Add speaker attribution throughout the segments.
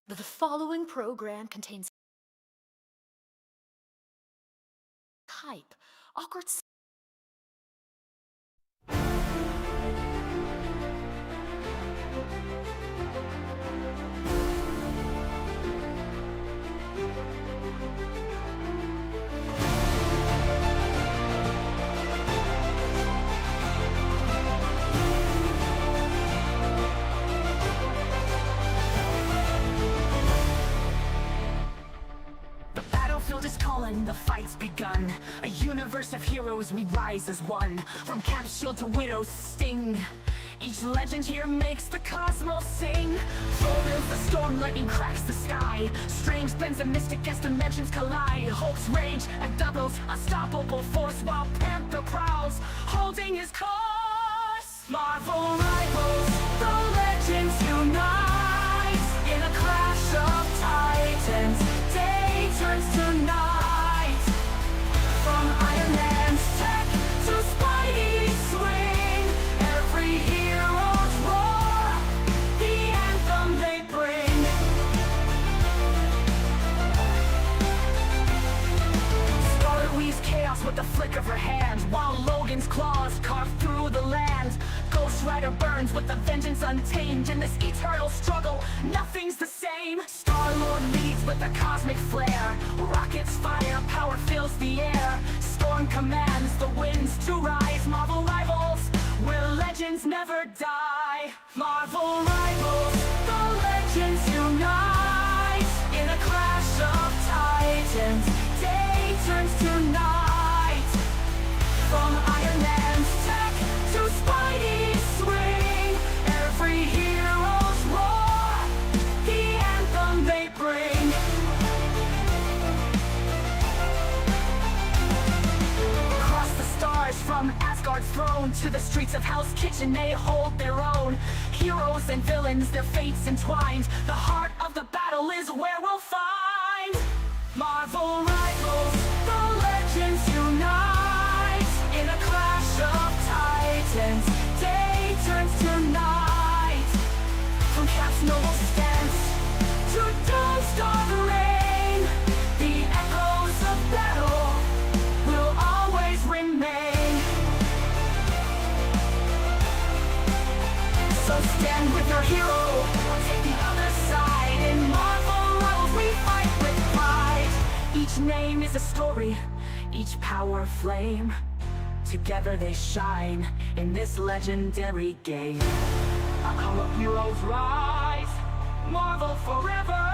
Speaker 1: The following program contains hype, awkward
Speaker 2: is calling, the fight's begun. A universe of heroes, we rise as one. From Cap's shield to Widow's sting, each legend here makes the cosmos sing. Fulfills the storm, lightning cracks the sky. Strange blends of mystic as dimensions collide. Hulk's rage and doubles, unstoppable force, while Panther prowls, holding his course. Marvel rivals, the legends unite in a clash of titans. Day turns to night. From Iron Man's tech to Spidey's swing, every hero's roar, the anthem they bring. Scarlet weaves chaos with the flick of her hand, while Logan's claws carve through the land. Ghost Rider burns with the vengeance untamed. In this eternal struggle, nothing's the same. Star-Lord leads with a cosmic flare. Rockets fire, power fills the air. Storm commands the winds to rise. Marvel rivals, where legends never die. Marvel rivals, the legends unite in a clash of titans. Day turns to night. From Iron Man's tech to Spidey's swing, every hero's roar, the anthem they bring. Across the stars, from Asgard's throne to the streets of Hell's Kitchen, they hold their own. Heroes and villains, their fates entwined. The heart of the battle is where we'll find Marvel rivals, the legends unite in a clash of titans. Day turns to night. From Cap's noble stance to Doomstar's reign, the echoes of battle will always remain. So stand with your hero, or take the other side. In Marvel rivals we fight with pride. Each name is a story, each power a flame. Together they shine in this legendary game. Our heroes rise, Marvel forever.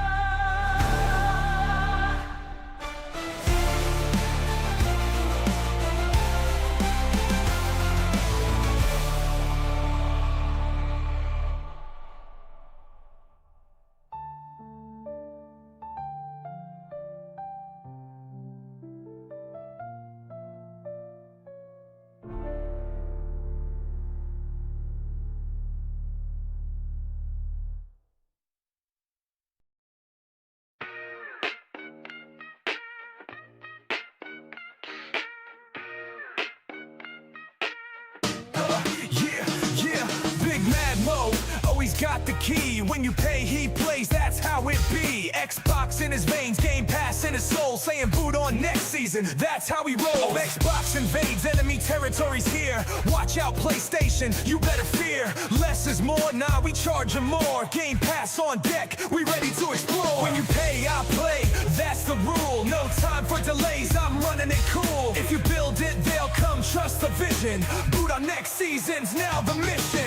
Speaker 3: Always got the key. When you pay, he plays, that's how it be. Xbox in his veins, Game Pass in his soul, saying boot on next season, that's how we roll. Xbox invades enemy territories here. Watch out, PlayStation, you better fear. Less is more, nah, we charging more. Game Pass on deck, we ready to explore. When you pay, I play, that's the rule. No time for delays, I'm running it cool. If you build it, they'll come, trust the vision. Boot on next season's now the mission.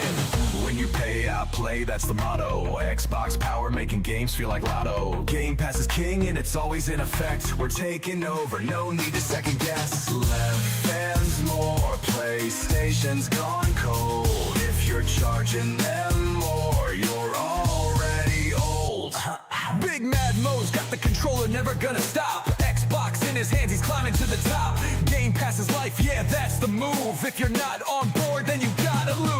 Speaker 4: When you pay, I play, that's the motto. Xbox power, making games feel like lotto. Game Pass is king and it's always in effect. We're taking over, no need to second guess. Left fans more, PlayStation's gone cold. If you're charging them more, you're already old.
Speaker 3: Big Mad Mo's got the controller, never gonna stop. Xbox in his hands, he's climbing to the top. Game Pass is life, yeah, that's the move. If you're not on board, then you gotta lose.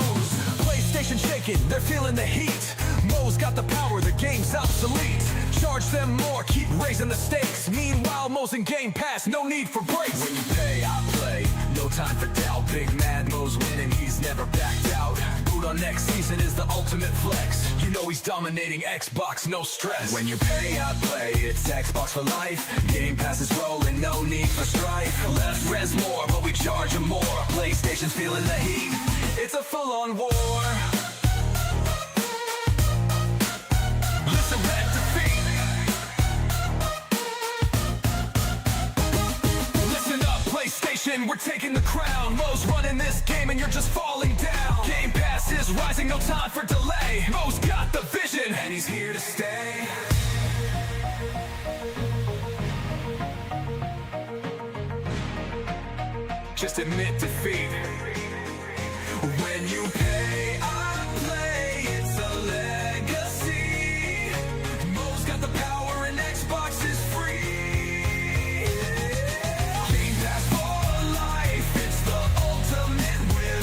Speaker 3: PlayStation shaking, they're feeling the heat. Mo's got the power, the game's obsolete. Charge them more, keep raising the stakes. Meanwhile, Mo's in Game Pass, no need for breaks.
Speaker 4: When you pay, I play, no time for doubt. Big Mad Mo's winning, he's never backed out. Boot on next season is the ultimate flex. You know he's dominating Xbox, no stress. When you pay, I play, it's Xbox for life. Game Pass is rolling, no need for strife. Less res more, but we charge them more. PlayStation's feeling the heat, it's a full-on war. Listen, red defeat. Listen up, PlayStation, we're taking the crown. Mo's running this game and you're just falling down. Game Pass is rising, no time for delay. Mo's got the vision and he's here to stay. Just admit defeat. When you pay, I play, it's a legacy. Mo's got the power and Xbox is free. Game Pass for life, it's the ultimate win.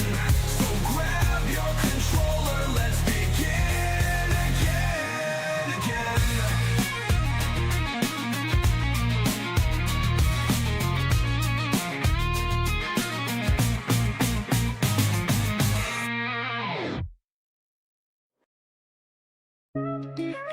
Speaker 4: So grab your controller, let's begin again.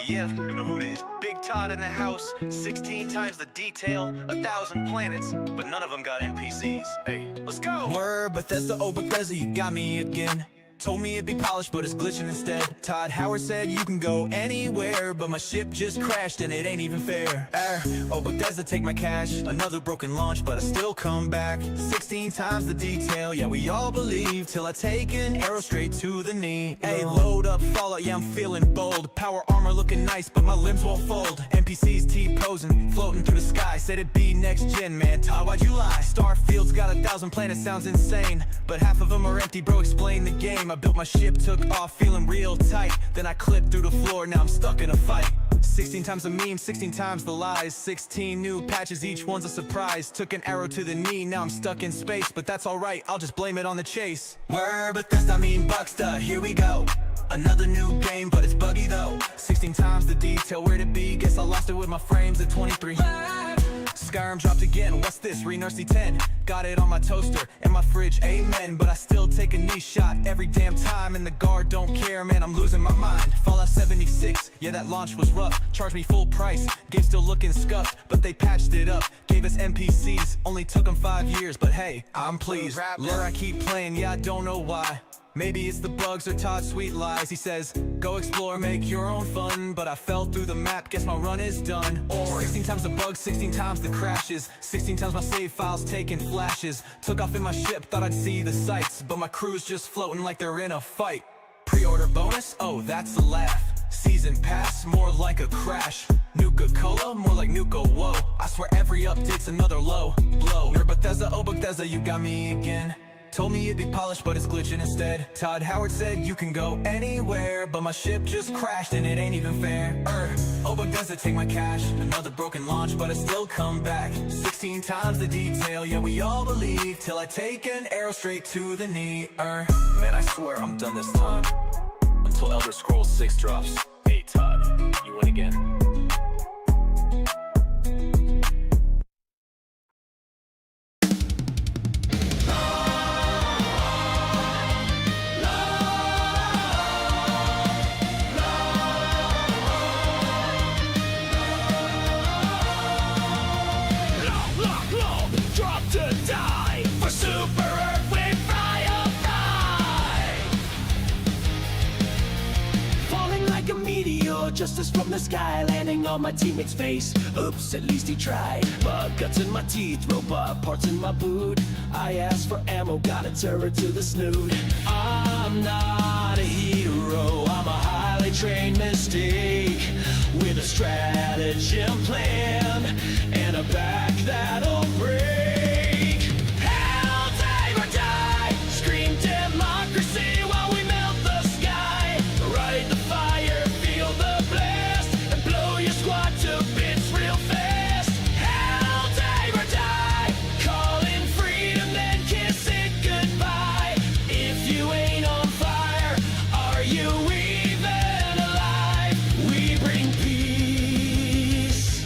Speaker 5: Yeah, you know who it is. Big Todd in the house, 16 times the detail, 1,000 planets, but none of them got NPCs. Hey, let's go!
Speaker 3: Word, Bethesda, oh Bethesda, you got me again. Told me it'd be polished, but it's glitching instead. Todd Howard said you can go anywhere, but my ship just crashed and it ain't even fair. Oh Bethesda, take my cash. Another broken launch, but I still come back. 16 times the detail, yeah, we all believe, till I take an arrow straight to the knee. Hey, load up, Fallout, yeah, I'm feeling bold. Power armor looking nice, but my limbs won't fold. NPCs T-posing, floating through the sky. Said it'd be next gen, man, Todd, why'd you lie? Starfield's got 1,000 planets, sounds insane, but half of them are empty, bro, explain the game. I built my ship, took off, feeling real tight. Then I clipped through the floor, now I'm stuck in a fight. 16 times the meme, 16 times the lies. 16 new patches, each one's a surprise. Took an arrow to the knee, now I'm stuck in space. But that's alright, I'll just blame it on the chase. Word, Bethesda, I mean Buxta, here we go. Another new game, but it's buggy though. 16 times the detail, where'd it be? Guess I lost it with my frames at 23. Skyrim dropped again, what's this? Renursi 10. Got it on my toaster and my fridge, amen. But I still take a knee shot every damn time, and the guard don't care, man, I'm losing my mind. Fallout 76, yeah, that launch was rough. Charged me full price, game still looking scuffed, but they patched it up. Gave us NPCs, only took them 5 years, but hey, I'm pleased. Lure, I keep playing, yeah, I don't know why. Maybe it's the bugs or Todd's sweet lies. He says, go explore, make your own fun, but I fell through the map, guess my run is done. Or 16 times the bugs, 16 times the crashes, 16 times my save files taking flashes. Took off in my ship, thought I'd see the sights, but my crew's just floating like they're in a fight. Pre-order bonus? Oh, that's a laugh. Season pass, more like a crash. Nuka-Cola, more like Nuka-Whoa. I swear every update's another low blow. You're Bethesda, oh Bethesda, you got me again. Told me it'd be polished, but it's glitching instead. Todd Howard said you can go anywhere, but my ship just crashed and it ain't even fair. Oh Bethesda, take my cash. Another broken launch, but I still come back. 16 times the detail, yeah, we all believe, till I take an arrow straight to the knee. Man, I swear I'm done this time, until Elder Scrolls 6 drops. Hey Todd, you win again.
Speaker 6: Justice from the sky, landing on my teammate's face. Oops, at least he tried. Bug guts in my teeth, robot parts in my boot. I asked for ammo, got a turret to the snoot. I'm not a hero, I'm a highly trained mistake, with a stratagem plan and a back that'll break. Helldiver die, scream democracy while we melt the sky. Ride the fire, feel the blast, and blow your squad to bits real fast. Helldiver die, call in freedom, then kiss it goodbye. If you ain't on fire, are you even alive? We bring peace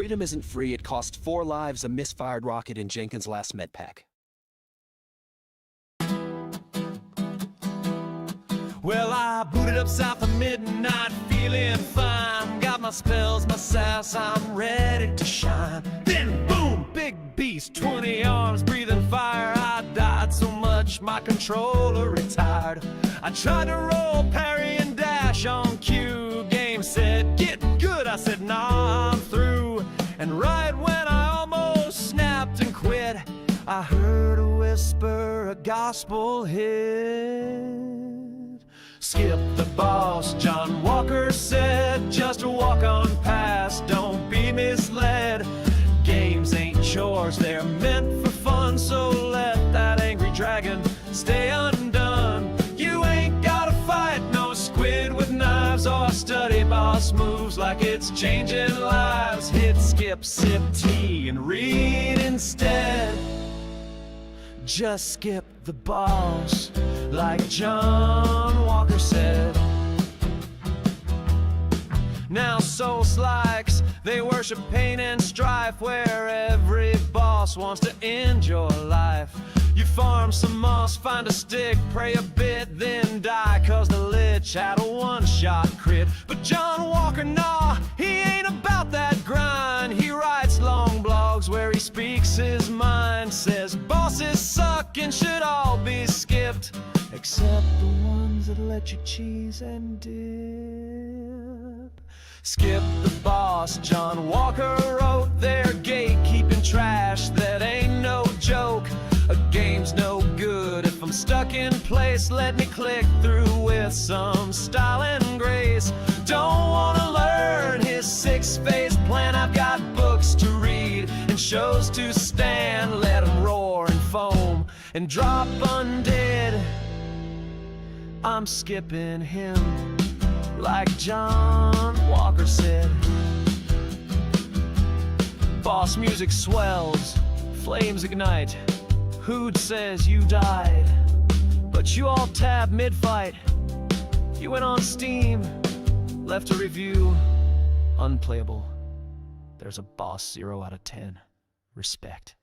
Speaker 6: Freedom isn't free. It cost 4 lives, a misfired rocket in Jenkins' last med pack.
Speaker 7: Well, I booted up south of midnight, feeling fine. Got my spells, my sass, I'm ready to shine. Then boom, big beast, 20 arms, breathing fire. I died so much, my controller retired. I tried to roll parry and dash on cue. Game said, get good. I said, nah, I'm through. And right when I almost snapped and quit, I heard a whisper, a gospel hit. Skip the boss, John Walker said. Just walk on past, don't be misled. Games ain't chores, they're meant for fun. So let that angry dragon stay undone. You ain't gotta fight no squid with knives, or study boss moves like it's changing lives. Hit skip, sip tea, and read instead. Just skip the boss, like John Walker said. Now soul slikes, they worship pain and strife, where every boss wants to end your life. You farm some moss, find a stick, pray a bit, then die, cause the lich had a one-shot crit. But John Walker, nah, he ain't about that grind. He writes long blogs where he speaks his mind. Says bosses suck and should all be skipped, except the ones that let you cheese and dip. Skip the boss, John Walker wrote. They're gatekeeping trash, that ain't no joke. A game's no good if I'm stuck in place. Let me click through with some style and grace. Don't wanna learn his six-phase plan. I've got books to read and shows to stand. Let them roar and foam and drop undead. I'm skipping him, like John Walker said. Boss music swells, flames ignite. Hood says you died, but you all tab mid-fight. You went on Steam, left a review, unplayable. There's a boss 0 out of 10. Respect.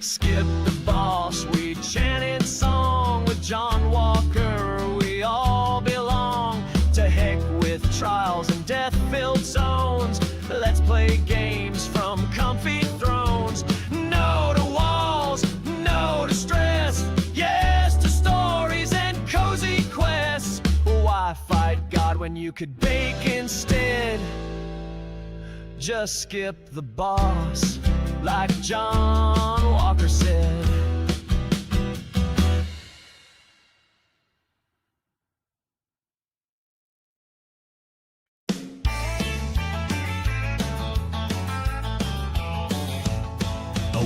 Speaker 7: Skip the boss, we chanted song with John Walker. We all belong. To heck with trials and death-filled zones. Let's play games from comfy thrones. No to walls, no to stress. Yes to stories and cozy quests. Why fight God when you could bake instead? Just skip the boss, like John Walker said.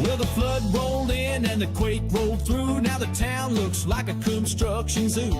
Speaker 8: Well, the flood rolled in and the quake rolled through. Now the town looks like a construction zoo.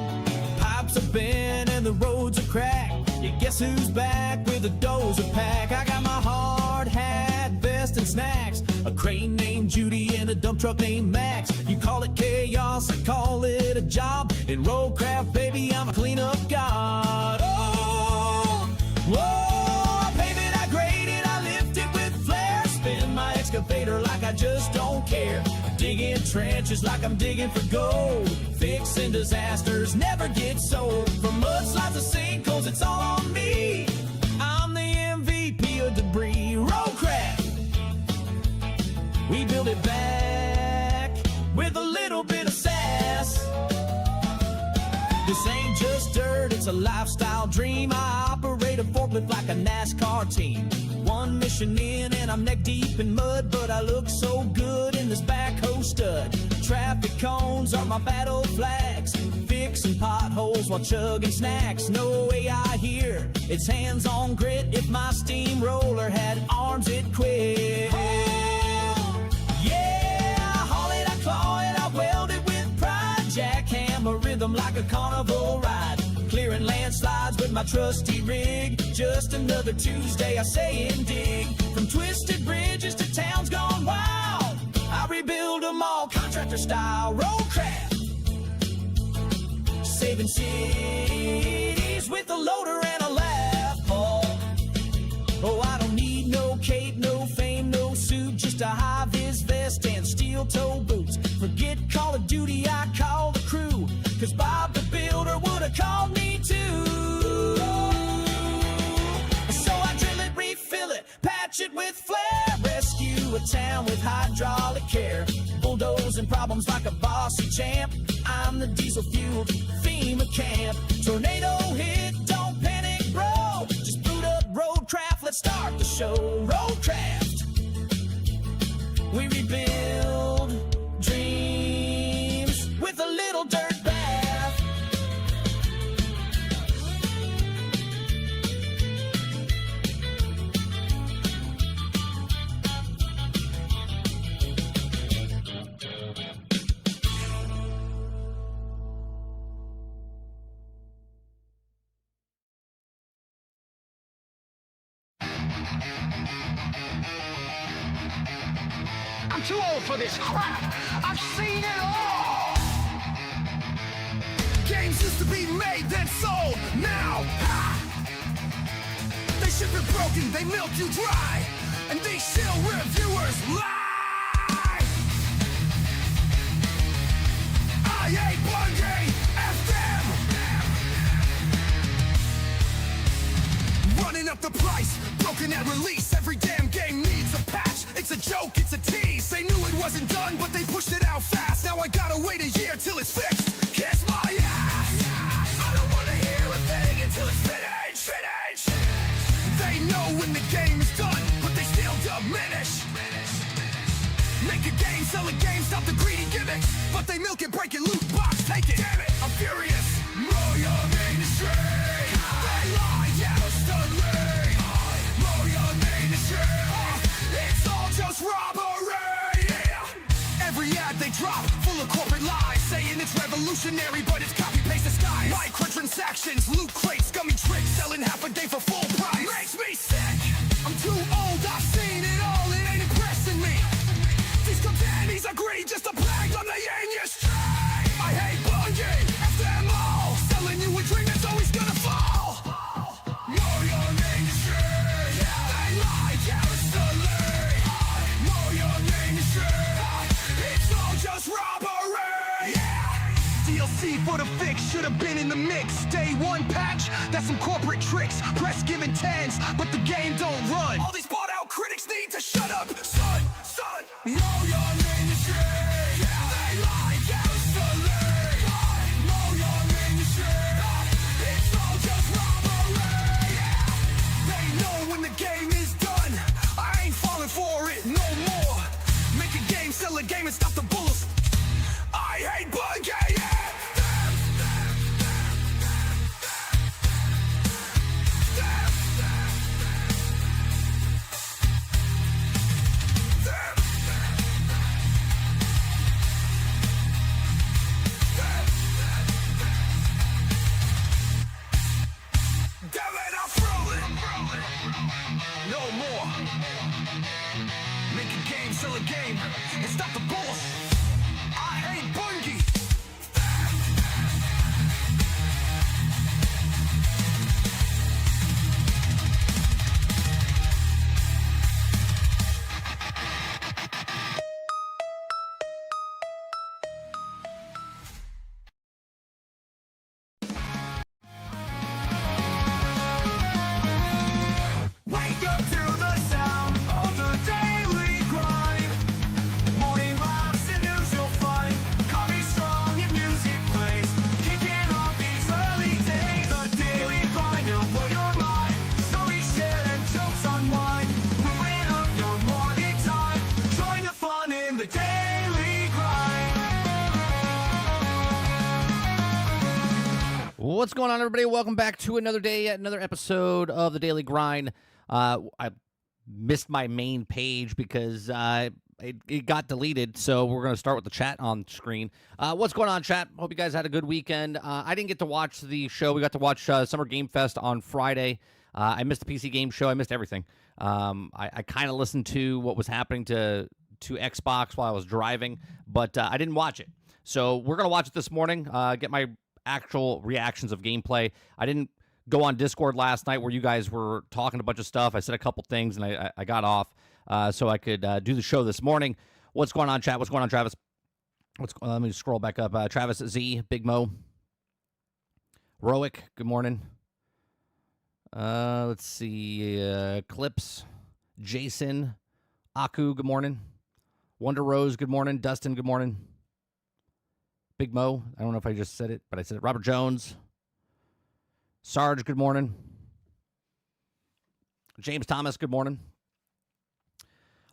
Speaker 8: Pipes are bent and the roads are cracked. You guess who's back with a dozer pack? I got my hard hat, vest, and snacks. A crane named Judy and a dump truck named Max. You call it chaos, I call it a job. In Roadcraft, baby, I'm a cleanup god. Oh, whoa, I pave it, I grade it, I lift it with flair. Spin my excavator like I just don't care. I'm digging trenches like I'm digging for gold. Fixing disasters never get sold. From mudslides to sinkholes, it's all on me. I'm the MVP of debris. Roadcraft, we build it back with a little bit of sass. This ain't just dirt, it's a lifestyle dream. I operate a forklift like a NASCAR team. One mission in and I'm neck deep in mud, but I look so good in this backhoe stud. Traffic cones are my battle flags, fixing potholes while chugging snacks. No AI here, it's hands-on grit. If my steamroller had arms, it'd quit. Yeah, I haul it, I claw it, I weld it with pride. Jackhammer rhythm like a carnival ride. Clearing landslides with my trusty rig. Just another Tuesday, I say and dig. From twisted bridges to towns gone wild, I rebuild them all contractor style. Roadcraft, saving cities with a loader and a laugh. Oh, I don't need no cape used to have his vest and steel-toe boots. Forget Call of Duty, I call the crew, 'cause Bob the Builder would've called me too. So I drill it, refill it, patch it with flair, rescue a town with hydraulic care, bulldozing problems like a bossy champ. I'm the diesel-fueled FEMA camp. Tornado hit, don't panic, bro. Just boot up Roadcraft, let's start the show. Roadcraft, we rebuild dreams with a little dirt bath.
Speaker 3: I'm too old for this crap. I've seen it all. Games used to be made, then sold. Now, they ship it broken, they milk you dry, and these shill reviewers lie. I ain't Bungie, F them. Running up the price, broken at release. Every damn game needs a patch. It's a joke, it's a tease. They knew it wasn't done, but they pushed it out fast. Now I gotta wait a year till it's fixed. Kiss my ass. I don't wanna hear a thing until it's finished. They know when the game is done, but they still diminish. Make a game, sell a game, stop the greedy gimmicks. But they milk it, break it, loot box, take it. Damn it, I'm furious. Mow your industry. They lie, yeah, sternly. Mow your industry. It's all just robbery. Every ad they drop, full of corporate lies, saying it's revolutionary, but it's copy-paste disguise. Microtransactions, loot crates, scummy tricks, selling half a day for full price. Makes me sick. I'm too old, I've seen it all, it ain't impressing me. These companies are greedy, just a plague on the industry. I hate Bungie, F them all, selling you a dream that's always gonna fall. Know your industry. They lie, carelessly. Know your industry. It's all just robbery. DLC for the fix should have been in the mix. Day one patch, that's some corporate tricks. Press giving tens, but the game don't run. All these bought out critics need to shut up. Son, know your industry. They lie, carelessly. Know your industry. It's all just robbery. They know when the game is done. I ain't falling for it no more. Make a game, sell a game, and stop the bullets. I hate Bungie. Damn it, I'm rolling. No more. Make a game, sell a game, and stop the bullshit. I hate Bungie. Wake up to the sound of the daily grind. Morning laughs and news you'll find. Coffee strong and music plays. Kicking off these early days. The daily grind will blow your mind. Stories shared and jokes unwind. Moving up your morning time. Join the fun in the daily grind.
Speaker 9: What's going on, everybody? Welcome back to another day, another episode of the Daily Grind. I missed my main page because it got deleted, so we're going to start with the chat on screen. What's going on, chat? Hope you guys had a good weekend. I didn't get to watch the show. We got to watch Summer Game Fest on Friday. I missed the PC game show. I missed everything. I kind of listened to what was happening to Xbox while I was driving, but I didn't watch it. So we're going to watch it this morning, get my actual reactions of gameplay. I didn't go on Discord last night where you guys were talking a bunch of stuff. I said a couple things, and I got off. so I could do the show this morning. What's going on, chat? What's going on, Travis? Let me scroll back up. Travis Z, Big Mo, Roic, good morning. Let's see. Clips, Jason, Aku, good morning. Wonder Rose, good morning. Dustin, good morning. Big Mo, I don't know if I just said it, but I said it. Robert Jones, Sarge, good morning. James Thomas, good morning.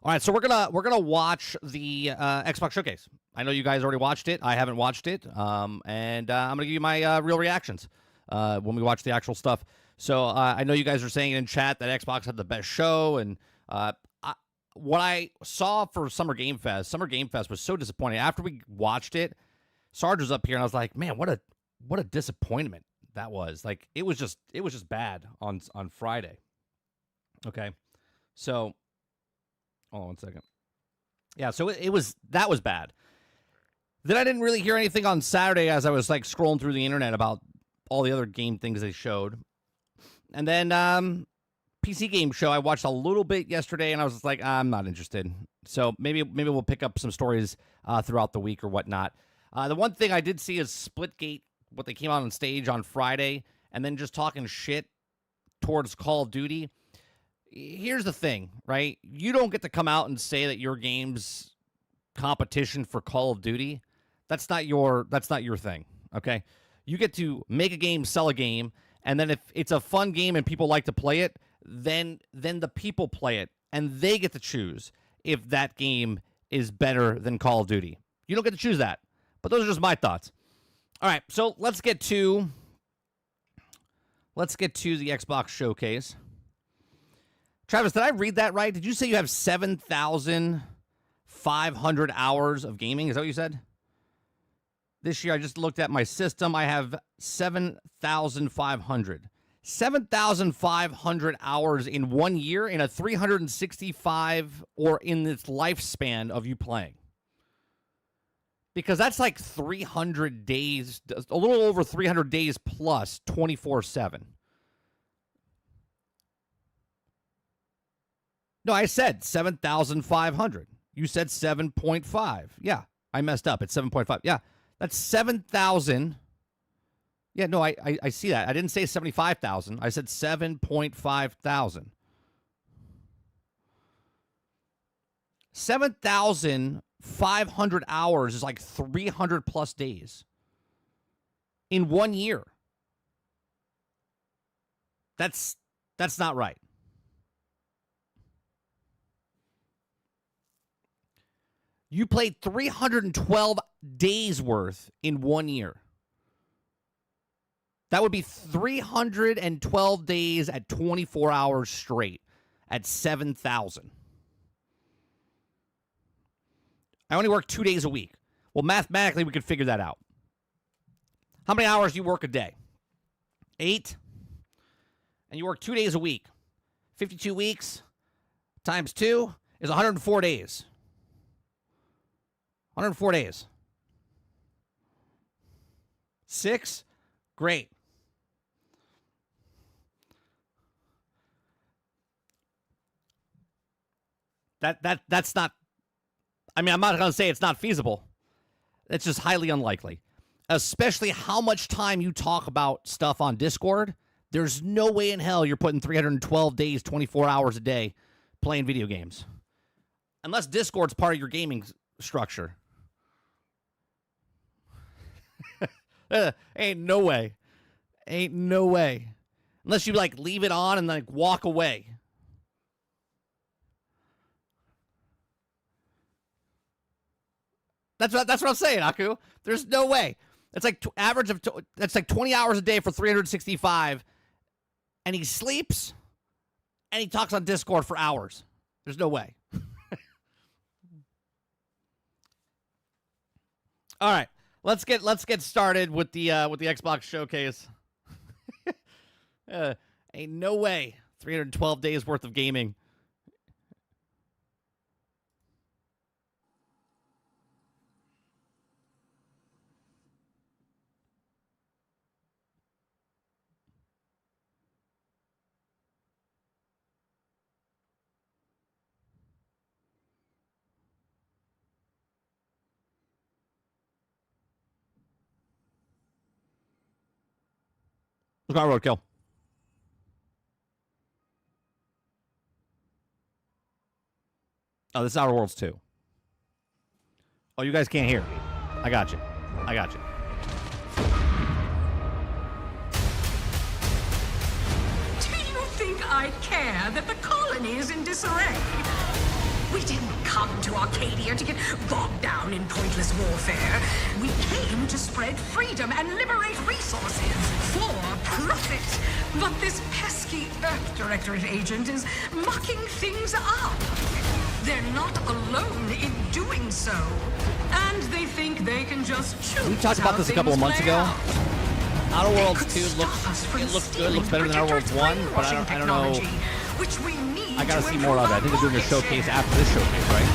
Speaker 9: All right, so we're gonna watch the Xbox Showcase. I know you guys already watched it. I haven't watched it, and I'm gonna give you my real reactions when we watch the actual stuff. So I know you guys are saying in chat that Xbox had the best show, and what I saw for Summer Game Fest was so disappointing. After we watched it, Sarge was up here, and I was like, man, what a disappointment that was. Like it was just bad on Friday. Okay, so hold on 1 second. Yeah, so that was bad. Then I didn't really hear anything on Saturday as I was like scrolling through the internet about all the other game things they showed. And then PC game show, I watched a little bit yesterday, and I was just like, I'm not interested. So maybe we'll pick up some stories throughout the week or whatnot. The one thing I did see is Splitgate, what they came out on stage on Friday, and then just talking shit towards Call of Duty. Here's the thing, right? You don't get to come out and say that your game's competition for Call of Duty. That's not your thing, okay? You get to make a game, sell a game, and then if it's a fun game and people like to play it, then the people play it, and they get to choose if that game is better than Call of Duty. You don't get to choose that. But those are just my thoughts. All right, so let's get to the Xbox Showcase. Travis, did I read that right? Did you say you have 7,500 hours of gaming? Is that what you said? This year, I just looked at my system. I have 7,500. 7,500 hours in 1 year in a 365 or in this lifespan of you playing. Because that's like 300 days, a little over 300 days plus 24/7. No, I said 7,500. You said 7.5. Yeah, I messed up. It's 7.5. Yeah, that's 7,000. Yeah, no, I see that. I didn't say 75,000. I said 7.5 thousand. 7,500 hours is like 300 plus days in 1 year. That's not right. You played 312 days worth in 1 year. That would be 312 days at 24 hours straight at 7,000. I only work 2 days a week. Well, mathematically, we could figure that out. How many hours do you work a day? 8. And you work 2 days a week. 52 weeks times 2 is 104 days. 104 days. 6? Great. That's not, I mean, I'm not going to say it's not feasible. It's just highly unlikely. Especially how much time you talk about stuff on Discord. There's no way in hell you're putting 312 days, 24 hours a day playing video games. Unless Discord's part of your gaming structure. Ain't no way. Ain't no way. Unless you like leave it on and like walk away. That's what I'm saying, Aku. There's no way. It's like average of that's like 20 hours a day for 365, and he sleeps, and he talks on Discord for hours. There's no way. All right, let's get started with the Xbox Showcase. Ain't no way 312 days worth of gaming. Let's go roadkill. Oh, this is Outer Worlds 2. Oh, you guys can't hear. I got you. I got you.
Speaker 2: Do you think I care that the colony is in disarray? We didn't come to Arcadia to get bogged down in pointless warfare. We came to spread freedom and liberate resources for profit. But this pesky Earth Directorate agent is mucking things up. They're not alone in doing so. And they think they can just choose.
Speaker 9: We talked about this a couple of months ago. Outer Worlds 2 looks good, looks better than Outer Worlds 1, but I don't know.
Speaker 2: Which we need
Speaker 9: I gotta see more of it. I think they're doing a showcase after this showcase, right?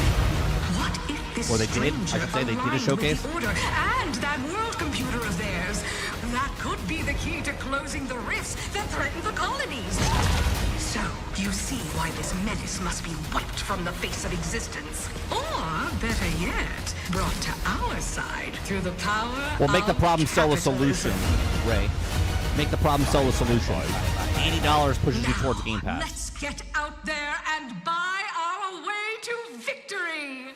Speaker 2: What if this
Speaker 9: Or they did. I should say they did a showcase.
Speaker 2: order and that world computer of theirs? That could be the key to closing the rifts that threaten the colonies. So, you see why this menace must be wiped from the face of existence. Or, better yet, brought to our side through the power
Speaker 9: Well, make the
Speaker 2: of
Speaker 9: problem solve a
Speaker 2: capitalism.
Speaker 9: solution, Ray. Make the problem solve a solution. $80 pushes you towards Game Pass.
Speaker 2: Let's get out there and buy our way to victory!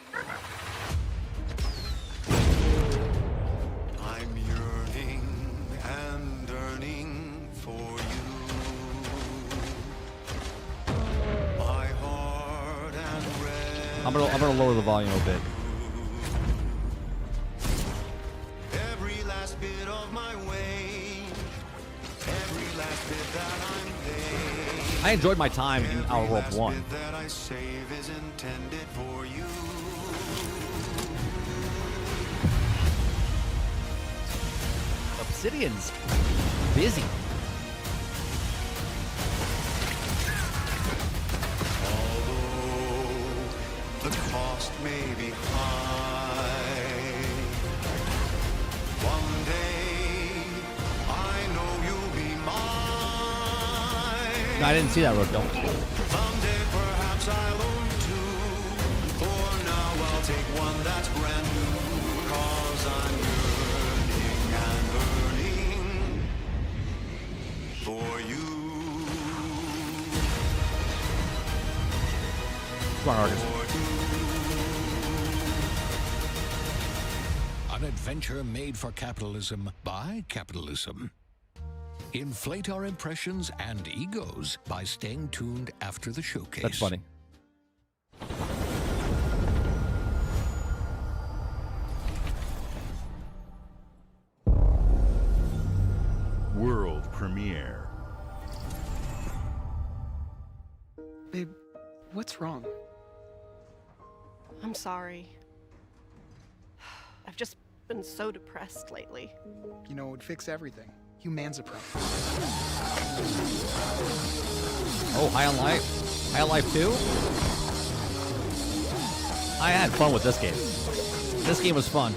Speaker 10: I'm yearning and yearning for you. My heart and red.
Speaker 9: I'm gonna lower the volume a bit.
Speaker 10: Every last bit of my way. Every last bit that I'm paid.
Speaker 9: I enjoyed my time in Outer Worlds 1.
Speaker 10: Bit that I save is intended for you.
Speaker 9: Obsidian's busy.
Speaker 10: Although the cost may be high, one day I know you'll be mine.
Speaker 9: No, I didn't see that roadkill.
Speaker 10: Someday perhaps I'll own two. For now I'll take one that's brand new. 'Cause I'm yearning and yearning for you.
Speaker 9: Come on, Argus.
Speaker 11: An adventure made for capitalism by capitalism. Inflate our impressions and egos by staying tuned after the showcase.
Speaker 9: That's funny.
Speaker 12: World premiere.
Speaker 13: Babe, what's wrong?
Speaker 14: I'm sorry. I've just been so depressed lately.
Speaker 13: You know, it would fix everything. Humanzaprem.
Speaker 9: Oh, High on Life. High on Life 2? I had fun with this game. This game was fun.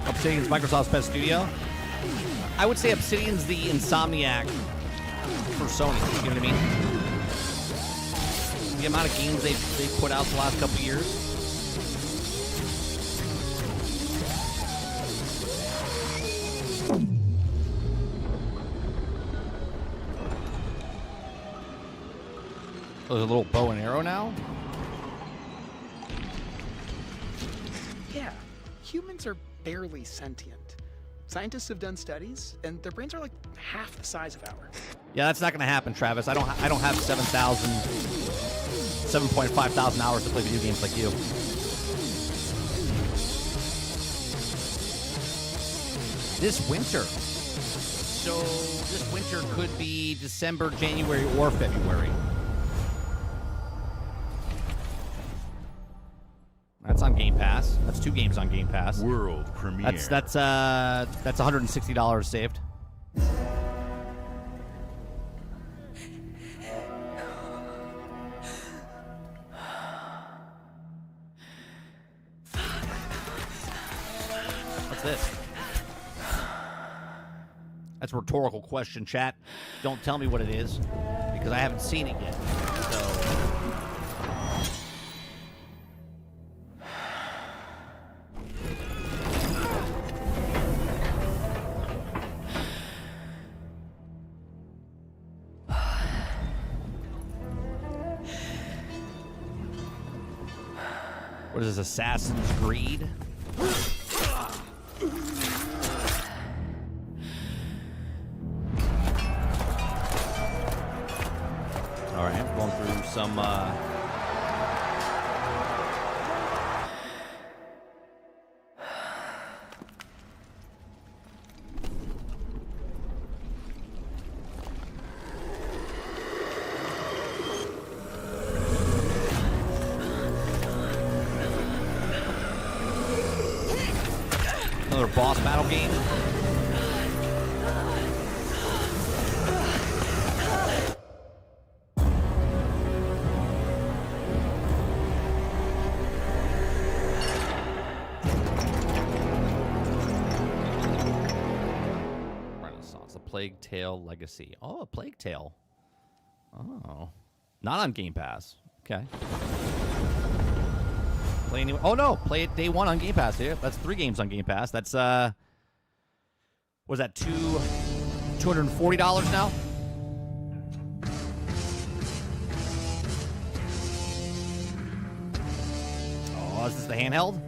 Speaker 9: Obsidian's Microsoft's best studio. I would say Obsidian's the Insomniac for Sony. You know what I mean? The amount of games they've put out the last couple of years. Oh, there's a little bow and arrow now?
Speaker 13: Yeah, humans are barely sentient. Scientists have done studies, and their brains are like half the size of ours.
Speaker 9: Yeah, that's not going to happen, Travis. I don't have 7.5 thousand hours to play video games like you. This winter. So this winter could be December, January, or February. That's on Game Pass. That's 2 games on Game Pass.
Speaker 12: World premiere.
Speaker 9: That's $160 saved. That's a rhetorical question, chat. Don't tell me what it is, because I haven't seen it yet. So. What is this, Assassin's Creed? All right, I'm going through some. Another boss battle game. Renaissance, a Plague Tale Legacy. Oh, a Plague Tale. Oh, not on Game Pass. Okay. Play anyway. Oh no, play it day one on Game Pass. Here, that's 3 games on Game Pass. That's was that $240 now? Oh, is this the handheld?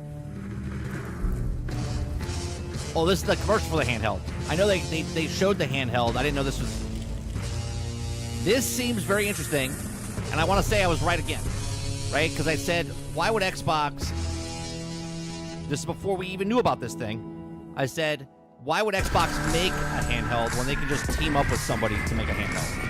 Speaker 9: Oh, this is the commercial for the handheld. I know they showed the handheld. I didn't know this was. This seems very interesting, and I want to say I was right again. Right? Because I said, why would Xbox, this is before we even knew about this thing, I said, why would Xbox make a handheld when they can just team up with somebody to make a handheld?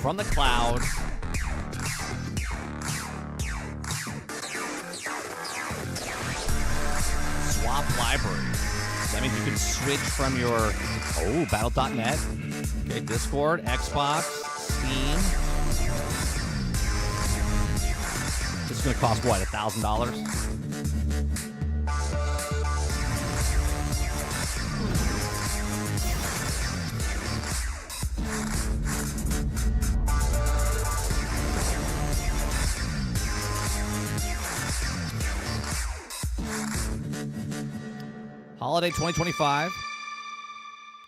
Speaker 9: From the cloud. Swap library. That means you can switch from your battle.net. Okay, Discord, Xbox, Steam. This is gonna cost what, $1,000? Holiday 2025.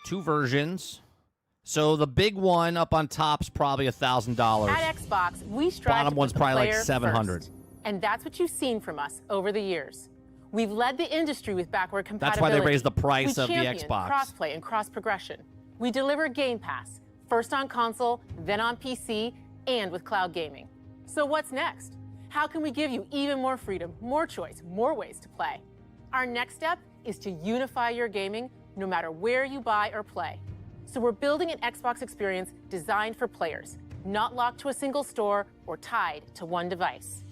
Speaker 9: 2 versions. So the big one up on top's probably $1,000.
Speaker 15: At Xbox, we strive
Speaker 9: Bottom
Speaker 15: to
Speaker 9: one's
Speaker 15: put the
Speaker 9: probably like
Speaker 15: player
Speaker 9: $700.
Speaker 15: first. And that's what you've seen from us over the years. We've led the industry with backward compatibility.
Speaker 9: That's why they raised the price
Speaker 15: we
Speaker 9: of the
Speaker 15: champion
Speaker 9: Xbox.
Speaker 15: Crossplay and cross progression. We deliver Game Pass, first on console, then on PC, and with cloud gaming. So what's next? How can we give you even more freedom, more choice, more ways to play? Our next step is to unify your gaming no matter where you buy or play. So we're building an Xbox experience designed for players, not locked to a single store or tied to one device.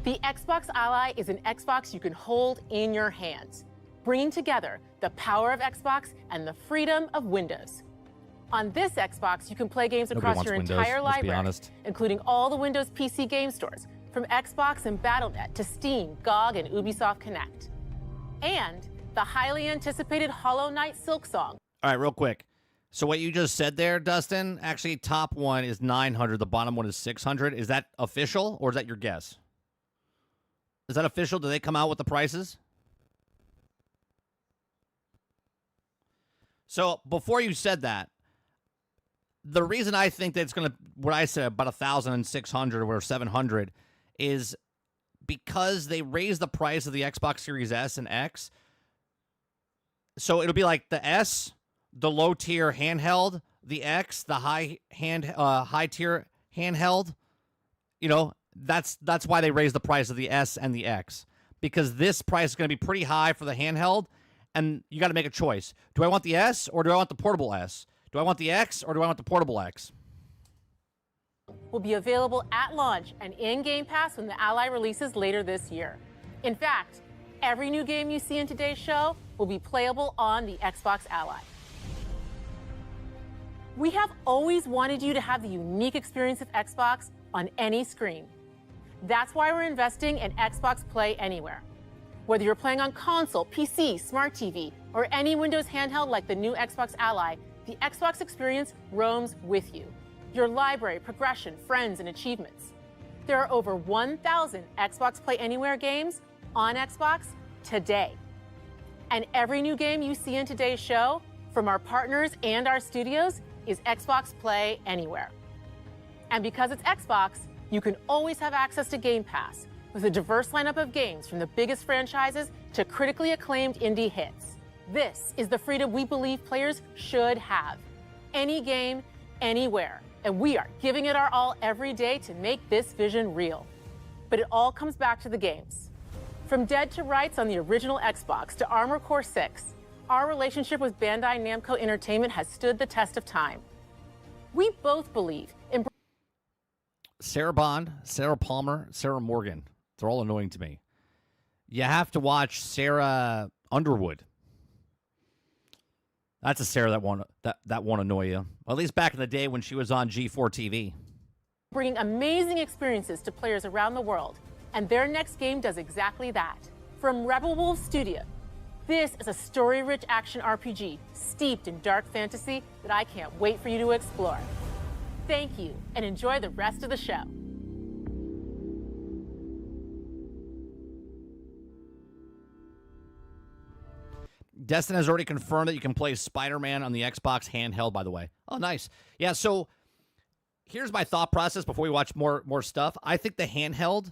Speaker 15: The Xbox Ally is an Xbox you can hold in your hands, bringing together the power of Xbox and the freedom of Windows. On this Xbox, you can play games
Speaker 9: Nobody
Speaker 15: across
Speaker 9: wants
Speaker 15: your
Speaker 9: Windows,
Speaker 15: entire
Speaker 9: let's be
Speaker 15: library,
Speaker 9: honest.
Speaker 15: including all the Windows PC game stores, from Xbox and Battle.net to Steam, GOG, and Ubisoft Connect. And the highly anticipated Hollow Knight Silksong.
Speaker 9: All right, real quick. So what you just said there, Dustin, actually top one is 900, the bottom one is 600. Is that official or is that your guess? Is that official? Do they come out with the prices? So before you said that, the reason I think that it's going to, what I said, about 1,600 or 700 is because they raised the price of the Xbox Series S and X. So it'll be like the S, the low tier handheld, the X, the high tier handheld. You know, that's why they raised the price of the S and the X, because this price is going to be pretty high for the handheld, and you got to make a choice. Do I want the S or do I want the portable S? Do I want the X or do I want the portable X?
Speaker 15: will be available at launch and in Game Pass when the Ally releases later this year. In fact, every new game you see in today's show will be playable on the Xbox Ally. We have always wanted you to have the unique experience of Xbox on any screen. That's why we're investing in Xbox Play Anywhere. Whether you're playing on console, PC, smart TV, or any Windows handheld like the new Xbox Ally, the Xbox experience roams with you. Your library, progression, friends, and achievements. There are over 1,000 Xbox Play Anywhere games on Xbox today. And every new game you see in today's show, from our partners and our studios, is Xbox Play Anywhere. And because it's Xbox, you can always have access to Game Pass with a diverse lineup of games from the biggest franchises to critically acclaimed indie hits. This is the freedom we believe players should have. Any game, anywhere. And we are giving it our all every day to make this vision real. But it all comes back to the games. From Dead to Rights on the original Xbox to Armored Core 6, our relationship with Bandai Namco Entertainment has stood the test of time. We both believe in
Speaker 9: Sarah Bond, Sarah Palmer, Sarah Morgan. They're all annoying to me. You have to watch Sarah Underwood. That's a Sarah that won't annoy you. Well, at least back in the day when she was on G4 TV.
Speaker 15: bringing amazing experiences to players around the world, and their next game does exactly that. From Rebel Wolf Studio, this is a story-rich action RPG steeped in dark fantasy that I can't wait for you to explore. Thank you, and enjoy the rest of the show.
Speaker 9: Destin has already confirmed that you can play Spider-Man on the Xbox handheld, by the way. Oh, nice. Yeah, so here's my thought process before we watch more stuff. I think the handheld...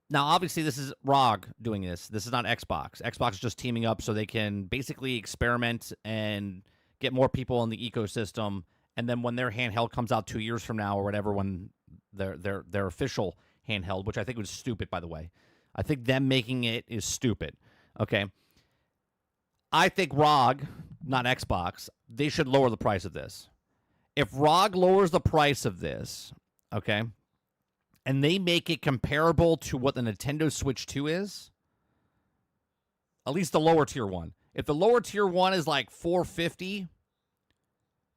Speaker 9: Now, obviously, this is ROG doing this. This is not Xbox. Xbox is just teaming up so they can basically experiment and get more people in the ecosystem. And then when their handheld comes out 2 years from now or whatever, when their official handheld, which I think was stupid, by the way. I think them making it is stupid. Okay. I think ROG, not Xbox, they should lower the price of this. If ROG lowers the price of this, okay, and they make it comparable to what the Nintendo Switch 2 is, at least the lower tier one. If the lower tier one is like $450,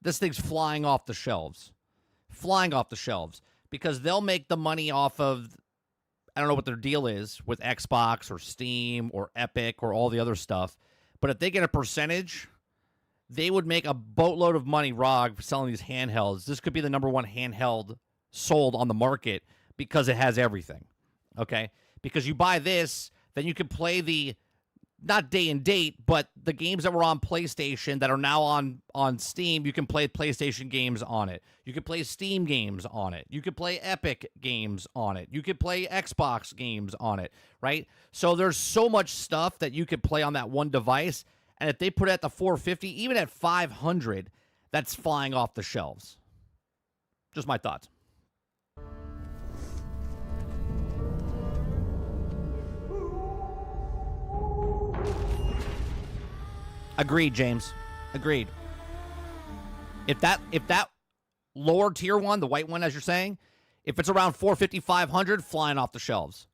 Speaker 9: this thing's flying off the shelves. Flying off the shelves. Because they'll make the money off of, I don't know what their deal is with Xbox or Steam or Epic or all the other stuff. But if they get a percentage, they would make a boatload of money, ROG, for selling these handhelds. This could be the number one handheld sold on the market because it has everything, okay? Because you buy this, then you can play the, not day and date, but the games that were on PlayStation that are now on Steam, you can play PlayStation games on it. You can play Steam games on it. You can play Epic games on it. You can play Xbox games on it, right? So there's so much stuff that you could play on that one device, and if they put it at the 450, even at 500, that's flying off the shelves. Just my thoughts. Agreed, James. Agreed. If that lower tier one, the white one, as you're saying, if it's around 450, 500, flying off the shelves.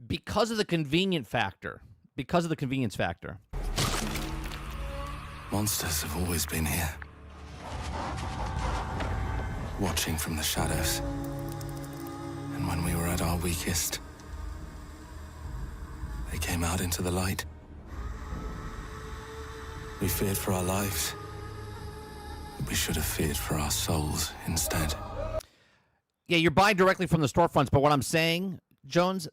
Speaker 9: Because of the convenient factor. Because of the convenience factor.
Speaker 16: Monsters have always been here. Watching from the shadows. And when we were at our weakest, they came out into the light. We feared for our lives, but we should have feared for our souls instead.
Speaker 9: Yeah, you're buying directly from the storefronts, but what I'm saying, Jones,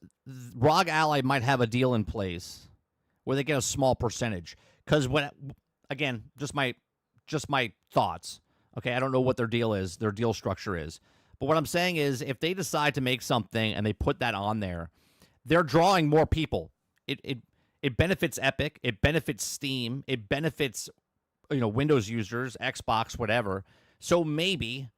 Speaker 9: ROG Ally might have a deal in place where they get a small percentage. Because when, again, just my thoughts. Okay, I don't know what their deal is, their deal structure is. But what I'm saying is, if they decide to make something and they put that on there, they're drawing more people. It benefits Epic, it benefits Steam, it benefits Windows users, Xbox, whatever. So maybe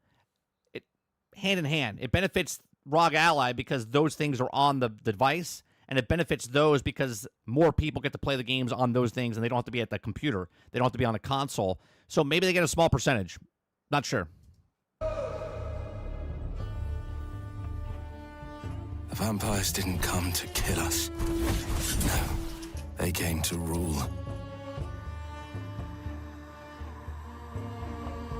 Speaker 9: hand in hand, it benefits ROG Ally because those things are on the device, and it benefits those because more people get to play the games on those things, and they don't have to be at the computer. They don't have to be on a console. So maybe they get a small percentage. Not sure.
Speaker 16: The vampires didn't come to kill us. No, they came to rule.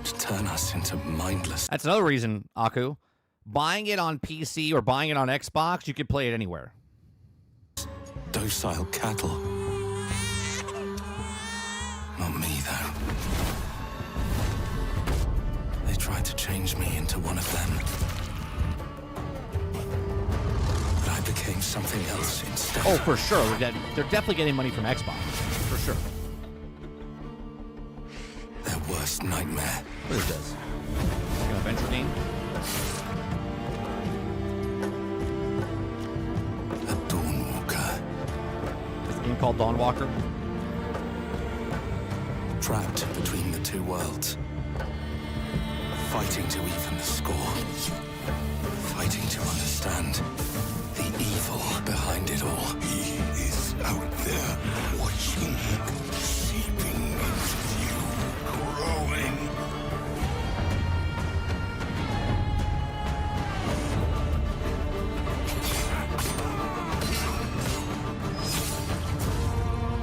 Speaker 16: To turn us into mindless.
Speaker 9: That's another reason, Aku. Buying it on PC or buying it on Xbox, you could play it anywhere.
Speaker 16: Docile cattle. Not me, though. They tried to change me into one of them. But I became something else instead.
Speaker 9: Oh, for sure. They're definitely getting money from Xbox. For sure.
Speaker 16: Their worst nightmare.
Speaker 9: What is this? Like an adventure game?
Speaker 16: A Dawnwalker.
Speaker 9: Is the game called Dawnwalker?
Speaker 16: Trapped between the two worlds. Fighting to even the score. Fighting to understand the evil behind it all. He is out there watching, seeping into you, growing.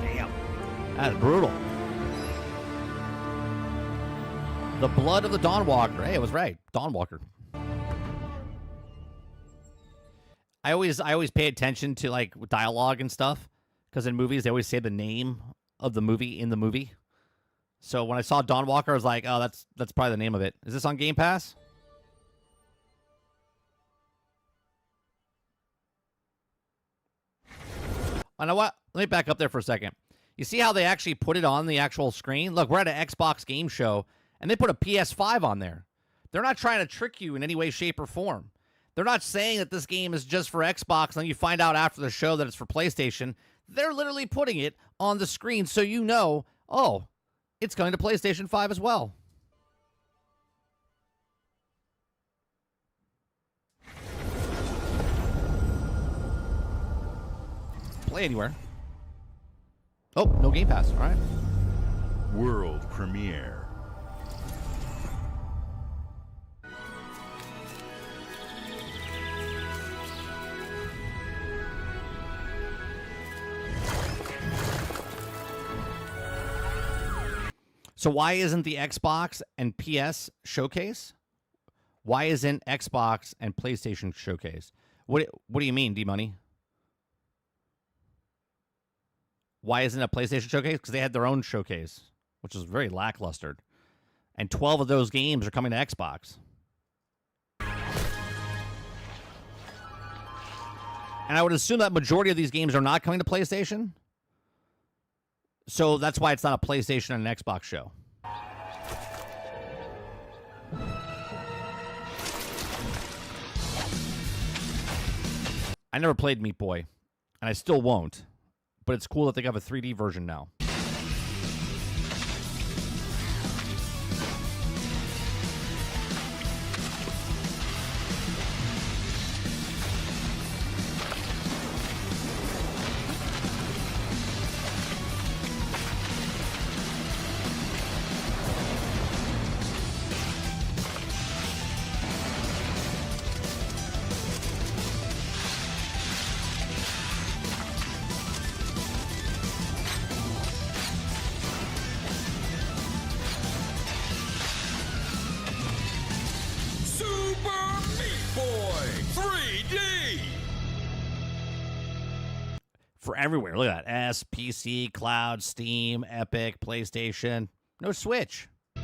Speaker 9: Damn. That's brutal. The blood of the Dawnwalker. Hey, I was right. Dawnwalker. I always pay attention to like dialogue and stuff because in movies they always say the name of the movie in the movie. So when I saw Dawnwalker, I was like, oh, that's probably the name of it. Is this on Game Pass? I know what? Let me back up there for a second. You see how they actually put it on the actual screen? Look, we're at an Xbox game show, and they put a PS5 on there. They're not trying to trick you in any way, shape, or form. They're not saying that this game is just for Xbox, and then you find out after the show that it's for PlayStation. They're literally putting it on the screen so you know, oh, it's going to PlayStation 5 as well. Play anywhere. Oh, no Game Pass. All right.
Speaker 12: World premiere.
Speaker 9: So why isn't the Xbox and PS showcase? Why isn't Xbox and PlayStation showcase? What do you mean, D-Money? Why isn't a PlayStation showcase? Because they had their own showcase, which was very lackluster. And 12 of those games are coming to Xbox. And I would assume that majority of these games are not coming to PlayStation. So that's why it's not a PlayStation and an Xbox show. I never played Meat Boy, and I still won't. But it's cool that they have a 3D version now. For everywhere. Look at that. S, PC, Cloud, Steam, Epic, PlayStation. No Switch. Is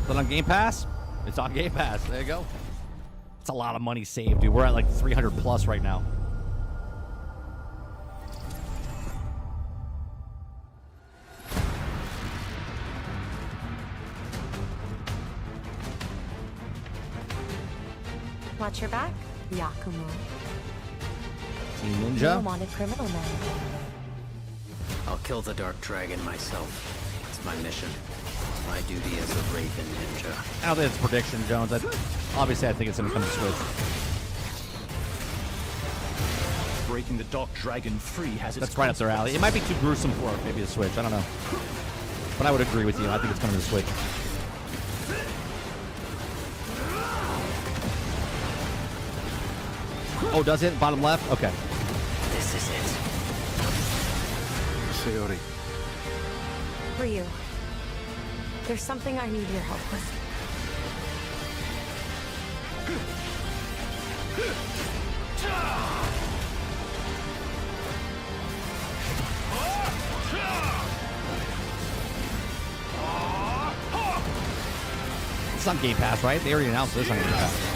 Speaker 9: it on Game Pass? It's on Game Pass. There you go. It's a lot of money saved, dude. We're at like 300 plus right now.
Speaker 17: Watch your back, Yakumo.
Speaker 9: Team
Speaker 17: You're a
Speaker 9: Ninja.
Speaker 17: wanted criminal now.
Speaker 18: I'll kill the Dark Dragon myself. It's my mission. My duty as a Raven Ninja.
Speaker 9: I don't think it's a prediction, Jones. Obviously, I think it's going to come to Switch.
Speaker 6: breaking the Dark Dragon free has its
Speaker 9: That's right up their alley. It might be too gruesome for it, maybe a Switch. I don't know. But I would agree with you. I think it's coming to the Switch. Oh, does it? Bottom left? Okay.
Speaker 18: This is it.
Speaker 16: Sayori.
Speaker 17: Ryu, there's something I need your help with.
Speaker 9: It's on Game Pass, right? They already announced this on Game Pass.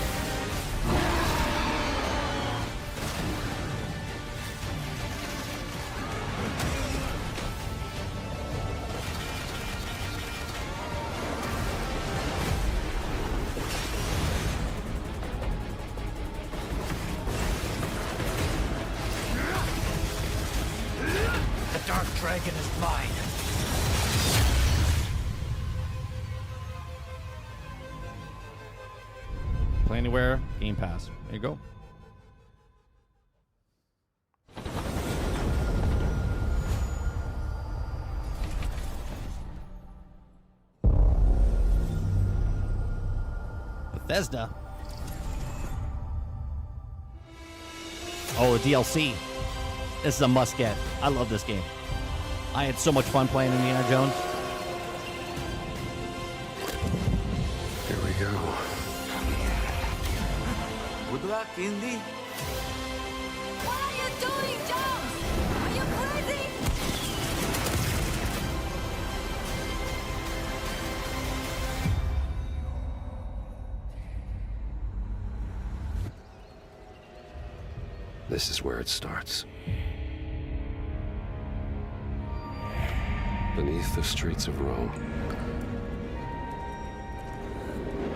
Speaker 6: The Dark Dragon is mine.
Speaker 9: Play anywhere, Game Pass. There you go. Bethesda. Oh, the DLC. This is a must get. I love this game. I had so much fun playing Indiana Jones.
Speaker 16: Here we go.
Speaker 19: Good luck, Indy.
Speaker 2: What are you doing, Jones? Are you crazy?
Speaker 16: This is where it starts. Beneath the streets of Rome.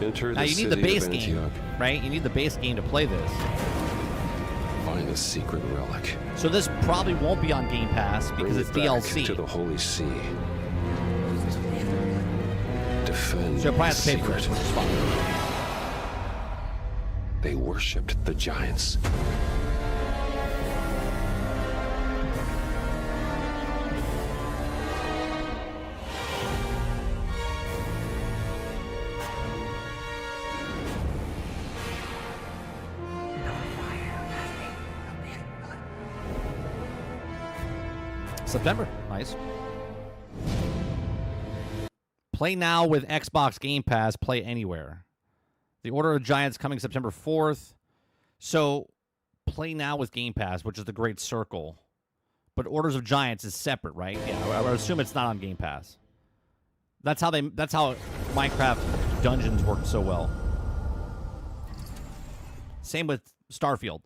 Speaker 16: Enter
Speaker 9: Now
Speaker 16: the
Speaker 9: you need the
Speaker 16: city
Speaker 9: base
Speaker 16: of
Speaker 9: game,
Speaker 16: Antioch.
Speaker 9: right? You need the base game to play this.
Speaker 16: Find a secret relic.
Speaker 9: So this probably won't be on Game Pass because
Speaker 16: Bring
Speaker 9: it's
Speaker 16: it back
Speaker 9: DLC.
Speaker 16: to the Holy See. Defend
Speaker 9: So you'll probably have
Speaker 16: the
Speaker 9: to pay for it,
Speaker 16: secret.
Speaker 9: which is fine.
Speaker 16: They worshipped the giants.
Speaker 9: September. Nice. Play now with Xbox Game Pass. Play anywhere. The Order of Giants coming September 4th. So play now with Game Pass, which is the Great Circle. But Orders of Giants is separate, right? Yeah, I would assume it's not on Game Pass. That's how Minecraft Dungeons worked so well. Same with Starfield.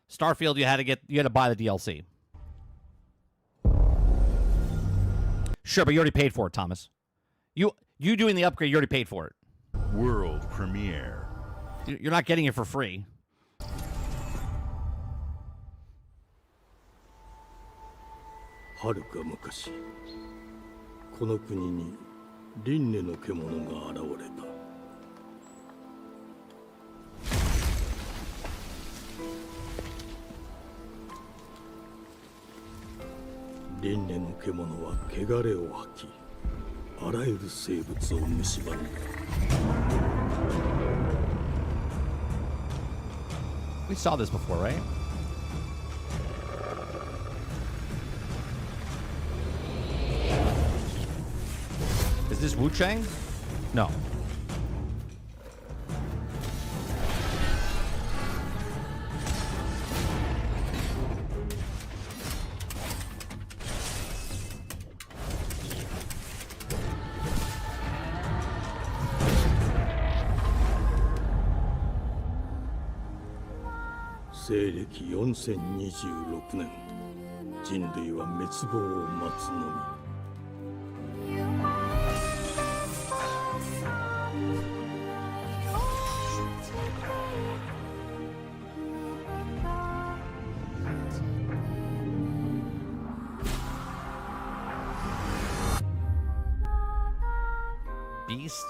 Speaker 9: Starfield, you had to buy the DLC. Sure, but you already paid for it, Thomas. You doing the upgrade, you already paid for it.
Speaker 12: World premiere.
Speaker 9: You're not getting it for free.
Speaker 20: はるか昔、この国に輪廻の獣が現れた。輪廻の獣は汚れを吐き、あらゆる生物を蝕んだ。
Speaker 9: We saw this before, right? Is this Wu Chang? No.
Speaker 20: 西暦4026年、人類は滅亡を待つのみ。
Speaker 9: Beast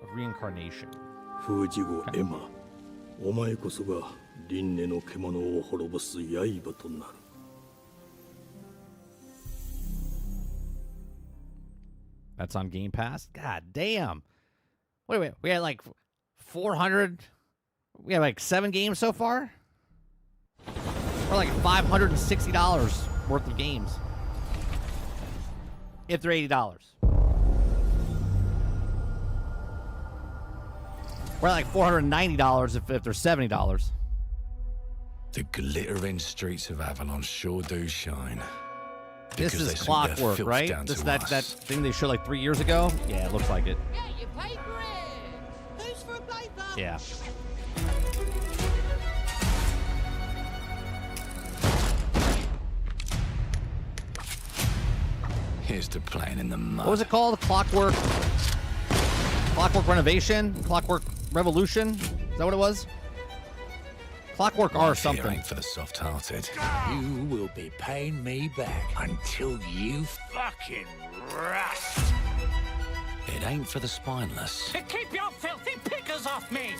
Speaker 9: of Reincarnation.
Speaker 20: 封じ子エマ、お前こそが輪廻の獣を滅ぼす刃となる。
Speaker 9: That's on Game Pass? God damn. Wait. We had like 400. We have like 7 games so far? Or like $560 worth of games. If they're $80. We're at like $490 if they're $70.
Speaker 4: The glittering streets of Avalon sure do shine.
Speaker 9: This
Speaker 4: Because they
Speaker 9: is
Speaker 4: sink their
Speaker 9: Clockwork,
Speaker 4: filth
Speaker 9: right?
Speaker 4: down
Speaker 9: This
Speaker 4: to
Speaker 9: that
Speaker 4: us.
Speaker 9: thing they showed like 3 years ago? Yeah, it looks like it.
Speaker 2: You pay for it. Who's for a paper?
Speaker 9: Yeah.
Speaker 4: Here's to playing in the mud.
Speaker 9: What was it called? Clockwork Renovation? Clockwork Revolution? Is that what it was? Clockwork R
Speaker 4: Life here
Speaker 9: something.
Speaker 4: ain't for the soft-hearted.
Speaker 11: You will be paying me back until you fucking rust.
Speaker 4: It ain't for the spineless.
Speaker 2: Keep your filthy pickers off me.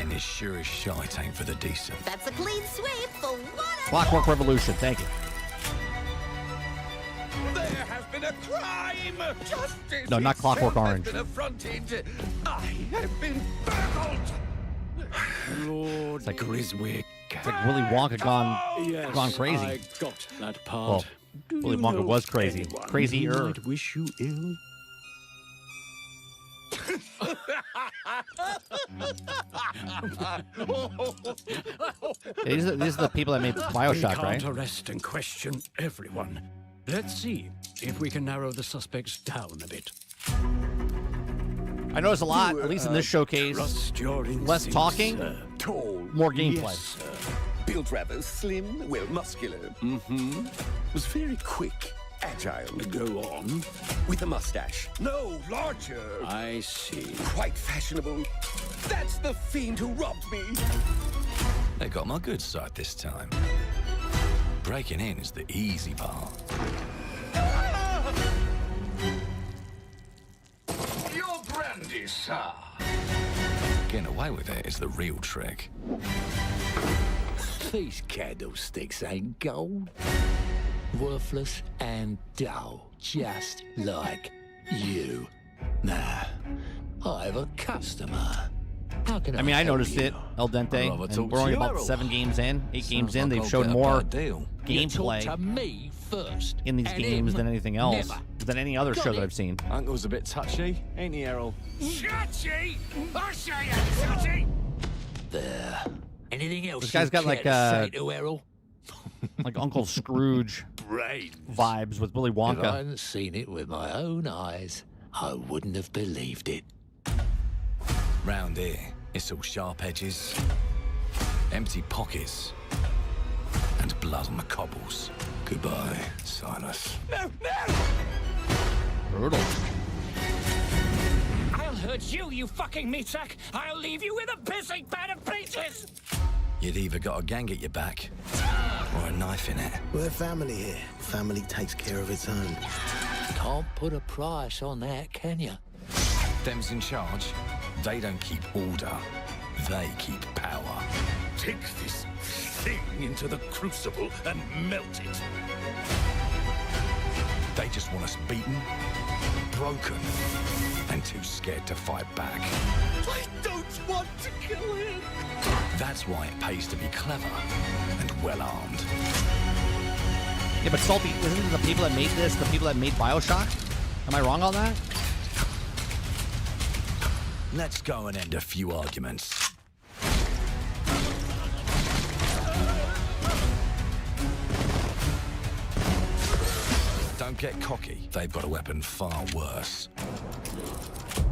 Speaker 4: And it sure as shite ain't for the decent.
Speaker 2: That's a clean sweep for one.
Speaker 9: Clockwork Revolution. Thank you.
Speaker 10: There has been a crime! Justice
Speaker 9: No, not Clockwork
Speaker 10: itself
Speaker 9: Orange.
Speaker 10: has been affronted. I have been burgled!
Speaker 20: Lord
Speaker 9: It's like
Speaker 20: Griswick.
Speaker 9: It's like Willy Wonka
Speaker 20: Yes,
Speaker 9: gone crazy.
Speaker 20: I got that part.
Speaker 9: Well,
Speaker 20: Do
Speaker 9: Willy
Speaker 20: you
Speaker 9: Wonka
Speaker 20: know
Speaker 9: was crazy.
Speaker 20: anyone who
Speaker 9: Crazier.
Speaker 20: might wish you ill?
Speaker 9: These are the people that made
Speaker 20: We
Speaker 9: Bioshock,
Speaker 20: can't
Speaker 9: right?
Speaker 20: arrest and question everyone. Let's see if we can narrow the suspects down a bit.
Speaker 9: I noticed a lot, at least in this showcase.
Speaker 20: Trust your
Speaker 9: Less
Speaker 20: instincts,
Speaker 9: talking,
Speaker 20: sir.
Speaker 19: Tall.
Speaker 9: more gameplay.
Speaker 19: Yes, sir. Built rather slim, well muscular. Mm-hmm. Was very quick, agile.
Speaker 20: Go on.
Speaker 19: With a mustache. No, larger.
Speaker 20: I see.
Speaker 19: Quite fashionable. That's the fiend who robbed me.
Speaker 4: They got my good side this time. Breaking in is the easy part.
Speaker 11: Your brandy, sir.
Speaker 4: Getting away with it is the real trick.
Speaker 11: These candlesticks ain't gold. Worthless and dull, just like you. Nah, I have a customer. How can
Speaker 9: I mean, I
Speaker 11: help
Speaker 9: noticed
Speaker 11: you?
Speaker 9: it, El Dente,
Speaker 11: I'll
Speaker 9: and
Speaker 11: talk
Speaker 9: we're
Speaker 11: to
Speaker 9: only
Speaker 11: you,
Speaker 9: about
Speaker 11: Errol.
Speaker 9: 7 games in, 8 games
Speaker 11: Sounds
Speaker 9: in.
Speaker 11: like
Speaker 9: They've
Speaker 11: I'll
Speaker 9: showed
Speaker 11: get a
Speaker 9: more
Speaker 11: bad deal. You talk
Speaker 9: gameplay
Speaker 11: to me first.
Speaker 9: in these
Speaker 11: and
Speaker 9: games
Speaker 11: him
Speaker 9: than anything else,
Speaker 11: never.
Speaker 9: than any other
Speaker 11: Got
Speaker 9: show that
Speaker 11: it?
Speaker 9: I've seen.
Speaker 21: Uncle's a bit touchy, ain't he, Errol?
Speaker 10: Touchy? I'll show you touchy!
Speaker 11: There. Anything else
Speaker 9: This guy's
Speaker 11: you
Speaker 9: got
Speaker 11: care
Speaker 9: like,
Speaker 11: to say to Errol?
Speaker 9: Like Uncle Scrooge
Speaker 11: Brains.
Speaker 9: vibes with Willy
Speaker 11: If I
Speaker 9: Wonka.
Speaker 11: hadn't seen it with my own eyes, I wouldn't have believed it.
Speaker 4: Round here, it's all sharp edges, empty pockets, and blood on the cobbles. Goodbye, Silas.
Speaker 10: No, no!
Speaker 9: Brutal.
Speaker 10: I'll hurt you, you fucking meat sack! I'll leave you with a pissing bed of pieces!
Speaker 4: You'd either got a gang at your back, or a knife in it.
Speaker 16: We're family here. Family takes care of its own.
Speaker 11: Can't put a price on that, can you?
Speaker 4: Them's in charge. They don't keep order. They keep power.
Speaker 10: Take this thing into the crucible and melt it.
Speaker 4: They just want us beaten, broken, and too scared to fight back.
Speaker 10: I don't want to kill him!
Speaker 4: That's why it pays to be clever and well-armed.
Speaker 9: Yeah, but Salty, isn't the people that made this the people that made Bioshock? Am I wrong on that?
Speaker 4: Let's go and end a few arguments. Don't get cocky. They've got a weapon far worse.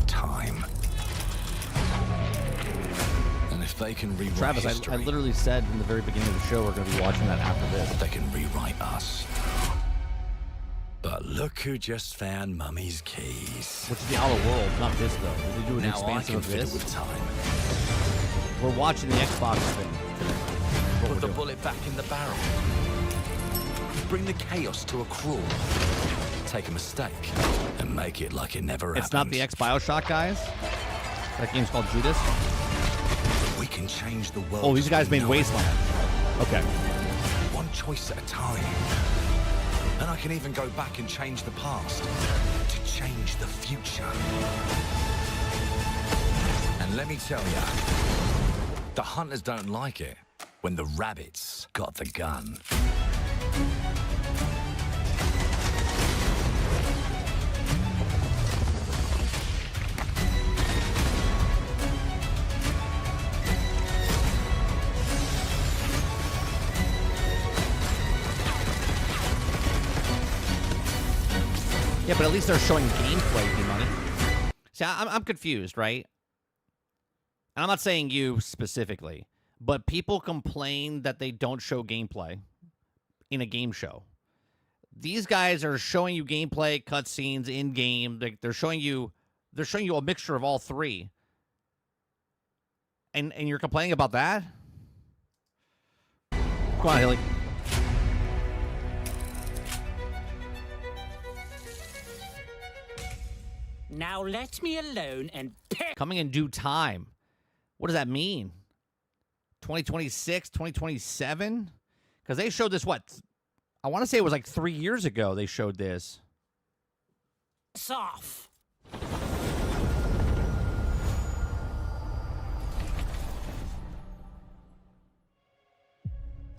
Speaker 4: Time. And if they can rewrite
Speaker 9: Travis,
Speaker 4: history,
Speaker 9: I literally said in the very beginning of the show we're going to be watching that after this.
Speaker 4: they can rewrite us. But look who just found Mummy's keys.
Speaker 9: Which is the Outer World, not this though. Did they do an
Speaker 4: Now I
Speaker 9: expansive
Speaker 4: can
Speaker 9: of
Speaker 4: fiddle
Speaker 9: this?
Speaker 4: with time.
Speaker 9: We're watching the Xbox thing today. What
Speaker 4: Put
Speaker 9: we're
Speaker 4: the
Speaker 9: doing.
Speaker 4: bullet back in the barrel. Bring the chaos to a crawl. Take a mistake and make it like it never happened.
Speaker 9: It's not the ex Bioshock guys. That game's called Judas.
Speaker 4: We can
Speaker 1: can change the world.
Speaker 9: Oh, these guys made Wasteland. Okay.
Speaker 1: One choice at a time. And I can even go back and change the past to change the future. And let me tell ya, the hunters don't like it when the rabbits got the gun.
Speaker 9: Yeah, but at least they're showing gameplay, D-Money. See, I'm confused, right? And I'm not saying you specifically, but people complain that they don't show gameplay in a game show. These guys are showing you gameplay, cutscenes, in-game. They're showing you a mixture of all three. And you're complaining about that? Come on, Hilly.
Speaker 22: Now let me alone and pick.
Speaker 9: Coming in due time. What does that mean? 2026, 2027? Because they showed this, what? I want to say it was like 3 years ago they showed this.
Speaker 22: Off.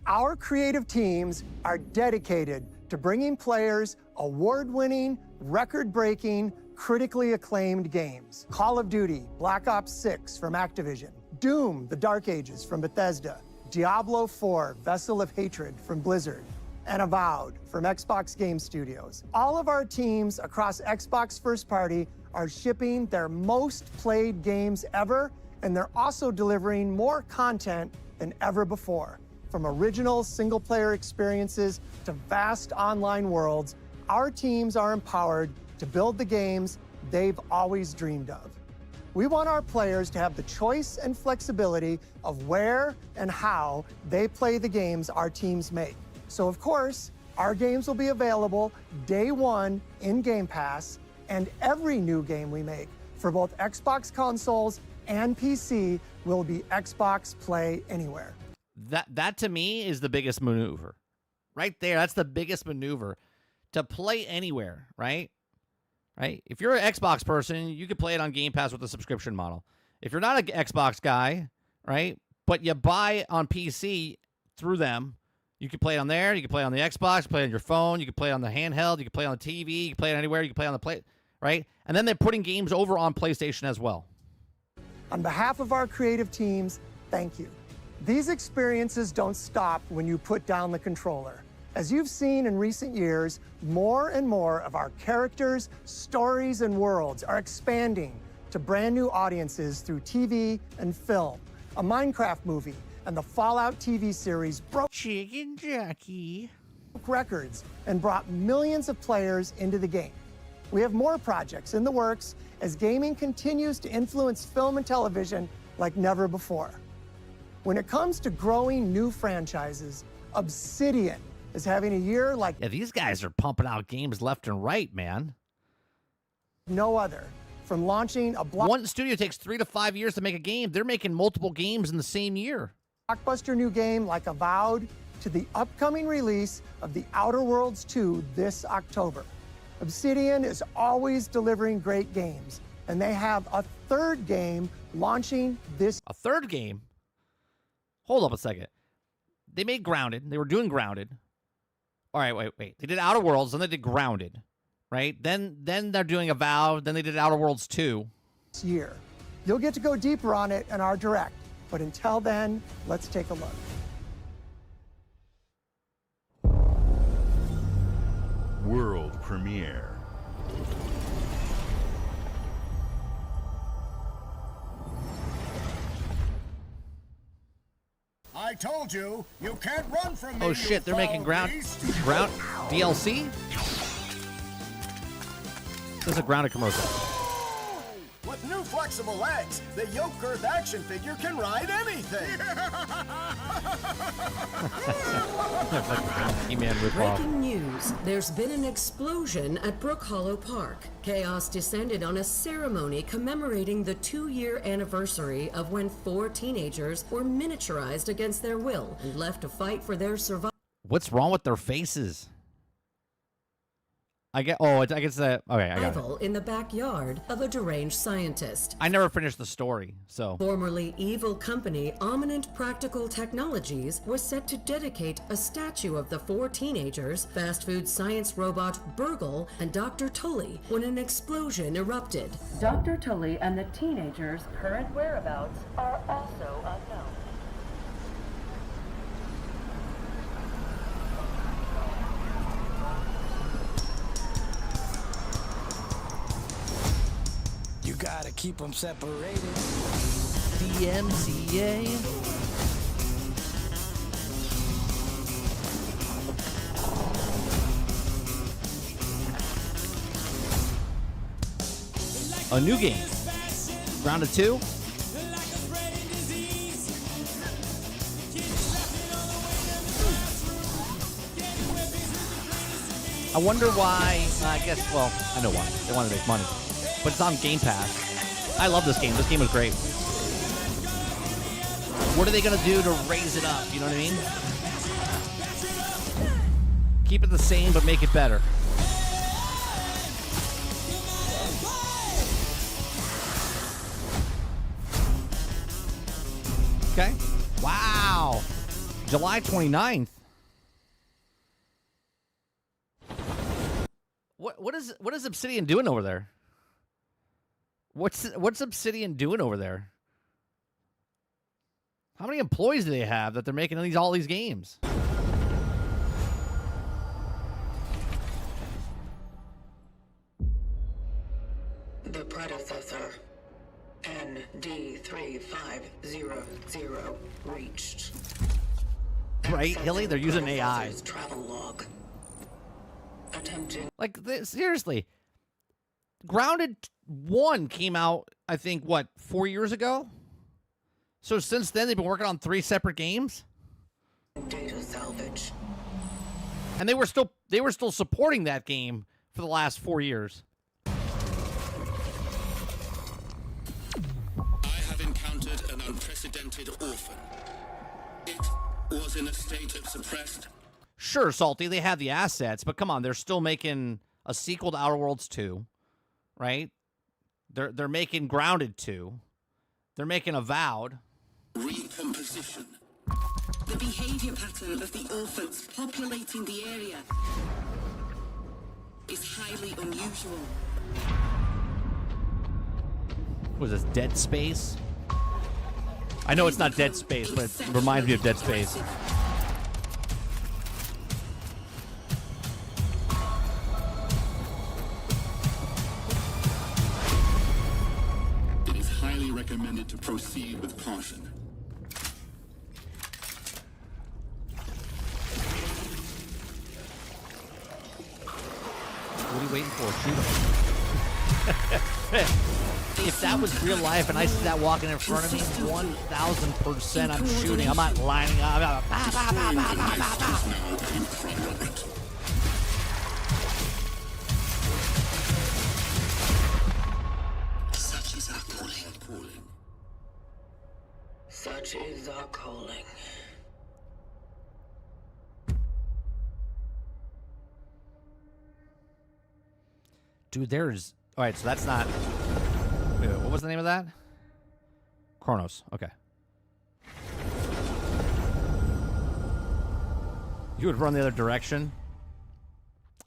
Speaker 23: Our creative teams are dedicated to bringing players award-winning, record-breaking, critically acclaimed games. Call of Duty, Black Ops 6 from Activision, Doom, The Dark Ages from Bethesda, Diablo 4, Vessel of Hatred from Blizzard, and Avowed from Xbox Game Studios. All of our teams across Xbox First Party are shipping their most played games ever, and they're also delivering more content than ever before. From original single-player experiences to vast online worlds, our teams are empowered to build the games they've always dreamed of. We want our players to have the choice and flexibility of where and how they play the games our teams make. So of course, our games will be available day one in Game Pass, and every new game we make for both Xbox consoles and PC will be Xbox Play Anywhere.
Speaker 9: That to me is the biggest maneuver. Right there, that's the biggest maneuver. To play anywhere, right? Right? If you're an Xbox person, you can play it on Game Pass with a subscription model. If you're not an Xbox guy, right, but you buy on PC through them, you can play it on there, you can play it on the Xbox, you can play it on your phone, you can play it on the handheld, you can play it on the TV, you can play it anywhere, you can play it on the play, right? And then they're putting games over on PlayStation as well.
Speaker 23: On behalf of our creative teams, thank you. These experiences don't stop when you put down the controller. As you've seen in recent years, more and more of our characters, stories, and worlds are expanding to brand new audiences through TV and film. A Minecraft movie and the Fallout TV series broke
Speaker 9: Chicken Jockey
Speaker 23: records and brought millions of players into the game. We have more projects in the works as gaming continues to influence film and television like never before. When it comes to growing new franchises, Obsidian is having a year like
Speaker 9: these guys are pumping out games left and right, man.
Speaker 23: No other. From launching a
Speaker 9: one studio takes 3 to 5 years to make a game. They're making multiple games in the same year.
Speaker 23: Blockbuster new game like Avowed to the upcoming release of The Outer Worlds 2 this October. Obsidian is always delivering great games, and they have a third game launching this.
Speaker 9: A third game? Hold up a second. They made Grounded. They were doing Grounded. All right, wait. They did Outer Worlds, then they did Grounded, right? Then they're doing Avowed, then they did Outer Worlds 2.
Speaker 23: This year. You'll get to go deeper on it in our Direct, but until then, let's take a look.
Speaker 12: World premiere.
Speaker 24: I told you, you can't run from me.
Speaker 9: Oh shit, they're making ground DLC? This is a Grounded commercial.
Speaker 24: With new flexible legs, the yoke girth action figure can ride anything.
Speaker 9: He-Man ripoff.
Speaker 3: Breaking news. There's been an explosion at Brook Hollow Park. Chaos descended on a ceremony commemorating the 2-year anniversary of when 4 teenagers were miniaturized against their will and left to fight for their survival.
Speaker 9: What's wrong with their faces? I guess that. Okay, I got it.
Speaker 3: In the backyard of a deranged scientist.
Speaker 9: I never finished the story, so.
Speaker 3: Formerly evil company Ominent Practical Technologies was set to dedicate a statue of the 4 teenagers, fast food science robot Burgle and Dr. Tully, when an explosion erupted. Dr. Tully and the teenagers' current whereabouts are also unknown.
Speaker 6: You gotta keep them separated.
Speaker 9: DMCA. A new game. Grounded 2. I wonder why. I guess, well, I know why. They want to make money. But it's on Game Pass. I love this game. This game is great. What are they going to do to raise it up? You know what I mean? Keep it the same, but make it better. Okay. Wow. July 29th. What is Obsidian doing over there? What's Obsidian doing over there? How many employees do they have that they're making all these games?
Speaker 5: The predecessor, ND3500, reached.
Speaker 9: Right, Hilly? They're using AI.
Speaker 5: Travel log. Attempting.
Speaker 9: Like, seriously. Grounded 1 came out, I think, what, 4 years ago? So since then, they've been working on 3 separate games?
Speaker 5: Data salvage.
Speaker 9: And they were still supporting that game for the last 4 years.
Speaker 7: I have encountered an unprecedented orphan. It was in a state of suppressed.
Speaker 9: Sure, Salty, they have the assets, but come on, they're still making a sequel to Outer Worlds 2, right? They're making Grounded 2. They're making Avowed.
Speaker 7: Recomposition.
Speaker 5: The behavior pattern of the orphans populating the area is highly unusual.
Speaker 9: What is this, Dead Space? I know it's not Dead Space, but it reminds me of Dead Space.
Speaker 7: It is highly recommended to proceed with caution.
Speaker 9: What are you waiting for? Shoot him. If that was real life and I see that walking in front of me, 1,000% I'm shooting. I'm not lining up.
Speaker 5: Such is our calling. Such is our calling.
Speaker 9: Dude, there's... All right, so that's not... Wait, what was the name of that? Chronos. Okay. You would run the other direction.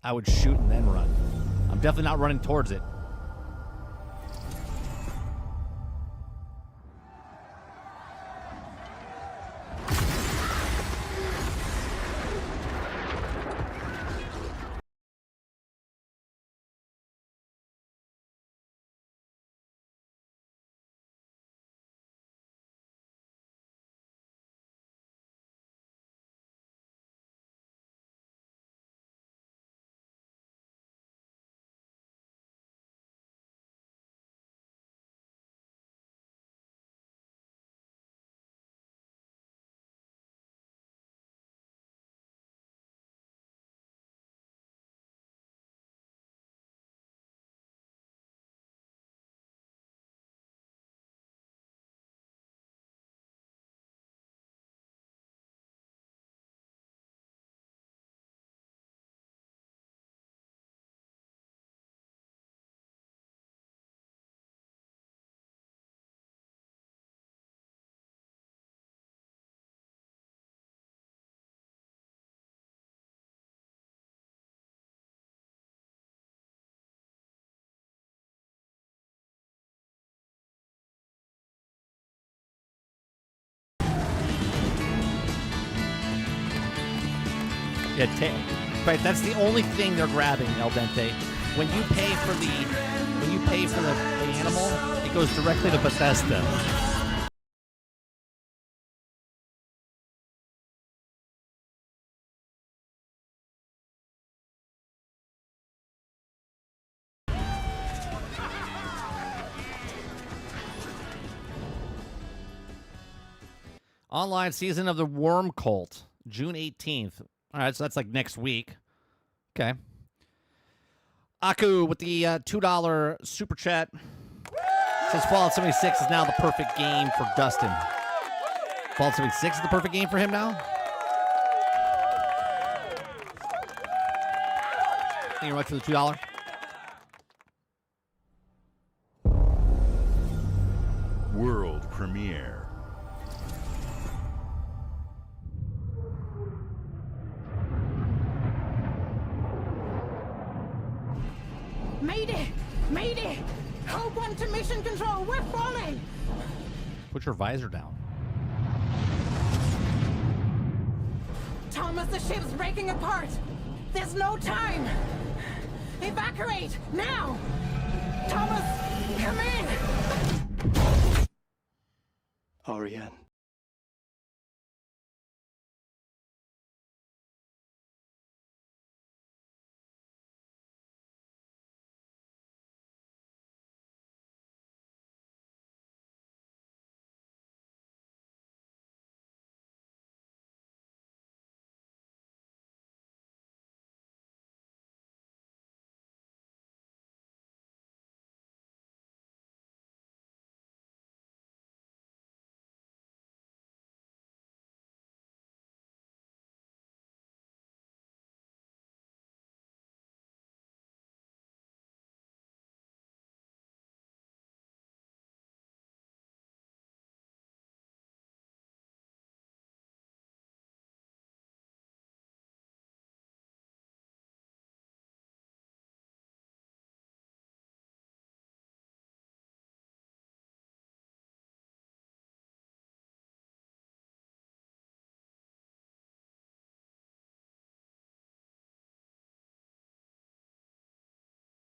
Speaker 9: I would shoot and then run. I'm definitely not running towards it. Yeah, right. That's the only thing they're grabbing, El Dente. When you pay for the animal, it goes directly to Bethesda. Online season of the Worm Cult, June 18th. All right, so that's like next week. Okay. Aku with the $2 super chat says Fallout 76 is now the perfect game for Dustin. Fallout 76 is the perfect game for him now? Thank you very much for the $2.
Speaker 12: World premiere.
Speaker 8: Mayday! Mayday! Hold one to mission control. We're falling!
Speaker 9: Put your visor down.
Speaker 8: Thomas, the ship's breaking apart. There's no time. Evacuate now! Thomas, come in!
Speaker 6: Ariane.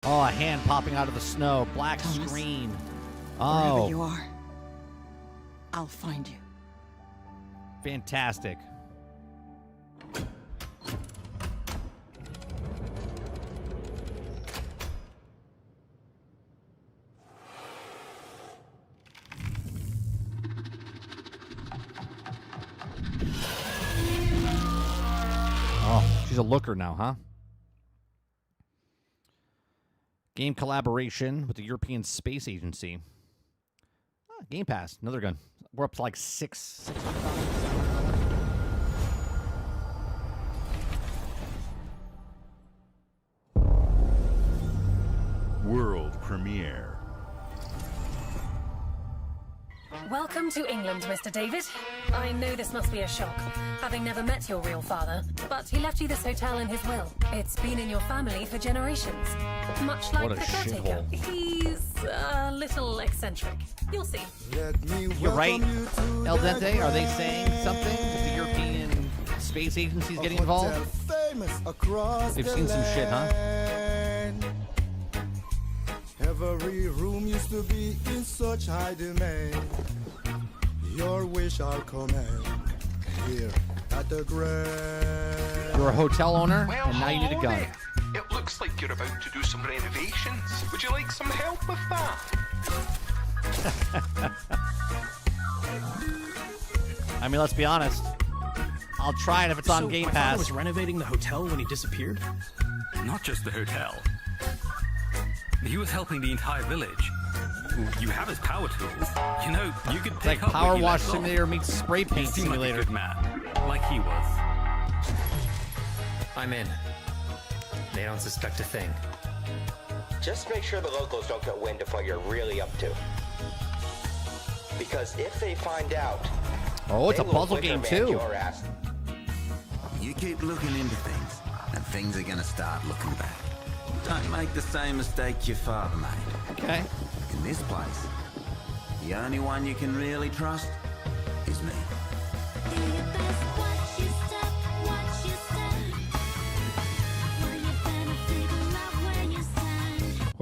Speaker 9: Oh, a hand popping out of the snow. Black screen. Oh.
Speaker 8: Wherever you are, I'll find you.
Speaker 9: Fantastic. Oh, she's a looker now, huh? Game collaboration with the European Space Agency. Ah, Game Pass, another gun. We're up to like six.
Speaker 12: World premiere.
Speaker 13: Welcome to England, Mr. David. I know this must be a shock, having never met your real father, but he left you this hotel in his will. It's been in your family for generations. Much like
Speaker 9: What a
Speaker 13: the caretaker.
Speaker 9: shithole.
Speaker 13: He's a little eccentric. You'll see.
Speaker 9: You're right. El Dente, are they saying something? That the European Space Agency is getting involved? They've seen some shit, huh?
Speaker 14: Every room used to be in such high demand. Your wish I'll command here at the grand.
Speaker 9: You're a hotel owner,
Speaker 15: Well,
Speaker 9: and now you need a gun.
Speaker 15: It looks like you're about to do some renovations. Would you like some help with that?
Speaker 9: I mean, let's be honest. I'll try it if it's on Game
Speaker 6: my father
Speaker 9: Pass.
Speaker 6: was renovating the hotel when he disappeared?
Speaker 25: Not just the hotel. He was helping the entire village. You have his power tools. You know, you could
Speaker 9: It's like
Speaker 25: pick up
Speaker 9: Power
Speaker 25: where you
Speaker 9: Wash
Speaker 25: left off.
Speaker 9: Simulator meets Spray Paint
Speaker 25: You seem
Speaker 9: Simulator.
Speaker 25: like a good man, like he was.
Speaker 18: I'm in. They don't suspect a thing.
Speaker 26: Just make sure the locals don't get wind of what you're really up to. Because if they find out,
Speaker 9: Oh, it's a
Speaker 26: they will
Speaker 9: puzzle game,
Speaker 26: Wickerman
Speaker 9: too.
Speaker 26: your ass.
Speaker 27: You keep looking into things, and things are gonna start looking back. Don't make the same mistake your father made.
Speaker 9: Okay.
Speaker 27: In this place, the only one you can really trust is me.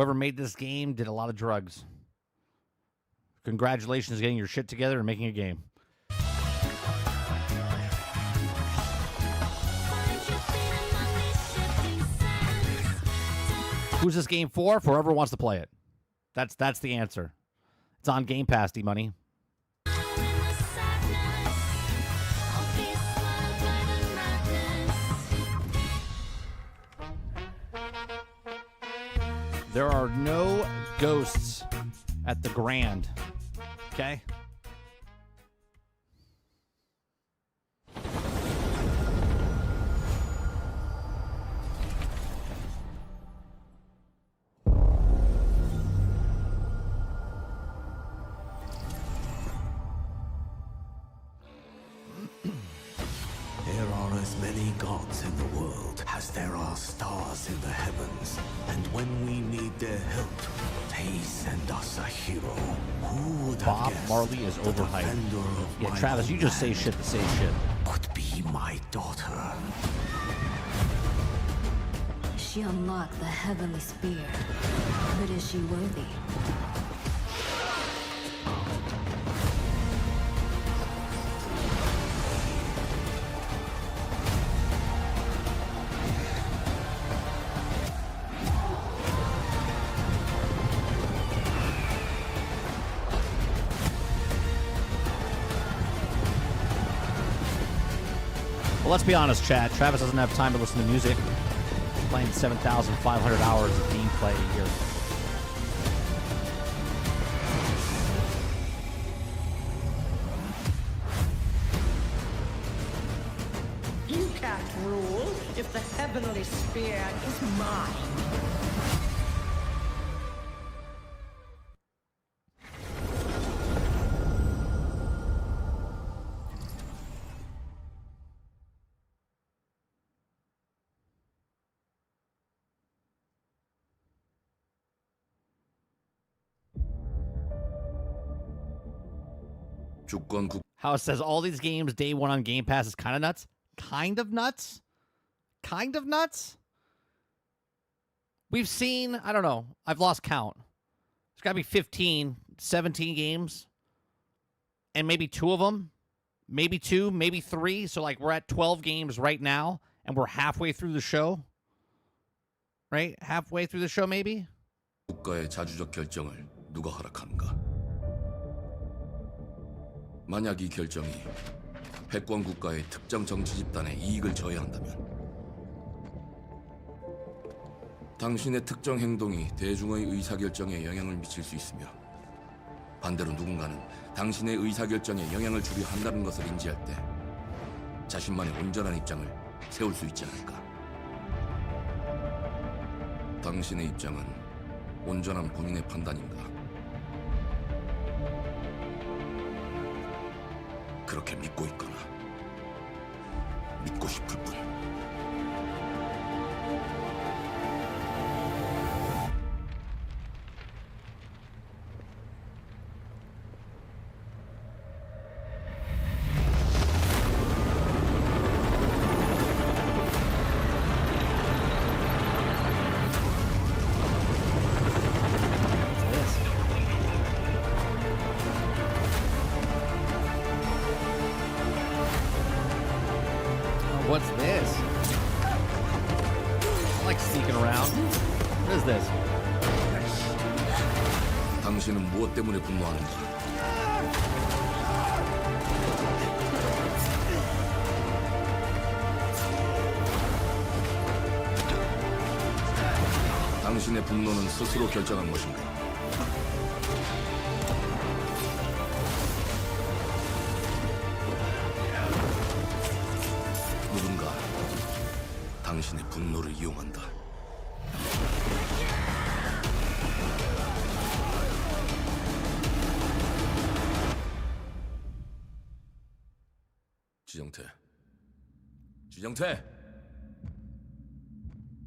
Speaker 9: Whoever made this game did a lot of drugs. Congratulations getting your shit together and making a game. Who's this game for? For whoever wants to play it. That's the answer. It's on Game Pass, D-Money. There are no ghosts at the Grand. Okay?
Speaker 6: There are as many gods in the world as there are stars in the heavens. And when we need their help, they send us a hero. Who would have
Speaker 9: Bob
Speaker 6: guessed
Speaker 9: Marley is
Speaker 6: the
Speaker 9: overhyped.
Speaker 6: defender of
Speaker 9: Yeah,
Speaker 6: my
Speaker 9: Travis, you just say
Speaker 6: homeland
Speaker 9: shit to say shit.
Speaker 6: would be my daughter.
Speaker 2: She unlocked the heavenly spear, but is she worthy?
Speaker 9: Well, let's be honest, chat. Travis doesn't have time to listen to music. He's playing 7,500 hours of gameplay a year.
Speaker 8: You can't rule if the heavenly spear is mine.
Speaker 9: How it says all these games day one on Game Pass is kind of nuts. Kind of nuts? Kind of nuts? We've seen, I don't know, I've lost count. There's got to be 15, 17 games. And maybe 2 of them, maybe 2, maybe 3. So, like, we're at 12 games right now, and we're halfway through the show. Right? Halfway through the show, maybe?
Speaker 11: 국가의 자주적 결정을 누가 허락하는가? 만약 이 결정이 패권 국가의 특정 정치 집단의 이익을 저해한다면 당신의 특정 행동이 대중의 의사결정에 영향을 미칠 수 있으며 반대로 누군가는 당신의 의사결정에 영향을 주려 한다는 것을 인지할 때 자신만의 온전한 입장을 세울 수 있지 않을까? 당신의 입장은 온전한 본인의 판단인가? 그렇게 믿고 있거나 믿고 싶을 뿐.
Speaker 9: What's this? I like sneaking around. What is this?
Speaker 11: 당신은 무엇 때문에 분노하는가? 당신의 분노는 스스로 결정한 것인가? 누군가 당신의 분노를 이용한다. 지정태. 지정태.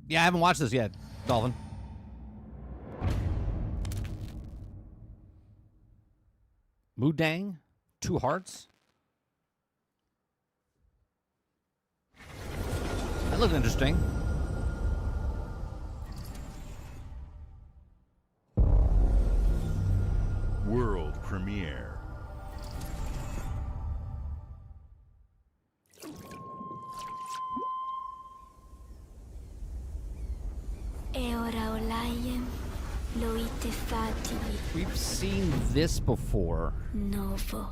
Speaker 9: Yeah, I haven't watched this yet, Dolphin. Mudang, 2 hearts. That looked interesting.
Speaker 12: premiere.
Speaker 4: E ora Olaiem lo itefativi.
Speaker 9: We've seen this before.
Speaker 4: Novo.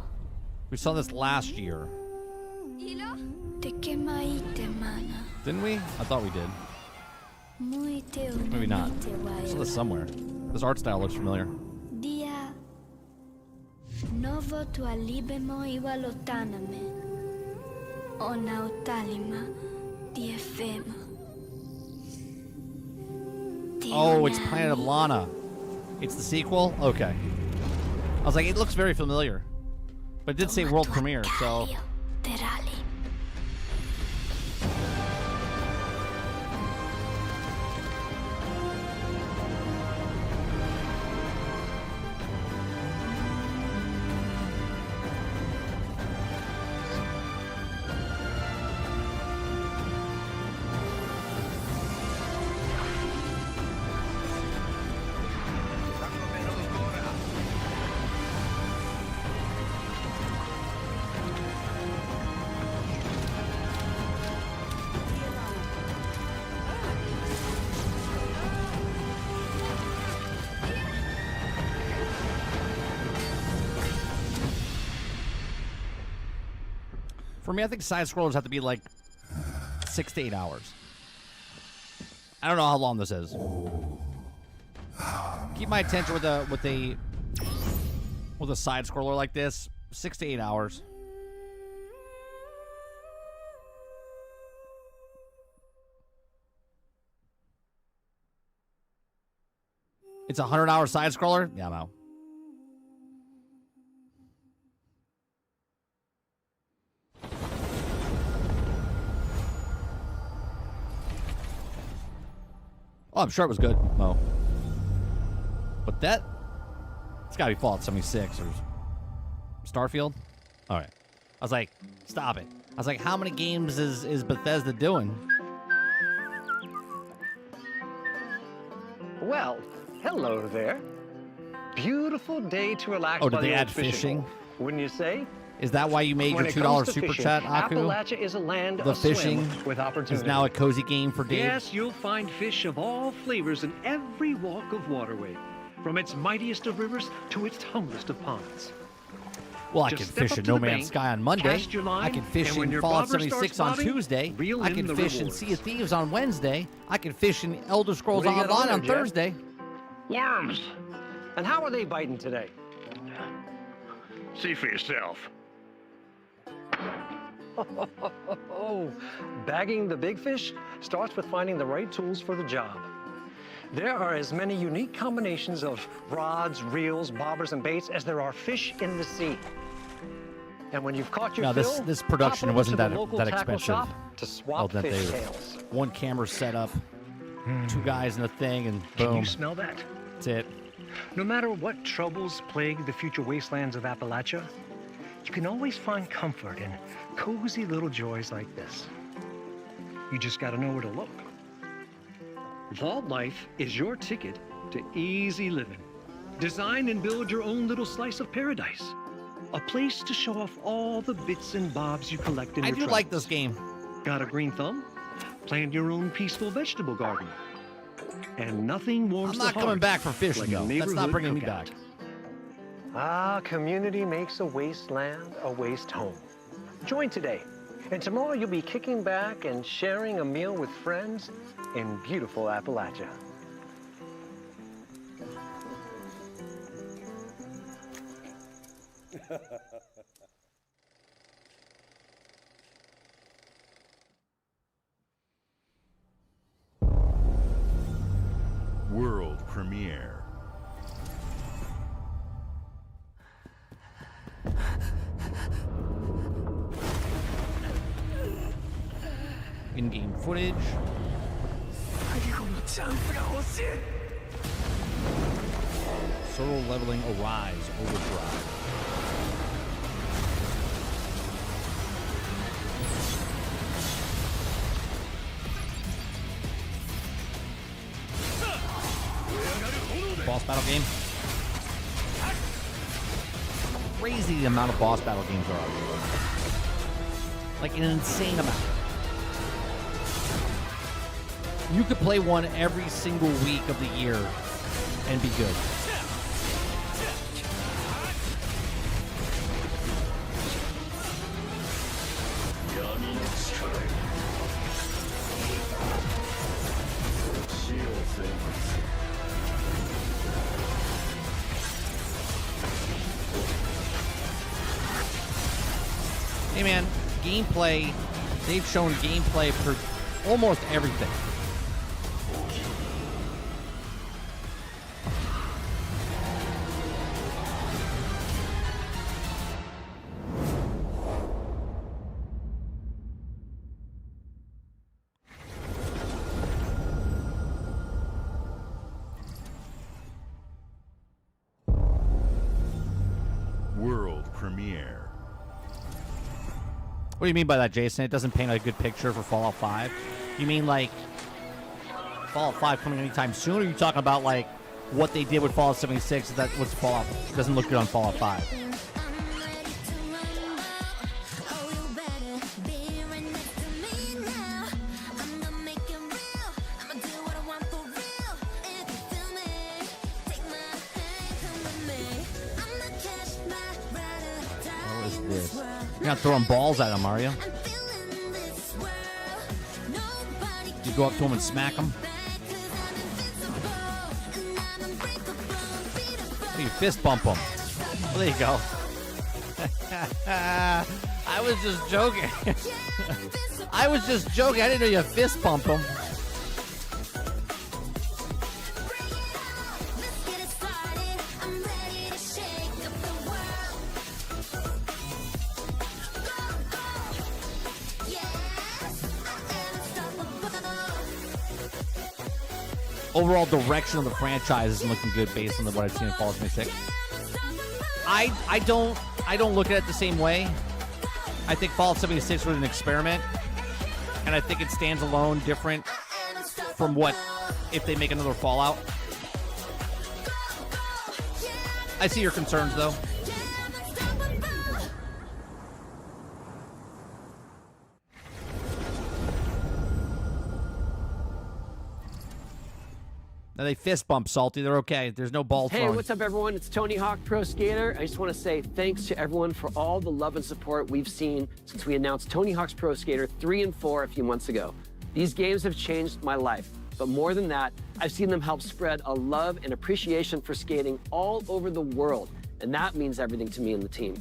Speaker 9: We saw this last year.
Speaker 4: Te kemaite mana.
Speaker 9: Didn't we? I thought we did.
Speaker 4: Muite
Speaker 9: Maybe not.
Speaker 4: unanite
Speaker 9: I saw this somewhere. This art style looks familiar.
Speaker 4: Dia novo tua libemo iwa lotaname. Ona otalima diefema.
Speaker 9: Oh, it's Planet of Lana. It's the sequel? Okay. I was like, it looks very familiar. But it did say world premiere, so...
Speaker 4: Terali.
Speaker 9: For me, I think side scrollers have to be like 6 to 8 hours. I don't know how long this is. Keep my attention with a side scroller like this. 6 to 8 hours. It's a 100-hour side scroller? Yeah, I'm out. Oh, I'm sure it was good. Oh. But that... It's got to be Fallout 76 or Starfield. All right. I was like, stop it. I was like, how many games is Bethesda doing?
Speaker 10: Well, hello there. Beautiful day to relax.
Speaker 9: Oh, did
Speaker 10: by
Speaker 9: they
Speaker 10: the
Speaker 9: add
Speaker 10: old
Speaker 9: fishing?
Speaker 10: Hole, wouldn't you say?
Speaker 9: Is that why you made
Speaker 10: When
Speaker 9: your
Speaker 10: it comes
Speaker 9: $2
Speaker 10: to
Speaker 9: super
Speaker 10: fishing,
Speaker 9: chat, Aku?
Speaker 10: Appalachia is a land
Speaker 9: The
Speaker 10: of swim
Speaker 9: fishing
Speaker 10: with opportunity.
Speaker 9: is now a cozy game for Dave?
Speaker 10: Yes, you'll find fish of all flavors in every walk of waterway, from its mightiest of rivers to its humblest of ponds.
Speaker 9: Well, I
Speaker 10: Just
Speaker 9: can
Speaker 10: step
Speaker 9: fish
Speaker 10: up
Speaker 9: in
Speaker 10: to
Speaker 9: No
Speaker 10: the
Speaker 9: Man's
Speaker 10: bank,
Speaker 9: Sky on Monday.
Speaker 10: cast your line,
Speaker 9: I can fish
Speaker 10: and when
Speaker 9: in
Speaker 10: your
Speaker 9: Fallout
Speaker 10: bobber
Speaker 9: 76
Speaker 10: starts
Speaker 9: on
Speaker 10: spotting,
Speaker 9: Tuesday.
Speaker 10: reel
Speaker 9: I
Speaker 10: in
Speaker 9: can
Speaker 10: the
Speaker 9: fish in
Speaker 10: rewards.
Speaker 9: Sea of Thieves on Wednesday. I can fish in Elder Scrolls
Speaker 10: What do you got
Speaker 9: Online
Speaker 10: on
Speaker 9: on
Speaker 10: there, Jeff?
Speaker 9: Thursday.
Speaker 10: Worms. And how are they biting today?
Speaker 16: See for yourself.
Speaker 10: Bagging the big fish starts with finding the right tools for the job. There are as many unique combinations of rods, reels, bobbers, and baits as there are fish in the sea. And when you've caught your
Speaker 9: No,
Speaker 10: fill,
Speaker 9: this
Speaker 10: hop
Speaker 9: production
Speaker 10: over
Speaker 9: wasn't
Speaker 10: to the
Speaker 9: that
Speaker 10: local tackle
Speaker 9: expensive.
Speaker 10: shop to swap
Speaker 9: that
Speaker 10: fish
Speaker 9: they
Speaker 10: tails.
Speaker 9: one camera set up, 2 guys in the thing, and boom.
Speaker 10: Can you smell that?
Speaker 9: That's it.
Speaker 10: No matter what troubles plague the future wastelands of Appalachia, you can always find comfort in cozy little joys like this. You just gotta know where to look. Vault Life is your ticket to easy living. Design and build your own little slice of paradise. A place to show off all the bits and bobs you collect in
Speaker 9: I
Speaker 10: your
Speaker 9: do like this game.
Speaker 10: Got a green thumb? Plant your own peaceful vegetable garden. And nothing warms
Speaker 9: I'm
Speaker 10: the
Speaker 9: not
Speaker 10: heart
Speaker 9: coming back for fishing,
Speaker 10: like a
Speaker 9: though. That's not
Speaker 10: neighborhood
Speaker 9: bringing me
Speaker 10: cookout.
Speaker 9: back.
Speaker 10: Ah, community makes a wasteland a waste home. Join today, and tomorrow you'll be kicking back and sharing a meal with friends in beautiful Appalachia.
Speaker 12: World premiere.
Speaker 9: In-game footage. Solo leveling Arise Overdrive. Boss battle game. crazy the amount of boss battle games there are. Like an insane amount. You could play one every single week of the year and be good. Hey man, gameplay, they've shown gameplay for almost everything.
Speaker 12: World premiere.
Speaker 9: What do you mean by that, Jason? It doesn't paint a good picture for Fallout 5? You mean like Fallout 5 coming anytime soon, or are you talking about like what they did with Fallout 76 that was Fallout doesn't look good on Fallout 5? What is this? You're not throwing balls at him, are you? You go up to him and smack him? Oh, you fist bump him. Well, there you go. I was just joking. I was just joking. I didn't know you fist bump him. Overall direction of the franchise isn't looking good based on what I've seen in Fallout 76. I don't look at it the same way. I think Fallout 76 was an experiment, and I think it stands alone, different from what if they make another Fallout. I see your concerns, though. Now they fist bump, Salty. They're okay. There's no ball throwing.
Speaker 1: Hey, what's up, everyone? It's Tony Hawk Pro Skater. I just want to say thanks to everyone for all the love and support we've seen since we announced Tony Hawk's Pro Skater 3 and 4 a few months ago. These games have changed my life. But more than that, I've seen them help spread a love and appreciation for skating all over the world. And that means everything to me and the team.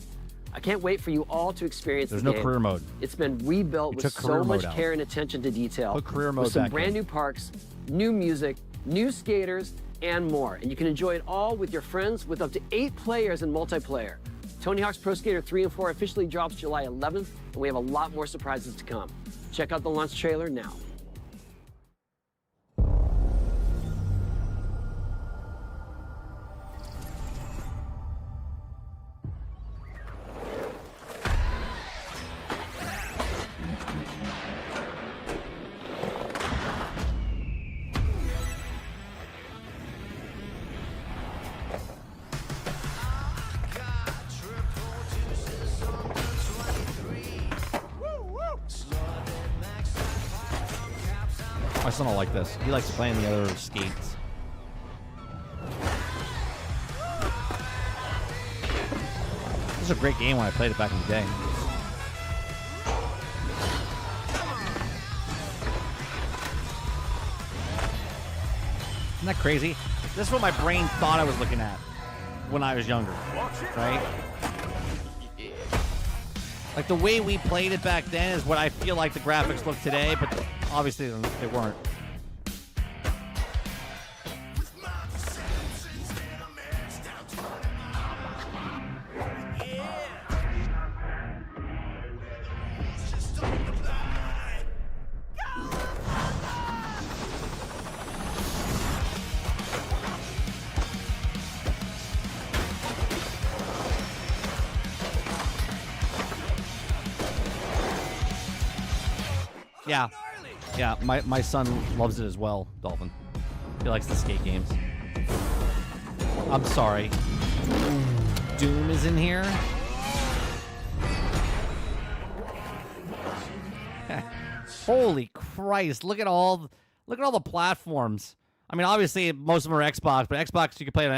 Speaker 1: I can't wait for you all to experience
Speaker 9: There's
Speaker 1: the
Speaker 9: no
Speaker 1: game.
Speaker 9: career mode.
Speaker 1: It's been rebuilt with so much care and attention to detail.
Speaker 9: Put career mode
Speaker 1: with some
Speaker 9: back
Speaker 1: brand
Speaker 9: in.
Speaker 1: new parks, new music, new skaters, and more. And you can enjoy it all with your friends with up to 8 players in multiplayer. Tony Hawk's Pro Skater 3 and 4 officially drops July 11th, and we have a lot more surprises to come. Check out the launch trailer now.
Speaker 9: My son don't like this. He likes to play in the other skates. This was a great game when I played it back in the day. Isn't that crazy? This is what my brain thought I was looking at when I was younger, right? Like the way we played it back then is what I feel like the graphics look today, but obviously they weren't. Yeah. Yeah, my son loves it as well, Dolphin. He likes the skate games. I'm sorry. Doom is in here. Holy Christ! Look at all the platforms. I mean, obviously most of them are Xbox, but Xbox you can play it on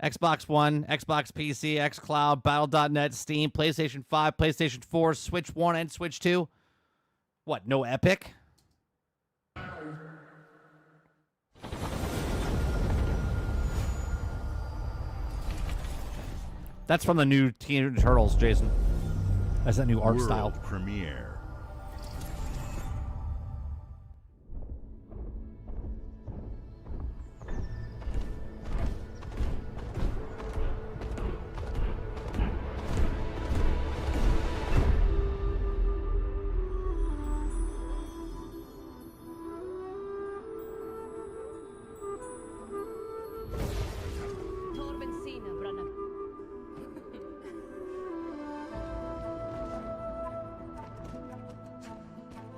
Speaker 9: Xbox One, Xbox PC, xCloud, Battle.net, Steam, PlayStation 5, PlayStation 4, Switch 1, and Switch 2. What? No Epic? That's from the new Teenage Mutant Turtles, Jason. That's that new art
Speaker 12: World
Speaker 9: style.
Speaker 12: premiere.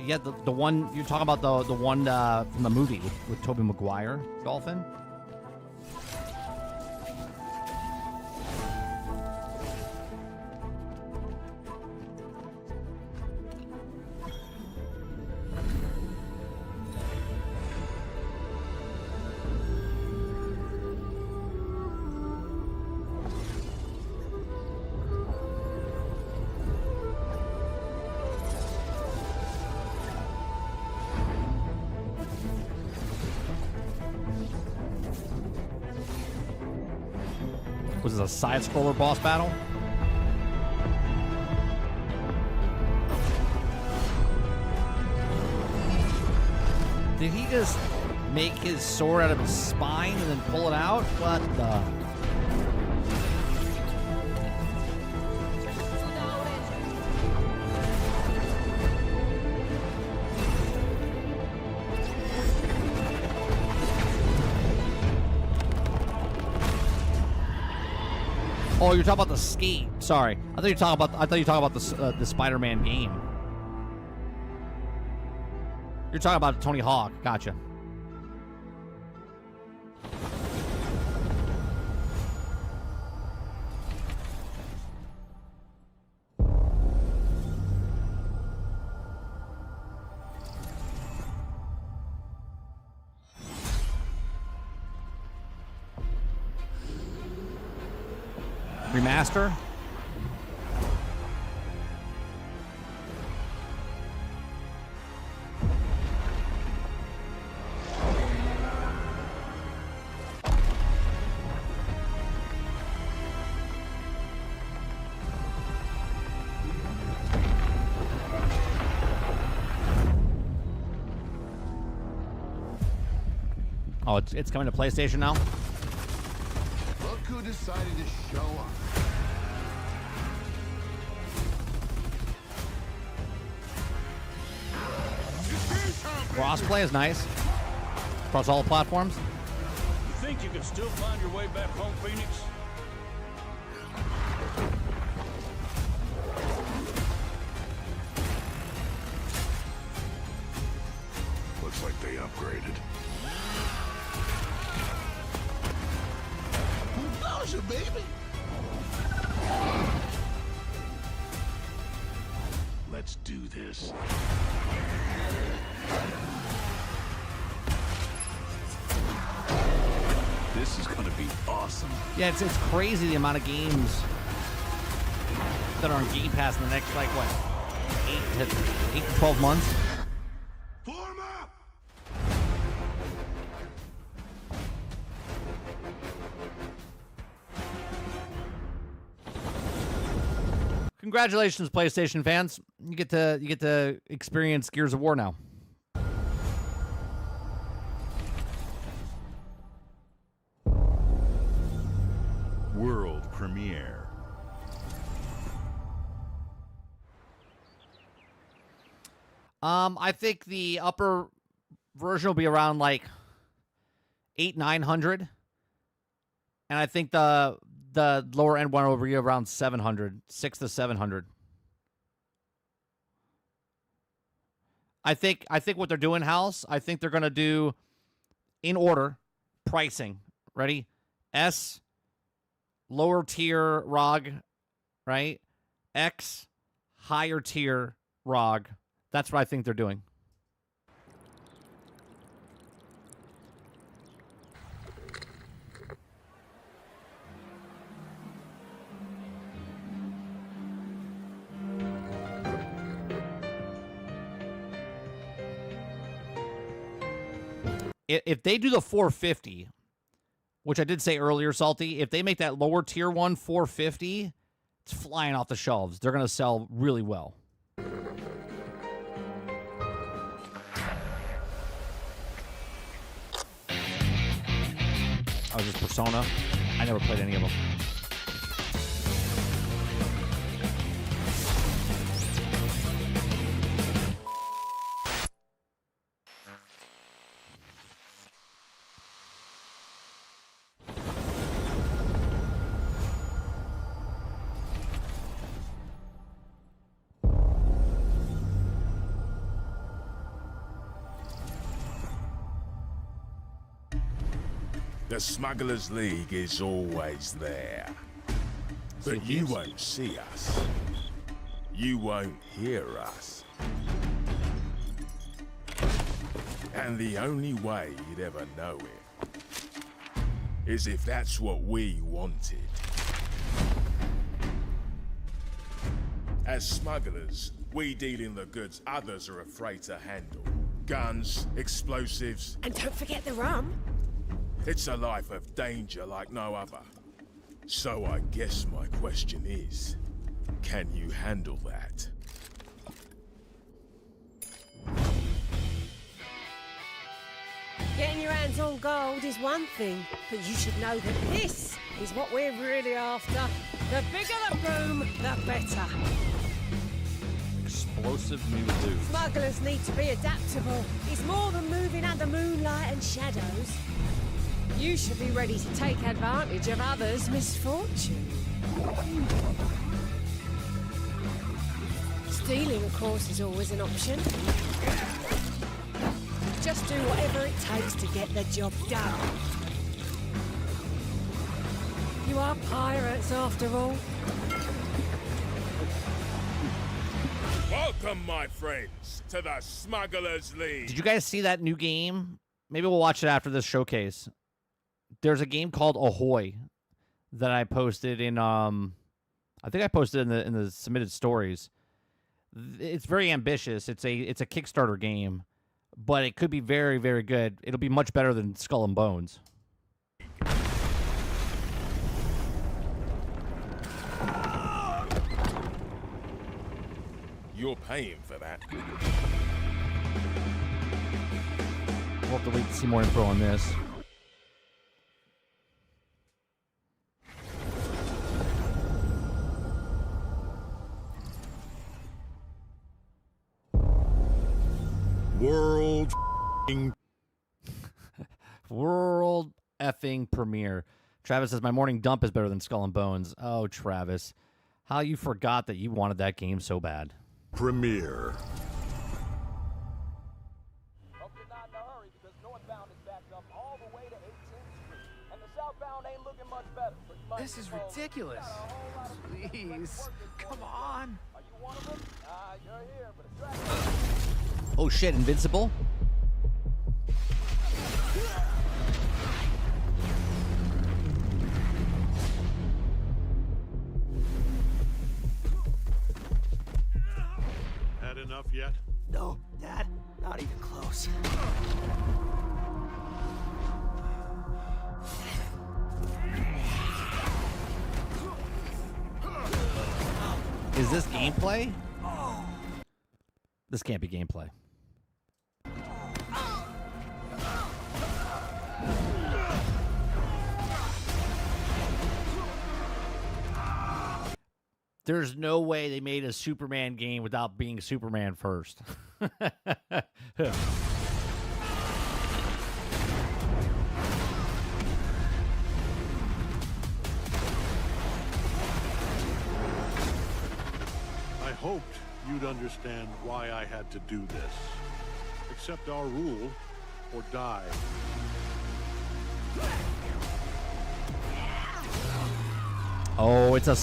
Speaker 9: Yeah, the one you're talking about, the one from the movie with Tobey Maguire, Dolphin. Was this a side-scroller boss battle? Did he just make his sword out of his spine and then pull it out? What the... Oh, you're talking about the skate. Sorry, I thought you were talking about the Spider-Man game. You're talking about Tony Hawk. Gotcha. Remaster? Oh, it's coming to PlayStation now?
Speaker 16: Look who decided to show up.
Speaker 9: Crossplay is nice. Across all platforms.
Speaker 17: You think you can still find your way back home, Phoenix?
Speaker 16: Looks like they upgraded. Who knows you, baby? Let's do this. This is gonna be awesome.
Speaker 9: Yeah, it's crazy the amount of games that are on Game Pass in the next, like, what, 8 to 12 months?
Speaker 16: Form up!
Speaker 9: Congratulations, PlayStation fans. You get to experience Gears of War now.
Speaker 12: World premiere.
Speaker 9: I think the upper version will be around like 800-900, and I think the lower end one will be around 700, 600 to 700. I think what they're doing, House, I think they're gonna do in order pricing. Ready? S, lower tier ROG, right? X, higher tier ROG. That's what I think they're doing. If they do the 450, which I did say earlier, Salty, if they make that lower tier one 450, it's flying off the shelves. They're going to sell really well. Oh, just Persona? I never played any of them.
Speaker 3: The Smugglers League is always there. But you won't see us. You won't hear us. And the only way you'd ever know it is if that's what we wanted. As smugglers, we deal in the goods others are afraid to handle. Guns, explosives.
Speaker 19: And don't forget the rum.
Speaker 3: It's a life of danger like no other. So I guess my question is, can you handle that?
Speaker 19: Getting your hands on gold is one thing, but you should know that this is what we're really after. The bigger the boom, the better.
Speaker 9: Explosive new loot.
Speaker 19: Smugglers need to be adaptable. It's more than moving under moonlight and shadows. You should be ready to take advantage of others' misfortune. Stealing, of course, is always an option. Just do whatever it takes to get the job done. You are pirates, after all.
Speaker 3: Welcome, my friends, to the Smugglers League.
Speaker 9: Did you guys see that new game? Maybe we'll watch it after this showcase. There's a game called Ahoy that I posted in I think I posted in the submitted stories. It's very ambitious. It's a Kickstarter game, but it could be very, very good. It'll be much better than Skull and Bones.
Speaker 3: You're paying for that.
Speaker 9: We'll have to wait to see more info on this. World effing premiere. Travis says, my morning dump is better than Skull and Bones. Oh, Travis. How you forgot that you wanted that game so bad.
Speaker 12: Premiere.
Speaker 20: Hope you're not in a hurry because northbound is backed up all the way to 18th Street. And the southbound ain't looking much better.
Speaker 21: This is ridiculous. Please, come on.
Speaker 20: Are you one of them? You're here, but it's
Speaker 9: Oh shit, Invincible?
Speaker 12: Had enough yet?
Speaker 21: No, Dad, not even close.
Speaker 9: Is this gameplay? This can't be gameplay. There's no way they made a Superman game without being Superman first.
Speaker 6: I hoped you'd understand why I had to do this. Accept our rule or die.
Speaker 9: Oh, it's a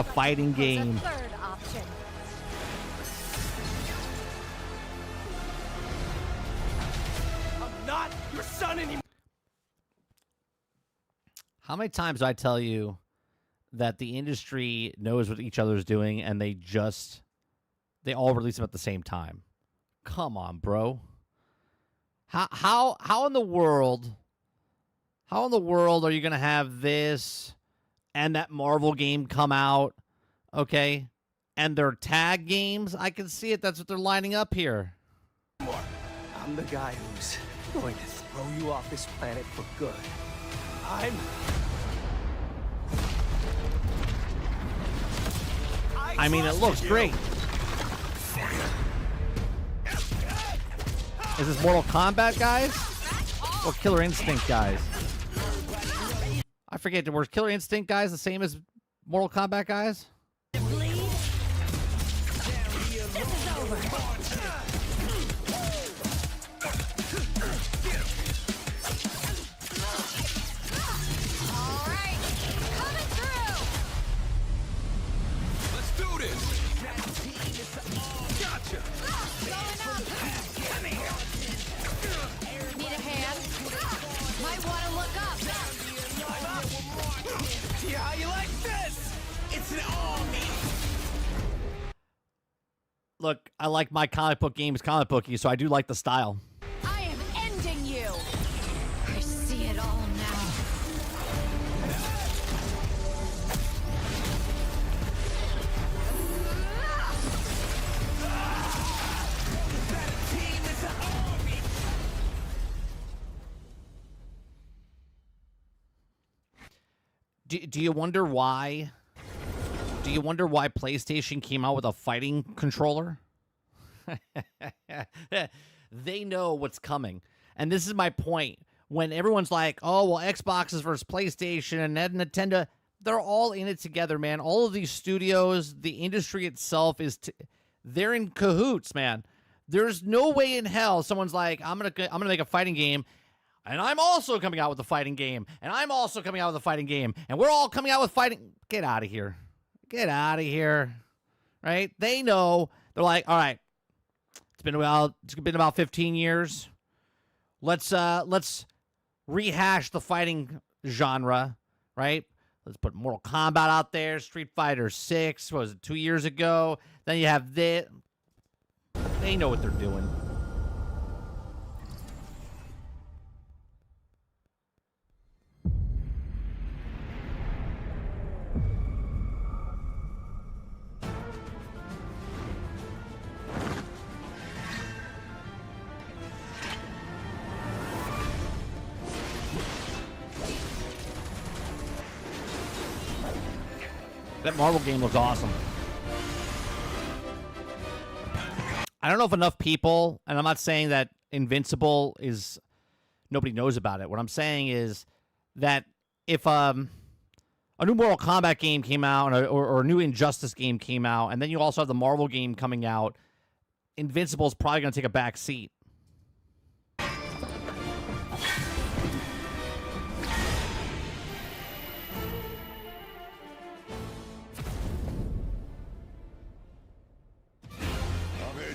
Speaker 9: fighting game.
Speaker 19: Third option.
Speaker 6: I'm not your son anymore.
Speaker 9: How many times do I tell you that the industry knows what each other's doing and they all release them at the same time? Come on, bro. How in the world are you gonna have this and that Marvel game come out, okay? And they're tag games? I can see it. That's what they're lining up here.
Speaker 21: I'm the guy who's going to throw you off this planet for good.
Speaker 9: I mean, it looks great. Is this Mortal Kombat, guys? Or Killer Instinct, guys? I forget, were Killer Instinct guys the same as Mortal Kombat guys?
Speaker 6: How you like this? It's an army.
Speaker 9: Look, I like my comic book games comic booky, so I do like the style.
Speaker 19: I am ending you. I see it all now.
Speaker 9: Do you wonder why? Do you wonder why PlayStation came out with a fighting controller? They know what's coming. And this is my point. When everyone's like, oh, well, Xbox is versus PlayStation and Nintendo, they're all in it together, man. All of these studios, the industry itself they're in cahoots, man. There's no way in hell someone's like, I'm gonna make a fighting game, and I'm also coming out with a fighting game, and I'm also coming out with a fighting game, and we're all coming out with fighting. Get out of here. Get out of here. Right? They know. They're like, all right, it's been about 15 years. Let's rehash the fighting genre, right? Let's put Mortal Kombat out there, Street Fighter 6, what was it, 2 years ago? Then you have this. They know what they're doing. That Marvel game looks awesome. I don't know if enough people, and I'm not saying that Invincible is, nobody knows about it. What I'm saying is that if a new Mortal Kombat game came out or a new Injustice game came out, and then you also have the Marvel game coming out, Invincible is probably going to take a back seat.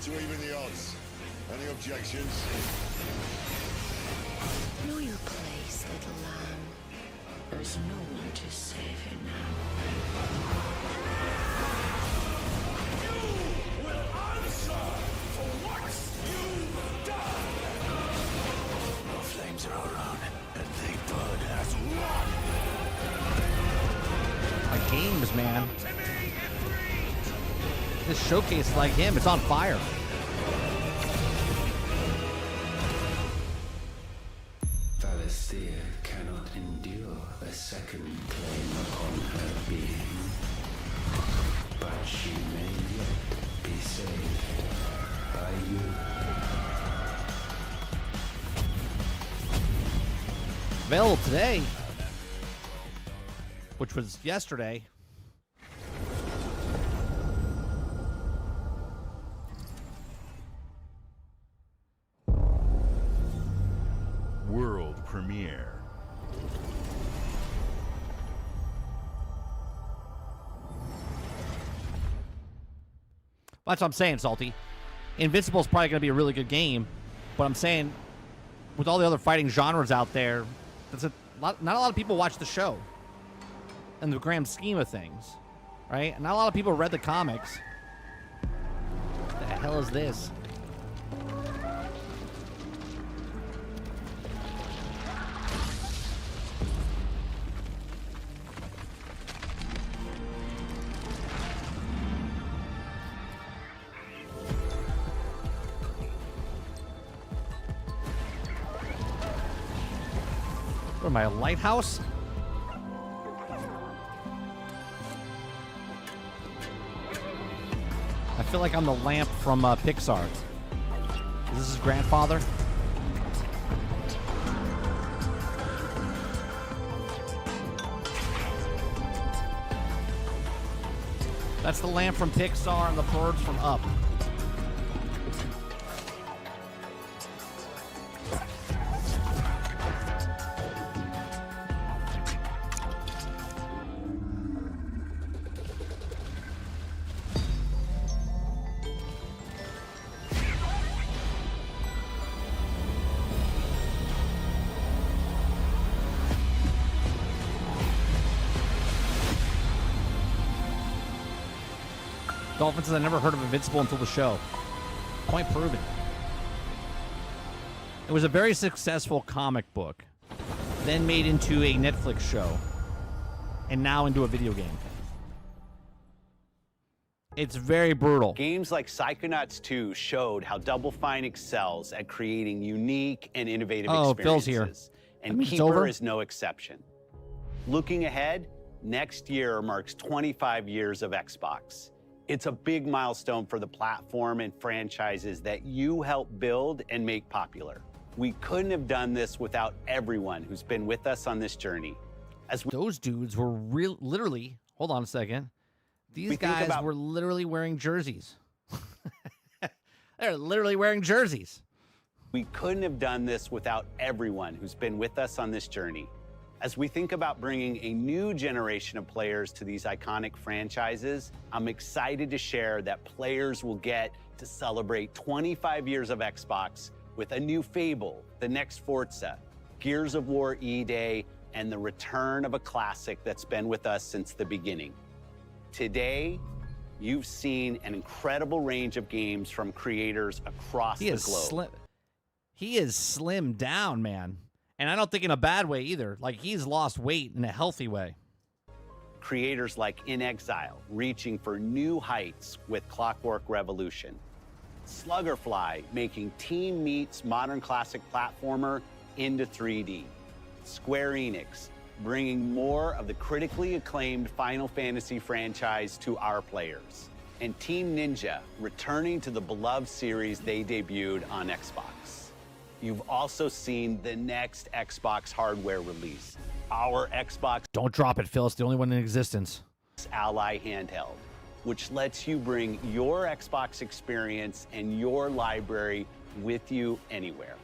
Speaker 16: To even the odds. Any objections?
Speaker 4: Know your place, little lamb. There's no one to save you now.
Speaker 6: You will answer for what you've done. The flames are around, and the blood has run.
Speaker 9: My games, man. This showcase is like him. It's on fire.
Speaker 5: Bethesda cannot endure a second claim upon her being, but she may yet be saved by you.
Speaker 9: Available today, which was yesterday.
Speaker 12: World premiere.
Speaker 9: That's what I'm saying, Salty. Invincible's probably going to be a really good game, but I'm saying with all the other fighting genres out there, not a lot of people watch the show in the grand scheme of things, right? Not a lot of people read the comics. What the hell is this? What am I, a lighthouse? I feel like I'm the lamp from Pixar. Is this his grandfather? That's the lamp from Pixar and the birds from Up. Dolphin says, I never heard of Invincible until the show. Point proven. It was a very successful comic book, then made into a Netflix show, and now into a video game. It's very brutal.
Speaker 7: Games like Psychonauts 2 showed how Double Fine excels at creating unique and innovative experiences.
Speaker 9: Phil's here.
Speaker 7: And Keeper is no exception. Looking ahead, next year marks 25 years of Xbox. It's a big milestone for the platform and franchises that you helped build and make popular. We couldn't have done this without everyone who's been with us on this journey.
Speaker 9: Those dudes were literally, hold on a second. These guys were literally wearing jerseys. They're literally wearing jerseys.
Speaker 7: We couldn't have done this without everyone who's been with us on this journey. As we think about bringing a new generation of players to these iconic franchises, I'm excited to share that players will get to celebrate 25 years of Xbox with a new Fable, the next Forza, Gears of War E-Day, and the return of a classic that's been with us since the beginning. Today, you've seen an incredible range of games from creators across the globe.
Speaker 9: He is slimmed down, man. And I don't think in a bad way either. Like, he's lost weight in a healthy way.
Speaker 7: Creators like In Exile, reaching for new heights with Clockwork Revolution. Sluggerfly, making Team Meat's modern classic platformer into 3D. Square Enix, bringing more of the critically acclaimed Final Fantasy franchise to our players. And Team Ninja, returning to the beloved series they debuted on Xbox. You've also seen the next Xbox hardware release, our Xbox...
Speaker 9: Don't drop it, Phil. It's the only one in existence.
Speaker 7: Ally handheld, which lets you bring your Xbox experience and your library with you anywhere.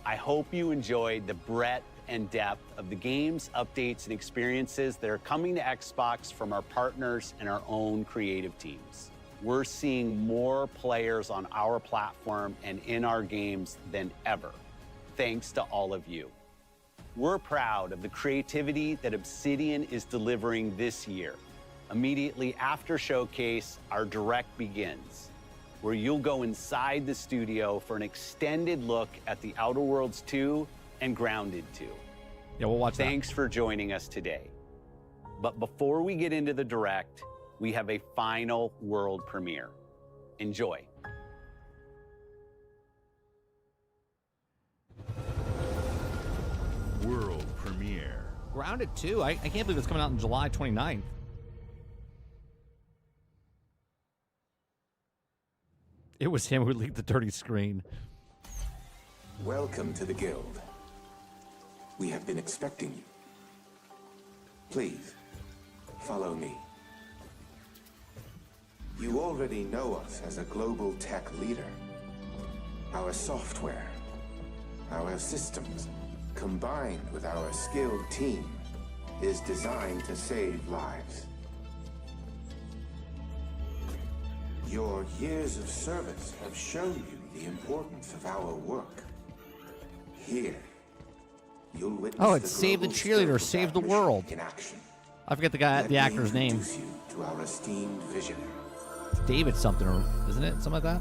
Speaker 7: I hope you enjoyed the breadth and depth of the games, updates, and experiences that are coming to Xbox from our partners and our own creative teams. We're seeing more players on our platform and in our games than ever, thanks to all of you. We're proud of the creativity that Obsidian is delivering this year. Immediately after Showcase, our Direct begins, where you'll go inside the studio for an extended look at The Outer Worlds 2 and Grounded 2.
Speaker 9: Yeah, we'll watch that.
Speaker 7: Thanks for joining us today. But before we get into the Direct, we have a final world premiere. Enjoy.
Speaker 12: World premiere.
Speaker 9: Grounded 2. I can't believe it's coming out on July 29th. It was him who leaked the dirty screen.
Speaker 13: Welcome to the Guild. We have been expecting you. Please, follow me. You already know us as a global tech leader. Our software, our systems, combined with our skilled team, is designed to save lives. Your years of service have shown you the importance of our work. Here, you'll witness
Speaker 9: Oh, it's Save the Cheerleader, Save the World.
Speaker 13: in action.
Speaker 9: I forget the actor's name.
Speaker 13: Introduce you to our esteemed visionary.
Speaker 9: It's David something, isn't it? Something like that.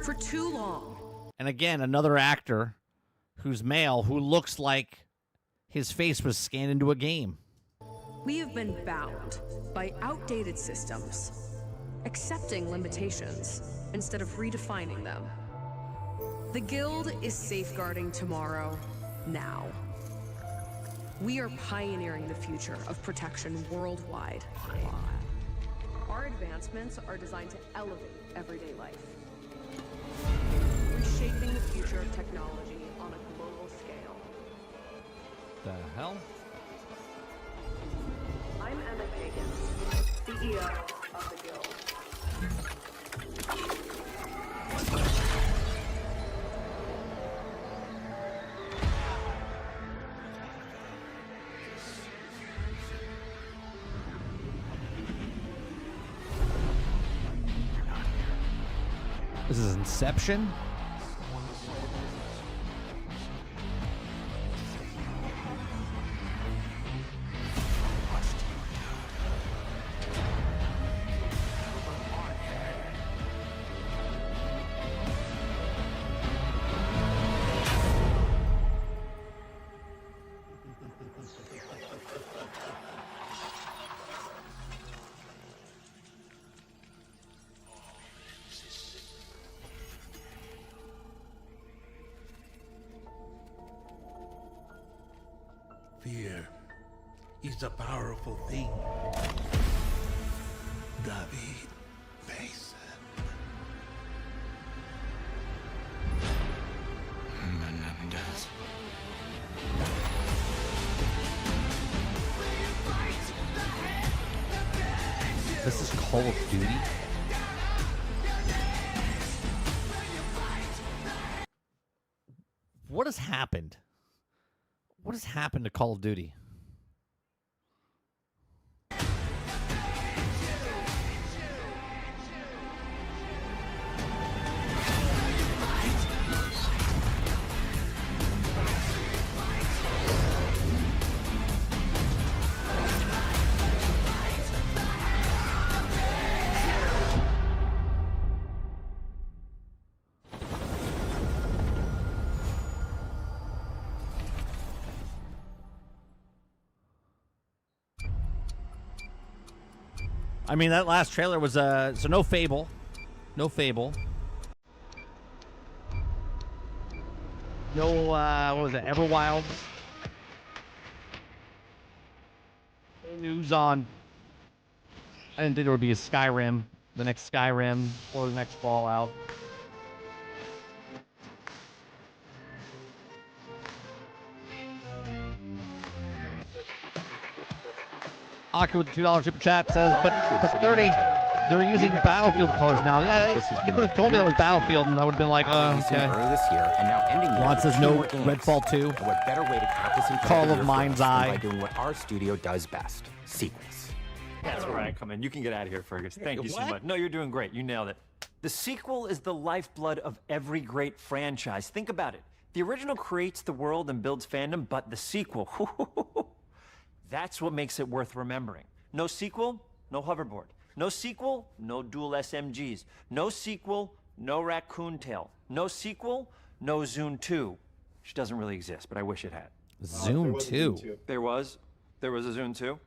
Speaker 14: For too long.
Speaker 9: And again, another actor who's male who looks like his face was scanned into a game.
Speaker 14: We have been bound by outdated systems, accepting limitations instead of redefining them. The Guild is safeguarding tomorrow, now. We are pioneering the future of protection worldwide. Our advancements are designed to elevate everyday life, reshaping the future of technology on a global scale.
Speaker 9: The hell?
Speaker 14: I'm Emma Kagan, CEO of the Guild.
Speaker 9: This is Inception?
Speaker 15: Fear is a powerful thing. David Mason. Menendez.
Speaker 9: This is Call of Duty? What has happened? What has happened to Call of Duty? I mean, that last trailer was, so no Fable. No Fable. No, what was it, Everwild? No news on... I didn't think there would be a Skyrim, the next Skyrim, or the next Fallout. Aki with the $2 super chat says, but 30, they're using Battlefield colors now. Yeah, you could have told me that was Battlefield, and I would have been like, okay.
Speaker 18: Earlier this year, and now ending
Speaker 9: Ron says no Redfall 2.
Speaker 18: And what better way to cap this entire
Speaker 9: Call of
Speaker 18: year
Speaker 9: Mind's
Speaker 18: than
Speaker 9: Eye.
Speaker 18: by doing what our studio does best: sequels.
Speaker 22: That's where I come in. You can get out of here, Fergus. Thank you so much. No, you're doing great. You nailed it. The sequel is the lifeblood of every great franchise. Think about it. The original creates the world and builds fandom, but the sequel, that's what makes it worth remembering. No sequel, no hoverboard. No sequel, no dual SMGs. No sequel, no raccoon tail. No sequel, no Zune 2. Which doesn't really exist, but I wish it had.
Speaker 9: Zune 2?
Speaker 22: There was a Zune 2.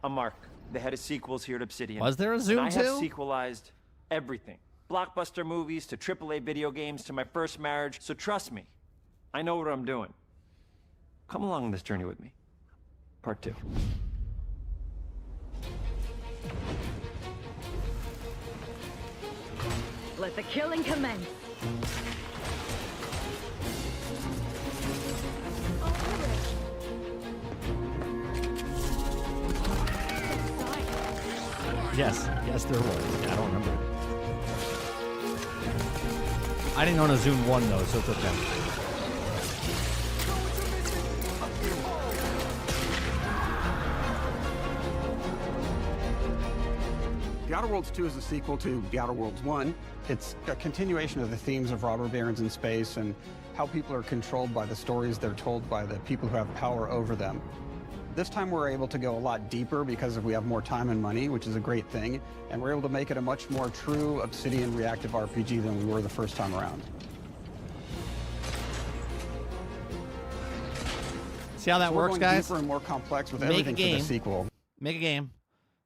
Speaker 22: I'm Mark, the head of sequels here at Obsidian.
Speaker 9: Was there a Zune 2?
Speaker 22: And I have sequelized everything. Blockbuster movies to AAA video games to my first marriage. So trust me, I know what I'm doing. Come along on this journey with me. Part 2.
Speaker 23: Let the killing commence.
Speaker 9: Yes, there was. Yeah, I don't remember. I didn't own a Zune 1 though, so it's okay.
Speaker 2: The Outer Worlds 2 is a sequel to The Outer Worlds 1. It's a continuation of the themes of robber barons in space and how people are controlled by the stories they're told by the people who have power over them. This time we're able to go a lot deeper because we have more time and money, which is a great thing, and we're able to make it a much more true Obsidian reactive RPG than we were the first time around.
Speaker 9: See how that
Speaker 2: We're
Speaker 9: works,
Speaker 2: going
Speaker 9: guys?
Speaker 2: deeper and more complex with
Speaker 9: Make a
Speaker 2: everything for
Speaker 9: game.
Speaker 2: the sequel.
Speaker 9: Make a game.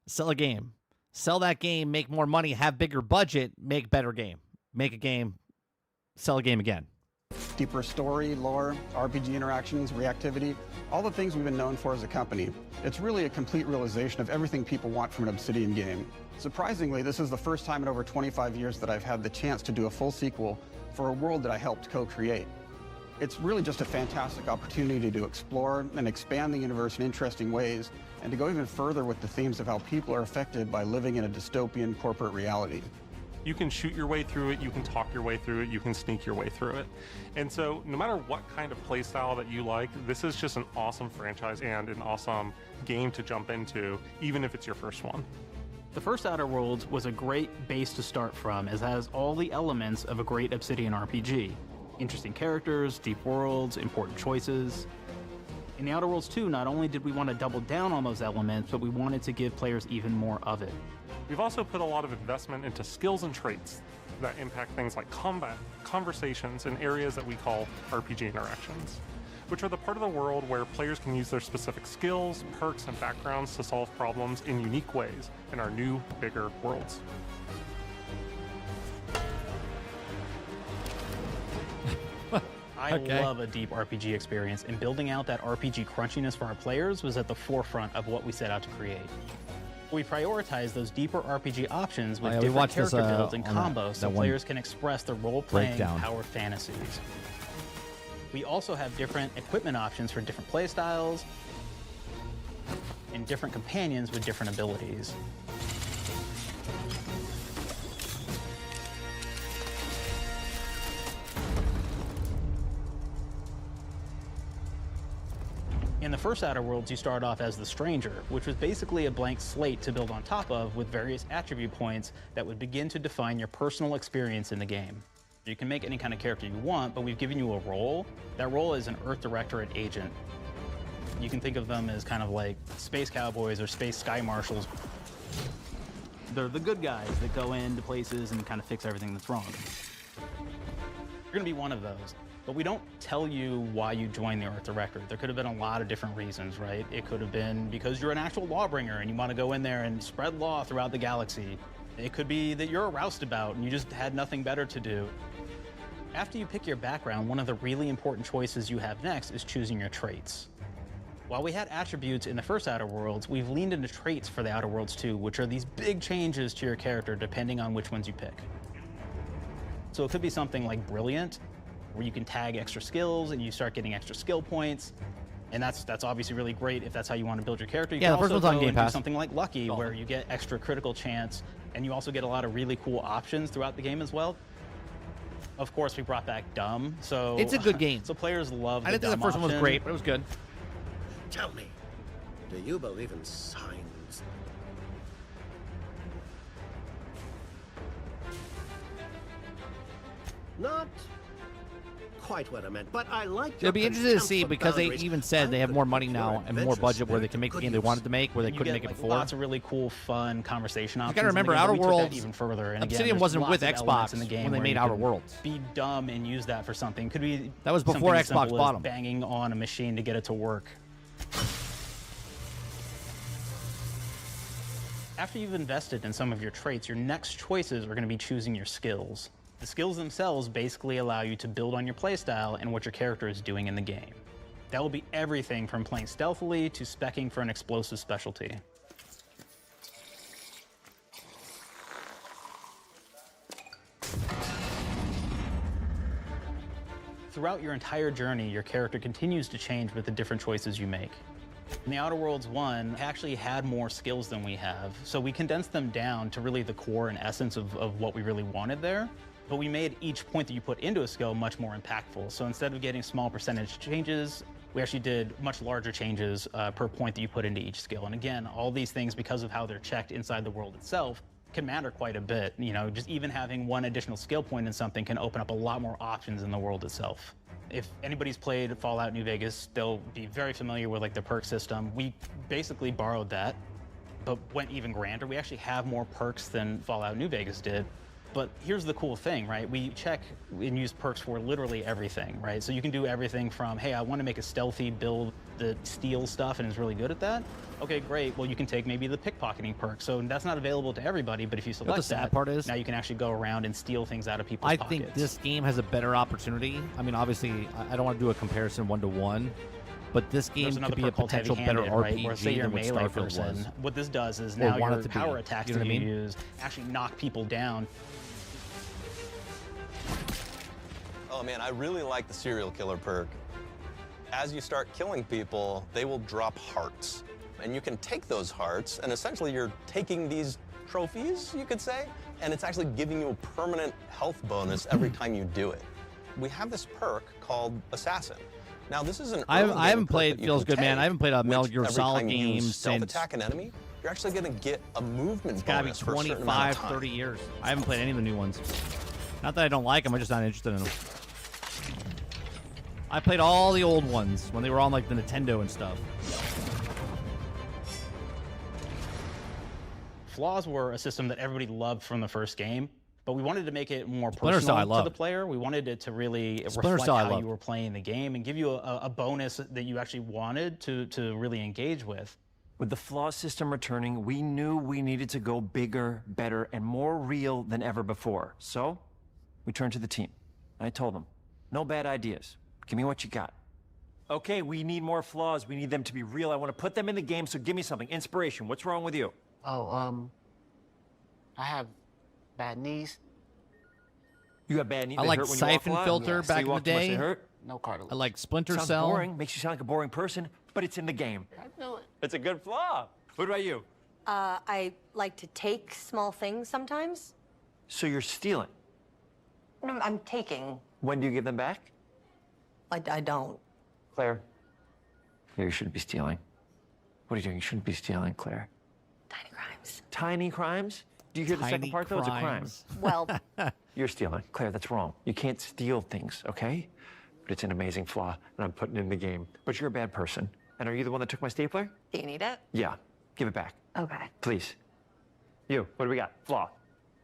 Speaker 9: Sell a game. Sell that game, make more money, have bigger budget, make better game. Make a game, sell a game again.
Speaker 2: Deeper story, lore, RPG interactions, reactivity, all the things we've been known for as a company. It's really a complete realization of everything people want from an Obsidian game. Surprisingly, this is the first time in over 25 years that I've had the chance to do a full sequel for a world that I helped co-create. It's really just a fantastic opportunity to explore and expand the universe in interesting ways, and to go even further with the themes of how people are affected by living in a dystopian corporate reality.
Speaker 8: You can shoot your way through it, you can talk your way through it, you can sneak your way through it. And so no matter what kind of playstyle that you like, this is just an awesome franchise and an awesome game to jump into, even if it's your first one.
Speaker 11: The first Outer Worlds was a great base to start from, as it has all the elements of a great Obsidian RPG. Interesting characters, deep worlds, important choices. In the Outer Worlds 2, not only did we want to double down on those elements, but we wanted to give players even more of it.
Speaker 8: We've also put a lot of investment into skills and traits that impact things like combat, conversations, and areas that we call RPG interactions, which are the part of the world where players can use their specific skills, perks, and backgrounds to solve problems in unique ways in our new, bigger worlds.
Speaker 11: I love a deep RPG experience, and building out that RPG crunchiness for our players was at the forefront of what we set out to create. We prioritize those deeper RPG options with different character builds and combos so players can express their role-playing power fantasies. We also have different equipment options for different playstyles and different companions with different abilities. In the first Outer Worlds, you start off as the Stranger, which was basically a blank slate to build on top of with various attribute points that would begin to define your personal experience in the game. You can make any kind of character you want, but we've given you a role. That role is an Earth Directorate agent. You can think of them as kind of like space cowboys or space sky marshals. They're the good guys that go into places and kind of fix everything that's wrong. You're gonna be one of those. But we don't tell you why you joined the Earth Directorate. There could have been a lot of different reasons, right? It could have been because you're an actual lawbringer and you want to go in there and spread law throughout the galaxy. It could be that you're a roustabout and you just had nothing better to do. After you pick your background, one of the really important choices you have next is choosing your traits. While we had attributes in the first Outer Worlds, we've leaned into traits for the Outer Worlds 2, which are these big changes to your character depending on which ones you pick. So it could be something like Brilliant, where you can tag extra skills and you start getting extra skill points. And that's obviously really great if that's how you want to build your character. You can also go and do something like Lucky, where you get extra critical chance, and you also get a lot of really cool options throughout the game as well. Of course, we brought back Dumb, so...
Speaker 9: It's a good game.
Speaker 11: So players love the
Speaker 9: I didn't think the first one was great, but it was good.
Speaker 24: Tell me, do you believe in signs? Not quite what I meant, but I like
Speaker 9: It'll be interesting to see because they even said they have more money now and more budget where they can make the game they wanted to make where they couldn't make it before.
Speaker 11: Lots of really cool, fun conversation options.
Speaker 9: You gotta remember, Outer Worlds,
Speaker 11: even further. And
Speaker 9: Obsidian
Speaker 11: again,
Speaker 9: wasn't with
Speaker 11: lots of
Speaker 9: Xbox
Speaker 11: in the game
Speaker 9: when they
Speaker 11: where
Speaker 9: made
Speaker 11: you
Speaker 9: Outer
Speaker 11: could
Speaker 9: Worlds.
Speaker 11: Be dumb and use that for something. Could be
Speaker 9: that was before
Speaker 11: something
Speaker 9: Xbox
Speaker 11: as simple
Speaker 9: bought
Speaker 11: as
Speaker 9: them.
Speaker 11: banging on a machine to get it to work. After you've invested in some of your traits, your next choices are going to be choosing your skills. The skills themselves basically allow you to build on your playstyle and what your character is doing in the game. That will be everything from playing stealthily to speccing for an explosive specialty. Throughout your entire journey, your character continues to change with the different choices you make. In the Outer Worlds 1, actually had more skills than we have, so we condensed them down to really the core and essence of what we really wanted there. But we made each point that you put into a skill much more impactful. So instead of getting small percentage changes, we actually did much larger changes per point that you put into each skill. And again, all these things, because of how they're checked inside the world itself, can matter quite a bit. You know, just even having one additional skill point in something can open up a lot more options in the world itself. If anybody's played Fallout New Vegas, they'll be very familiar with like the perk system. We basically borrowed that, but went even grander. We actually have more perks than Fallout New Vegas did. But here's the cool thing, right? We check and use perks for literally everything, right? So you can do everything from, hey, I want to make a stealthy build that steals stuff and is really good at that. Okay, great. Well, you can take maybe the pickpocketing perk. So that's not available to everybody, but if you select
Speaker 9: the sad part is,
Speaker 11: now you can actually go around and steal things out of people's pockets.
Speaker 9: I think this game has a better opportunity. I mean, obviously, I don't want to do a comparison one-to-one, but this game could be a potential better RPG
Speaker 11: Where say you're a
Speaker 9: than what
Speaker 11: melee
Speaker 9: Starfield
Speaker 11: person.
Speaker 9: was.
Speaker 11: What this does is
Speaker 9: Or
Speaker 11: now
Speaker 9: want it
Speaker 11: your
Speaker 9: to be.
Speaker 11: power attacks
Speaker 9: You know
Speaker 11: that
Speaker 9: what I
Speaker 11: you
Speaker 9: mean?
Speaker 11: use actually knock people down.
Speaker 1: Oh man, I really like the serial killer perk. As you start killing people, they will drop hearts. And you can take those hearts, and essentially you're taking these trophies, you could say, and it's actually giving you a permanent health bonus every time you do it. We have this perk called Assassin. Now this is an
Speaker 9: I
Speaker 1: early game
Speaker 9: haven't
Speaker 1: perk
Speaker 9: played
Speaker 1: that you
Speaker 9: Feels
Speaker 1: can
Speaker 9: Good, man.
Speaker 1: take,
Speaker 9: I haven't played a Metal
Speaker 1: which
Speaker 9: Gear
Speaker 1: every
Speaker 9: Solid
Speaker 1: time you
Speaker 9: game
Speaker 1: self-attack an enemy, you're actually going to get a movement
Speaker 9: It's gotta be
Speaker 1: bonus for a certain amount of
Speaker 9: 25,
Speaker 1: time.
Speaker 9: 30 years. I haven't played any of the new ones. Not that I don't like them, I'm just not interested in them. I played all the old ones when they were on like the Nintendo and stuff.
Speaker 11: Flaws were a system that everybody loved from the first game, but we wanted to make it more
Speaker 9: Splinter Cell I
Speaker 11: personal to the
Speaker 9: loved.
Speaker 11: player. We wanted it to really
Speaker 9: Splinter
Speaker 11: reflect
Speaker 9: Cell I
Speaker 11: how
Speaker 9: loved.
Speaker 11: you were playing the game and give you a bonus that you actually wanted to really engage with.
Speaker 22: With the flaw system returning, we knew we needed to go bigger, better, and more real than ever before. So, we turned to the team. I told them, no bad ideas. Give me what you got. Okay, we need more flaws. We need them to be real. I want to put them in the game, so give me something. Inspiration. What's wrong with you?
Speaker 3: Oh, I have bad knees.
Speaker 22: You got bad knees?
Speaker 9: I
Speaker 22: They
Speaker 9: like
Speaker 22: hurt when you walk a
Speaker 9: Siphon
Speaker 22: lot?
Speaker 9: Filter
Speaker 22: So
Speaker 9: back
Speaker 22: you
Speaker 9: in the
Speaker 22: walk too much, they
Speaker 9: day.
Speaker 22: hurt?
Speaker 3: No cartilage.
Speaker 9: I like Splinter
Speaker 22: Sounds
Speaker 9: Cell.
Speaker 22: boring. Makes you sound like a boring person, but it's in the game.
Speaker 3: I know it.
Speaker 22: It's a good flaw. What about you?
Speaker 10: I like to take small things sometimes.
Speaker 22: So you're stealing.
Speaker 10: No, I'm taking.
Speaker 22: When do you give them back?
Speaker 10: I don't.
Speaker 22: Claire. Claire, you shouldn't be stealing. What are you doing? You shouldn't be stealing, Claire.
Speaker 10: Tiny crimes.
Speaker 22: Tiny crimes? Do you hear the second
Speaker 9: Tiny
Speaker 22: part, though? It's a crime.
Speaker 9: crimes.
Speaker 10: Well,
Speaker 22: You're stealing. Claire, that's wrong. You can't steal things, okay? But it's an amazing flaw, and I'm putting it in the game. But you're a bad person. And are you the one that took my stapler?
Speaker 10: do you need it?
Speaker 22: Yeah. Give it back,
Speaker 10: Okay.
Speaker 22: please. You, what do we got? Flaw.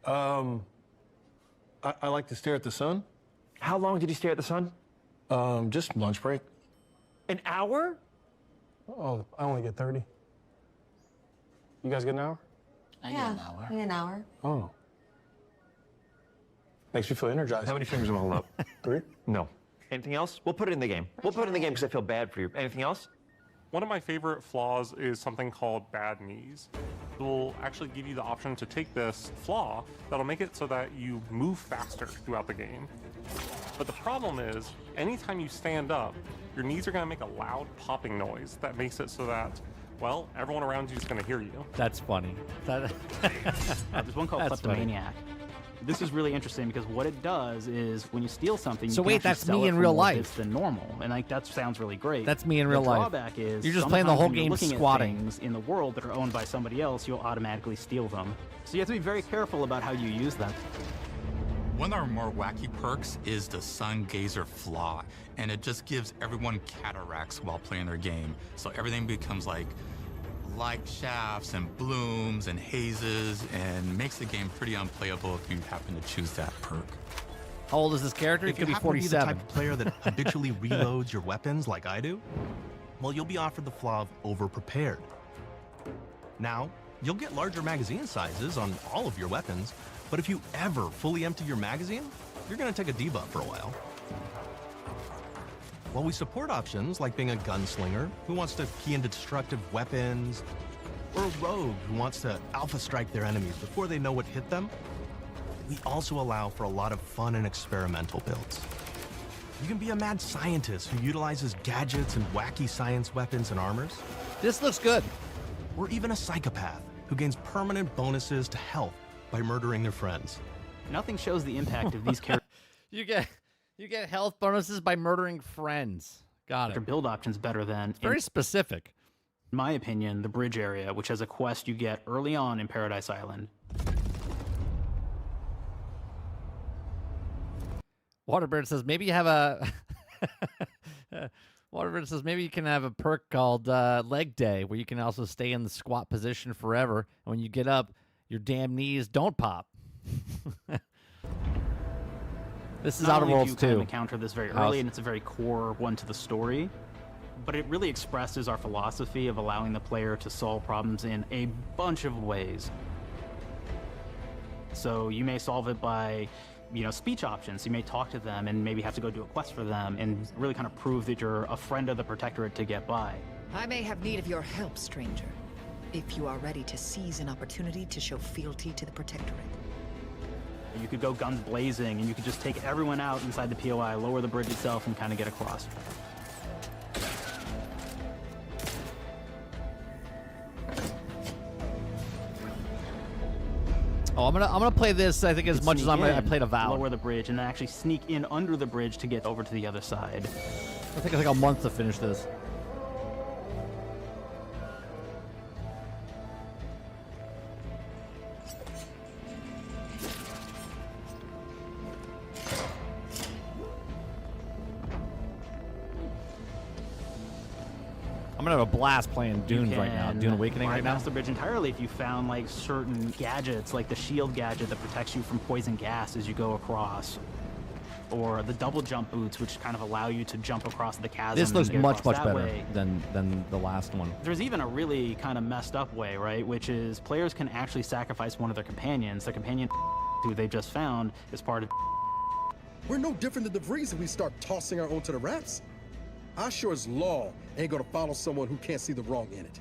Speaker 17: I like to stare at the sun.
Speaker 22: How long did you stare at the sun?
Speaker 17: Just lunch break.
Speaker 22: An hour?
Speaker 17: Oh, I only get 30. You guys get an hour?
Speaker 3: I get an hour.
Speaker 10: Maybe an hour.
Speaker 17: Oh. Makes me feel energized.
Speaker 22: How many fingers am I holding up?
Speaker 17: 3?
Speaker 22: No. Anything else? We'll put it in the game. We'll put it in the game because I feel bad for you. Anything else?
Speaker 8: One of my favorite flaws is something called bad knees. It will actually give you the option to take this flaw that'll make it so that you move faster throughout the game. But the problem is, anytime you stand up, your knees are going to make a loud popping noise that makes it so that, well, everyone around you is going to hear you.
Speaker 9: That's funny.
Speaker 11: There's one called
Speaker 9: That's funny.
Speaker 11: Kleptomaniac. This is really interesting because what it does is when you steal something,
Speaker 9: So
Speaker 11: you can
Speaker 9: wait,
Speaker 11: actually
Speaker 9: that's
Speaker 11: sell
Speaker 9: me
Speaker 11: it
Speaker 9: in
Speaker 11: for
Speaker 9: real
Speaker 11: more
Speaker 9: life.
Speaker 11: bits than normal, and like that sounds really great.
Speaker 9: That's me in real
Speaker 11: the
Speaker 9: life.
Speaker 11: drawback is
Speaker 9: You're just playing the
Speaker 11: sometimes
Speaker 9: whole
Speaker 11: when you're
Speaker 9: game
Speaker 11: looking
Speaker 9: squatting.
Speaker 11: At things in the world that are owned by somebody else, you'll automatically steal them. So you have to be very careful about how you use them.
Speaker 25: One of our more wacky perks is the Sun Gazer Flaw, and it just gives everyone cataracts while playing their game. So everything becomes like light shafts and blooms and hazes, and makes the game pretty unplayable if you happen to choose that perk.
Speaker 9: How old is this character? He
Speaker 26: If
Speaker 9: could
Speaker 26: you
Speaker 9: be
Speaker 26: happen to be the
Speaker 9: 47.
Speaker 26: type of player that habitually reloads your weapons like I do, well, you'll be offered the flaw of over-prepared. Now, you'll get larger magazine sizes on all of your weapons, but if you ever fully empty your magazine, you're gonna take a debuff for a while. While we support options like being a gunslinger who wants to key into destructive weapons, or a rogue who wants to alpha strike their enemies before they know what hit them, we also allow for a lot of fun and experimental builds. You can be a mad scientist who utilizes gadgets and wacky science weapons and armors.
Speaker 9: This looks good.
Speaker 26: Or even a psychopath who gains permanent bonuses to health by murdering their friends.
Speaker 11: Nothing shows the impact of these character
Speaker 9: You get health bonuses by murdering friends. Got it.
Speaker 11: build options better than
Speaker 9: Very specific.
Speaker 11: In my opinion, the bridge area, which has a quest you get early on in Paradise Island.
Speaker 9: Waterbird says maybe you have a. Waterbird says maybe you can have a perk called Leg Day, where you can also stay in the squat position forever. And when you get up, your damn knees don't pop. This is
Speaker 11: Not
Speaker 9: Outer
Speaker 11: only do
Speaker 9: Worlds
Speaker 11: you kind of
Speaker 9: 2.
Speaker 11: encounter this very
Speaker 9: House.
Speaker 11: early, and it's a very core one to the story, but it really expresses our philosophy of allowing the player to solve problems in a bunch of ways. So you may solve it by, speech options. You may talk to them and maybe have to go do a quest for them and really kind of prove that you're a friend of the Protectorate to get by.
Speaker 4: I may have need of your help, stranger, if you are ready to seize an opportunity to show fealty to the Protectorate.
Speaker 11: You could go guns blazing, and you could just take everyone out inside the POI, lower the bridge itself, and kind of get across.
Speaker 9: Oh, I'm gonna play this. I think as much as I played Avowed.
Speaker 11: Lower the bridge, and then actually sneak in under the bridge to get over to the other side.
Speaker 9: I think it's like a month to finish this. I'm gonna have a blast playing Dune right now. Dune Awakening right now.
Speaker 11: Bypass the bridge entirely if you found like certain gadgets, like the shield gadget that protects you from poison gas as you go across, or the double jump boots, which kind of allow you to jump across the chasm.
Speaker 9: This looks much better
Speaker 11: way.
Speaker 9: than the last one.
Speaker 11: There's even a really kind of messed up way, right? Which is players can actually sacrifice one of their companions. The companion who they just found is part of.
Speaker 6: We're no different than the Vrees if we start tossing our own to the Raps. I sure as law ain't gonna follow someone who can't see the wrong in it.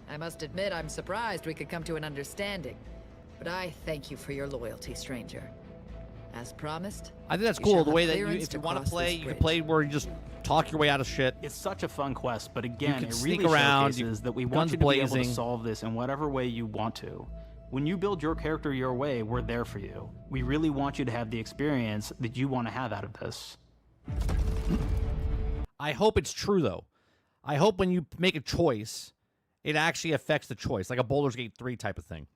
Speaker 4: I must admit I'm surprised we could come to an understanding, but I thank you for your loyalty, stranger. As promised,
Speaker 9: I think that's
Speaker 4: you
Speaker 9: cool.
Speaker 4: shall
Speaker 9: The
Speaker 4: have
Speaker 9: way that
Speaker 4: clearance
Speaker 9: if
Speaker 4: to
Speaker 9: you want to
Speaker 4: cross
Speaker 9: play,
Speaker 4: this
Speaker 9: you can
Speaker 4: bridge.
Speaker 9: play where you just talk your way out of shit.
Speaker 11: It's such a fun quest, but again,
Speaker 9: can
Speaker 11: it
Speaker 9: sneak
Speaker 11: really
Speaker 9: around,
Speaker 11: showcases that we
Speaker 9: guns
Speaker 11: want you to be able to
Speaker 9: blazing.
Speaker 11: solve this in whatever way you want to. When you build your character your way, we're there for you. We really want you to have the experience that you want to have out of this.
Speaker 9: I hope it's true though. I hope when you make a choice, it actually affects the choice, like a Baldur's Gate 3 type of thing.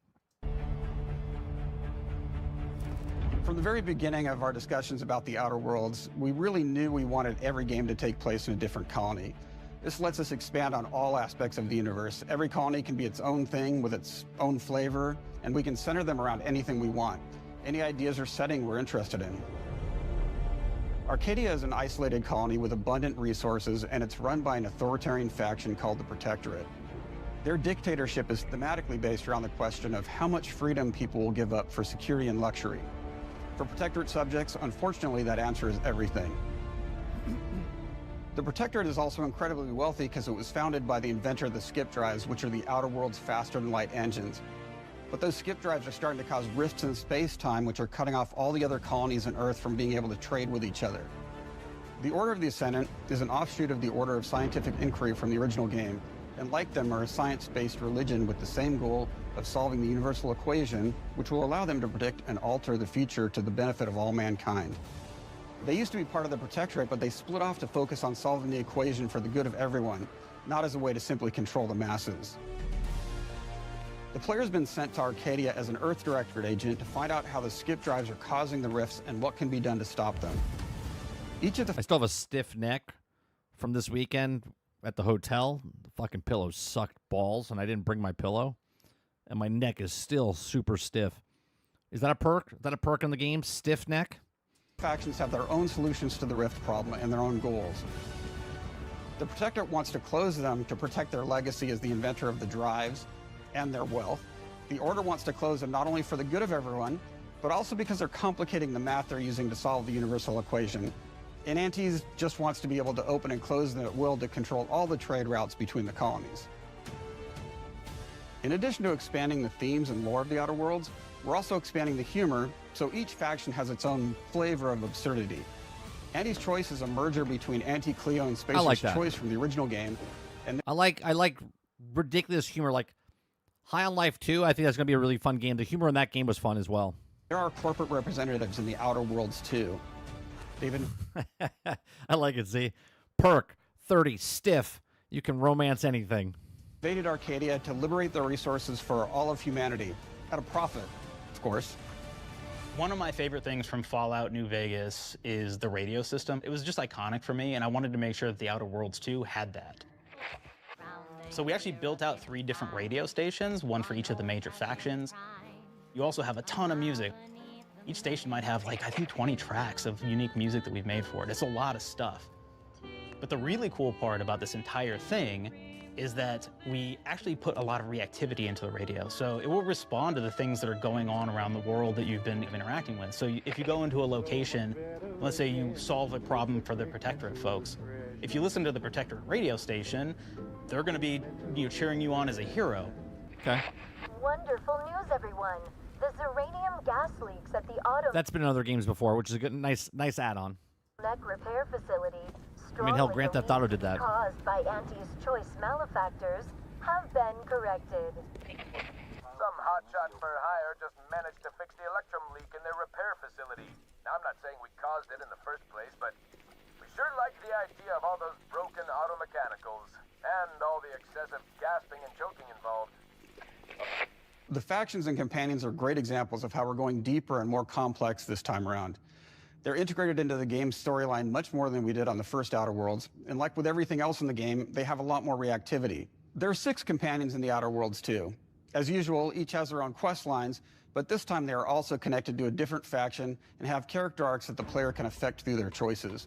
Speaker 2: From the very beginning of our discussions about the Outer Worlds, we really knew we wanted every game to take place in a different colony. This lets us expand on all aspects of the universe. Every colony can be its own thing with its own flavor, and we can center them around anything we want. Any ideas or setting we're interested in. Arcadia is an isolated colony with abundant resources, and it's run by an authoritarian faction called the Protectorate. Their dictatorship is thematically based around the question of how much freedom people will give up for security and luxury. For Protectorate subjects, unfortunately, that answer is everything. The Protectorate is also incredibly wealthy because it was founded by the inventor of the skip drives, which are the Outer World's faster-than-light engines. But those skip drives are starting to cause rifts in space-time, which are cutting off all the other colonies on Earth from being able to trade with each other. The Order of the Ascendant is an offshoot of the Order of Scientific Inquiry from the original game, and like them are a science-based religion with the same goal of solving the universal equation, which will allow them to predict and alter the future to the benefit of all mankind. They used to be part of the Protectorate, but they split off to focus on solving the equation for the good of everyone, not as a way to simply control the masses. The player's been sent to Arcadia as an Earth Directorate agent to find out how the skip drives are causing the rifts and what can be done to stop them.
Speaker 9: I still have a stiff neck from this weekend at the hotel. The fucking pillow sucked balls, and I didn't bring my pillow. And my neck is still super stiff. Is that a perk? Is that a perk in the game? Stiff neck?
Speaker 2: Factions have their own solutions to the rift problem and their own goals. The Protectorate wants to close them to protect their legacy as the inventor of the drives and their wealth. The Order wants to close them not only for the good of everyone, but also because they're complicating the math they're using to solve the universal equation. And Antes just wants to be able to open and close them at will to control all the trade routes between the colonies. In addition to expanding the themes and lore of the Outer Worlds, we're also expanding the humor, so each faction has its own flavor of absurdity. Anti's Choice is a merger between Anti-Cleo and Spacer's Choice from the original game. And
Speaker 9: I like ridiculous humor, like High on Life 2. I think that's going to be a really fun game. The humor in that game was fun as well.
Speaker 2: There are corporate representatives in the Outer Worlds too. David?
Speaker 9: I like it, see? Perk, 30, stiff. You can romance anything.
Speaker 2: Invaded Arcadia to liberate the resources for all of humanity, at a profit, of course.
Speaker 11: One of my favorite things from Fallout New Vegas is the radio system. It was just iconic for me, and I wanted to make sure that the Outer Worlds 2 had that. So we actually built out 3 different radio stations, one for each of the major factions. You also have a ton of music. Each station might have, like, I think 20 tracks of unique music that we've made for it. It's a lot of stuff. But the really cool part about this entire thing is that we actually put a lot of reactivity into the radio. So it will respond to the things that are going on around the world that you've been interacting with. So if you go into a location, let's say you solve a problem for the Protectorate folks, if you listen to the Protectorate radio station, they're going to be cheering you on as a hero.
Speaker 9: Okay.
Speaker 5: Wonderful news, everyone. The Zeranium gas leaks at the auto
Speaker 9: That's been in other games before, which is a good, nice add-on.
Speaker 5: neck repair facility.
Speaker 9: I mean, hell, Grand Theft Auto did that.
Speaker 5: Caused by Auntie's choice malefactors have been corrected.
Speaker 7: Some hotshot for hire just managed to fix the electrum leak in their repair facility. Now, I'm not saying we caused it in the first place, but we sure like the idea of all those broken auto mechanicals and all the excessive gasping and choking involved.
Speaker 2: The factions and companions are great examples of how we're going deeper and more complex this time around. They're integrated into the game's storyline much more than we did on the first Outer Worlds, and like with everything else in the game, they have a lot more reactivity. There are 6 companions in the Outer Worlds too. As usual, each has their own quest lines, but this time they are also connected to a different faction and have character arcs that the player can affect through their choices.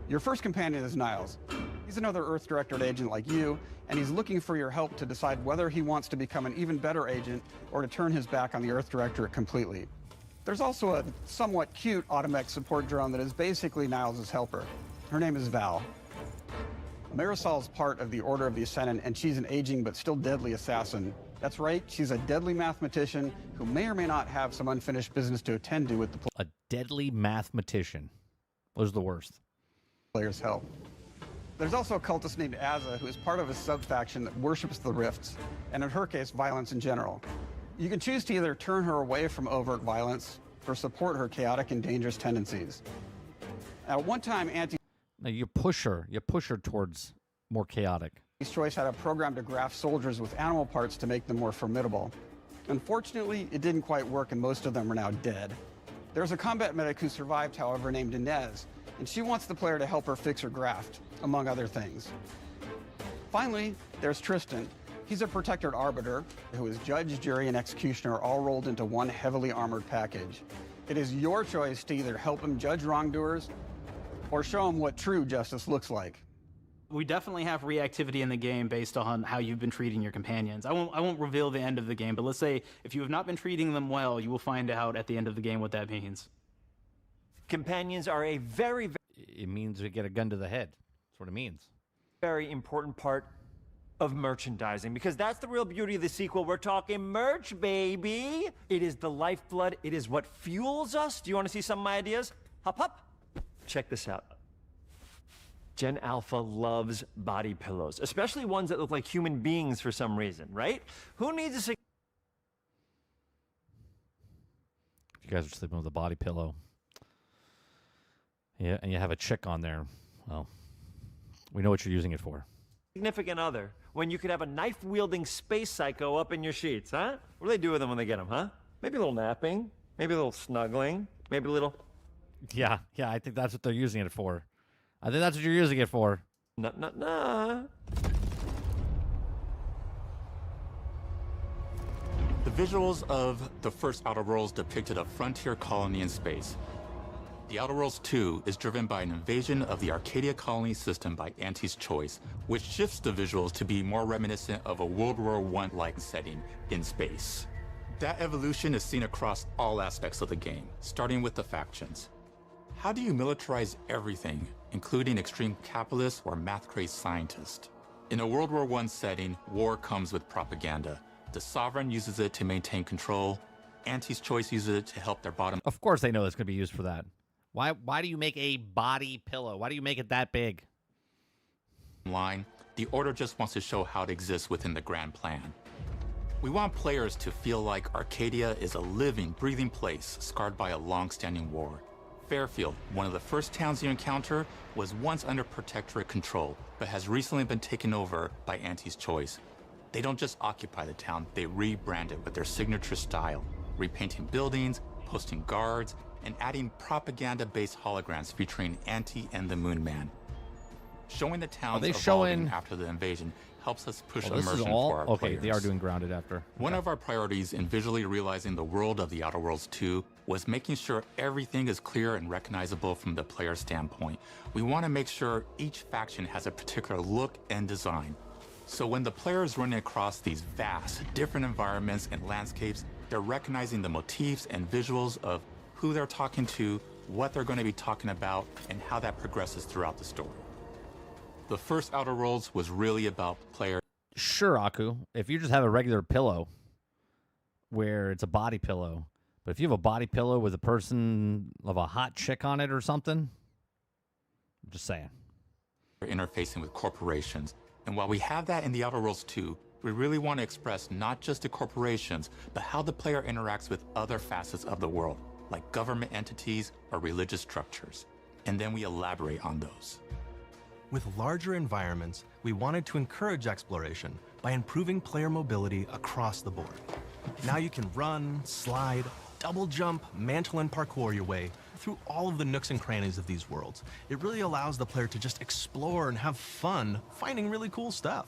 Speaker 2: Your first companion is Niles. He's another Earth Directorate agent like you, and he's looking for your help to decide whether he wants to become an even better agent or to turn his back on the Earth Directorate completely. There's also a somewhat cute automech support drone that is basically Niles' helper. Her name is Val. Marisol is part of the Order of the Ascendant, and she's an aging but still deadly assassin. That's right, she's a deadly mathematician who may or may not have some unfinished business to attend to with the
Speaker 9: A deadly mathematician. Those are the worst.
Speaker 2: Player's help. There's also a cultist named Azza who is part of a sub-faction that worships the rifts, and in her case, violence in general. You can choose to either turn her away from overt violence or support her chaotic and dangerous tendencies. At one time,
Speaker 9: Now you push her towards more chaotic.
Speaker 2: Choice had a program to graft soldiers with animal parts to make them more formidable. Unfortunately, it didn't quite work, and most of them are now dead. There's a combat medic who survived, however, named Inez, and she wants the player to help her fix her graft, among other things. Finally, there's Tristan. He's a protected arbiter who is judge, jury, and executioner all rolled into one heavily armored package. It is your choice to either help him judge wrongdoers or show him what true justice looks like.
Speaker 11: We definitely have reactivity in the game based on how you've been treating your companions. I won't reveal the end of the game, but let's say if you have not been treating them well, you will find out at the end of the game what that means.
Speaker 22: Companions are a very,
Speaker 9: It means we get a gun to the head. That's what it means.
Speaker 22: very important part of merchandising, because that's the real beauty of the sequel. We're talking merch, baby. It is the lifeblood. It is what fuels us. Do you want to see some of my ideas? Hop, hop. Check this out. Gen Alpha loves body pillows, especially ones that look like human beings for some reason, right? Who needs a
Speaker 9: You guys are sleeping with a body pillow. Yeah, and you have a chick on there. Well, we know what you're using it for.
Speaker 22: significant other when you could have a knife-wielding space psycho up in your sheets, huh? What do they do with them when they get them, huh? Maybe a little napping, maybe a little snuggling, maybe a little...
Speaker 9: Yeah, I think that's what they're using it for. I think that's what you're using it for.
Speaker 22: Nah.
Speaker 25: The visuals of the first Outer Worlds depicted a frontier colony in space. The Outer Worlds 2 is driven by an invasion of the Arcadia colony system by Auntie's Choice, which shifts the visuals to be more reminiscent of a World War I-like setting in space. That evolution is seen across all aspects of the game, starting with the factions. How do you militarize everything, including extreme capitalists or math-crazed scientists? In a World War I setting, war comes with propaganda. The Sovereign uses it to maintain control. Auntie's Choice uses it to help their bottom.
Speaker 9: Of course they know it's going to be used for that. Why do you make a body pillow? Why do you make it that big?
Speaker 25: Line, the Order just wants to show how it exists within the grand plan. We want players to feel like Arcadia is a living, breathing place scarred by a long-standing war. Fairfield, one of the first towns you encounter, was once under Protectorate control, but has recently been taken over by Auntie's Choice. They don't just occupy the town, they rebrand it with their signature style, repainting buildings, posting guards, and adding propaganda-based holograms featuring Anti and the Moon Man. Showing the towns evolving after the invasion helps us push immersion for our players.
Speaker 9: They are doing grounded after.
Speaker 25: One of our priorities in visually realizing the world of The Outer Worlds 2 was making sure everything is clear and recognizable from the player standpoint. We want to make sure each faction has a particular look and design. So when the player is running across these vast, different environments and landscapes, they're recognizing the motifs and visuals of who they're talking to, what they're going to be talking about, and how that progresses throughout the story. The first Outer Worlds was really about player.
Speaker 9: Sure, Aku. If you just have a regular pillow where it's a body pillow, but if you have a body pillow with a person of a hot chick on it or something, I'm just saying.
Speaker 25: Interfacing with corporations. And while we have that in The Outer Worlds 2, we really want to express not just the corporations, but how the player interacts with other facets of the world, like government entities or religious structures. And then we elaborate on those.
Speaker 26: With larger environments, we wanted to encourage exploration by improving player mobility across the board. Now you can run, slide, double jump, mantle, and parkour your way through all of the nooks and crannies of these worlds. It really allows the player to just explore and have fun finding really cool stuff.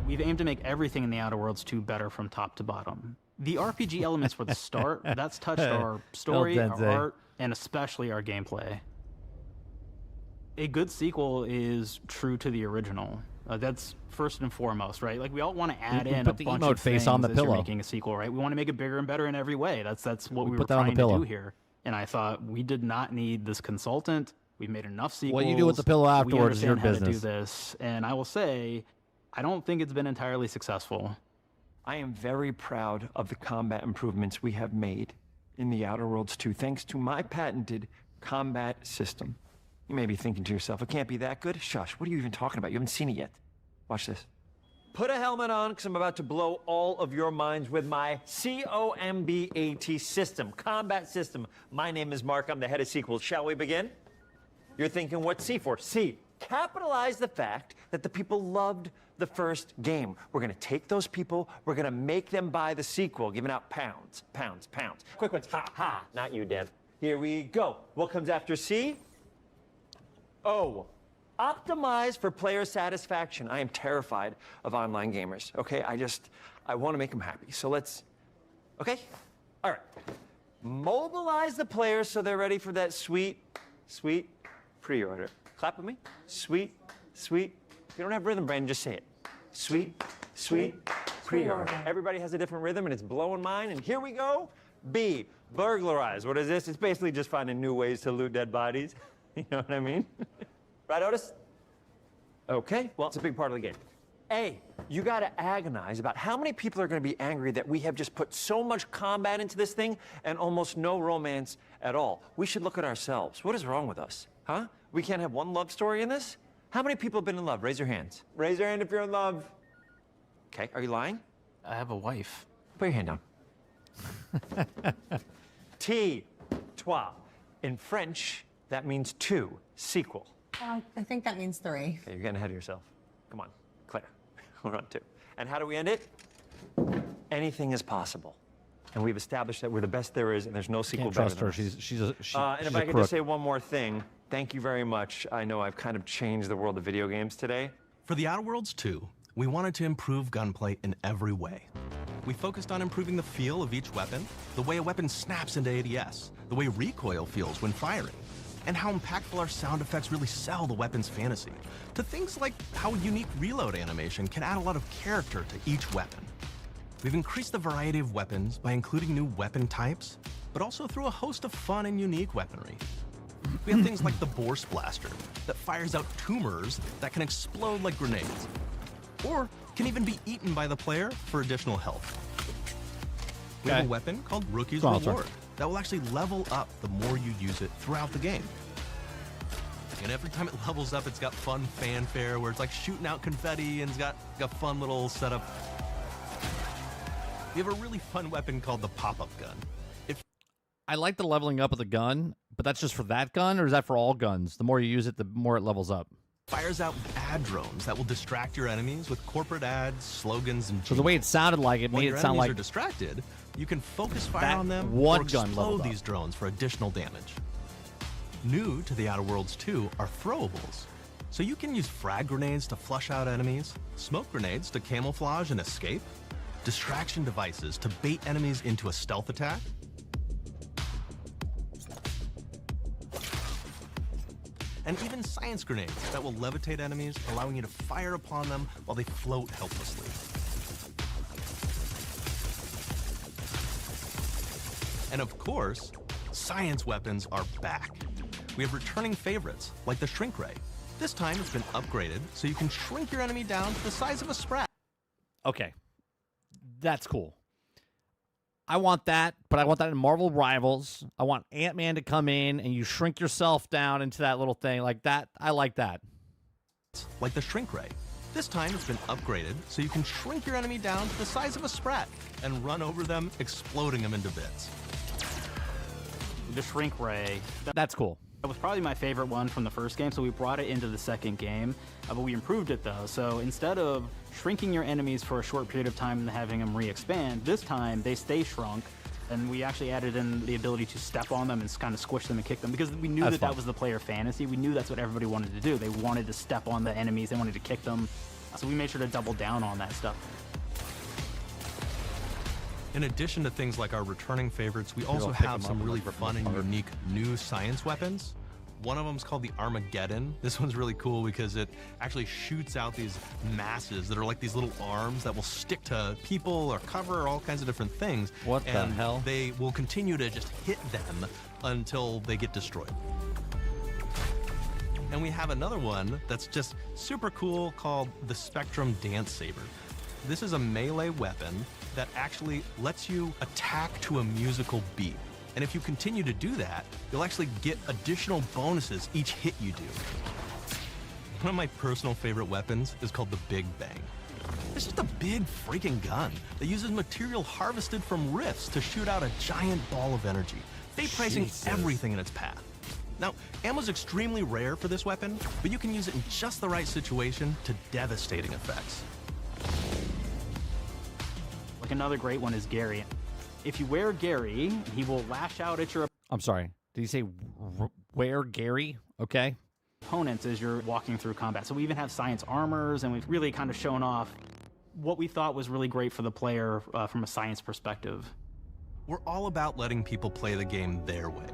Speaker 11: We've aimed to make everything in The Outer Worlds 2 better from top to bottom. The RPG elements were the start. That's touched our story, our art, and especially our gameplay. A good sequel is true to the original. That's first and foremost, right? Like, we all want to add in a bunch of things as you're making a sequel, right? We want to make it bigger and better in every way. That's what we were trying to do here. And I thought we did not need this consultant. We've made enough sequels.
Speaker 9: What you do with the pillow afterwards is your business.
Speaker 11: We understand how to do this. And I will say, I don't think it's been entirely successful.
Speaker 22: I am very proud of the combat improvements we have made in The Outer Worlds 2, thanks to my patented combat system. You may be thinking to yourself, it can't be that good? Shush, what are you even talking about? You haven't seen it yet. Watch this. Put a helmet on, because I'm about to blow all of your minds with my COMBAT system, combat system. My name is Mark, I'm the head of sequels. Shall we begin? You're thinking, what's C for? C, capitalize the fact that the people loved the first game. We're gonna take those people, we're gonna make them buy the sequel, giving out pounds, pounds, pounds. Quick ones, ha, ha, not you, Dan. Here we go. What comes after C? O, optimize for player satisfaction. I am terrified of online gamers, okay? I wanna make them happy, so let's, okay? All right. Mobilize the players so they're ready for that sweet, sweet pre-order. Clap with me. Sweet, sweet. If you don't have rhythm, Brandon, just say it. Sweet, sweet pre-order. Everybody has a different rhythm, and it's blowing mine. And here we go. B, burglarize. What is this? It's basically just finding new ways to loot dead bodies. You know what I mean? Right, Otis? Okay, well, it's a big part of the game. A, you gotta agonize about how many people are gonna be angry that we have just put so much combat into this thing and almost no romance at all. We should look at ourselves. What is wrong with us, huh? We can't have one love story in this? How many people have been in love? Raise your hands. Raise your hand if you're in love. Okay, are you lying?
Speaker 11: I have a wife.
Speaker 22: Put your hand down. T, trois. In French, that means two, sequel.
Speaker 10: I think that means 3.
Speaker 22: Okay, you're getting ahead of yourself. Come on, Claire. We're on 2. And how do we end it? Anything is possible. And we've established that we're the best there is, and there's no sequel better than us. And if I could just say one more thing, thank you very much. I know I've kind of changed the world of video games today.
Speaker 26: For The Outer Worlds 2, we wanted to improve gunplay in every way. We focused on improving the feel of each weapon, the way a weapon snaps into ADS, the way recoil feels when firing, and how impactful our sound effects really sell the weapon's fantasy, to things like how a unique reload animation can add a lot of character to each weapon. We've increased the variety of weapons by including new weapon types, but also through a host of fun and unique weaponry. We have things like the Bourse Blaster that fires out tumors that can explode like grenades, or can even be eaten by the player for additional health. We have a weapon called Rookie's Reward that will actually level up the more you use it throughout the game. And every time it levels up, it's got fun fanfare where it's like shooting out confetti and it's got a fun little setup. We have a really fun weapon called the pop-up gun.
Speaker 9: I like the leveling up of the gun, but that's just for that gun, or is that for all guns? The more you use it, the more it levels up.
Speaker 26: fires out ad drones that will distract your enemies with corporate ads, slogans, and
Speaker 9: So the way it sounded like it
Speaker 26: when
Speaker 9: made
Speaker 26: your
Speaker 9: it sound
Speaker 26: enemies
Speaker 9: like
Speaker 26: are distracted, you can focus fire
Speaker 9: that
Speaker 26: on them
Speaker 9: one
Speaker 26: or
Speaker 9: gun
Speaker 26: explode
Speaker 9: leveled up.
Speaker 26: these drones for additional damage. New to The Outer Worlds 2 are throwables. So you can use frag grenades to flush out enemies, smoke grenades to camouflage and escape, distraction devices to bait enemies into a stealth attack, and even science grenades that will levitate enemies, allowing you to fire upon them while they float helplessly. And of course, science weapons are back. We have returning favorites, like the shrink ray. This time it's been upgraded so you can shrink your enemy down to the size of a sprat.
Speaker 9: Okay. That's cool. I want that, but I want that in Marvel Rivals. I want Ant-Man to come in and you shrink yourself down into that little thing like that. I like that.
Speaker 26: Like the shrink ray. This time it's been upgraded so you can shrink your enemy down to the size of a sprat and run over them, exploding them into bits.
Speaker 11: The shrink ray.
Speaker 9: That's cool.
Speaker 11: That was probably my favorite one from the first game, so we brought it into the second game, but we improved it though. So instead of shrinking your enemies for a short period of time and having them re-expand, this time they stay shrunk, and we actually added in the ability to step on them and kind of squish them and kick them, because we knew that was the player fantasy. We knew that's what everybody wanted to do. They wanted to step on the enemies, they wanted to kick them, so we made sure to double down on that stuff.
Speaker 26: In addition to things like our returning favorites, we also have some really fun and unique new science weapons. One of them is called the Armageddon. This one's really cool because it actually shoots out these masses that are like these little arms that will stick to people or cover or all kinds of different things.
Speaker 9: What the hell?
Speaker 26: They will continue to just hit them until they get destroyed. And we have another one that's just super cool called the Spectrum Dance Saber. This is a melee weapon that actually lets you attack to a musical beat. And if you continue to do that, you'll actually get additional bonuses each hit you do. One of my personal favorite weapons is called the Big Bang. It's just a big freaking gun that uses material harvested from rifts to shoot out a giant ball of energy, vaporizing everything in its path. Now, ammo's extremely rare for this weapon, but you can use it in just the right situation to devastating effects.
Speaker 11: Like another great one is Gary. If you wear Gary, he will lash out at your
Speaker 9: I'm sorry. Did you say wear Gary? Okay.
Speaker 11: opponents as you're walking through combat. So we even have science armors, and we've really kind of shown off what we thought was really great for the player from a science perspective.
Speaker 26: We're all about letting people play the game their way.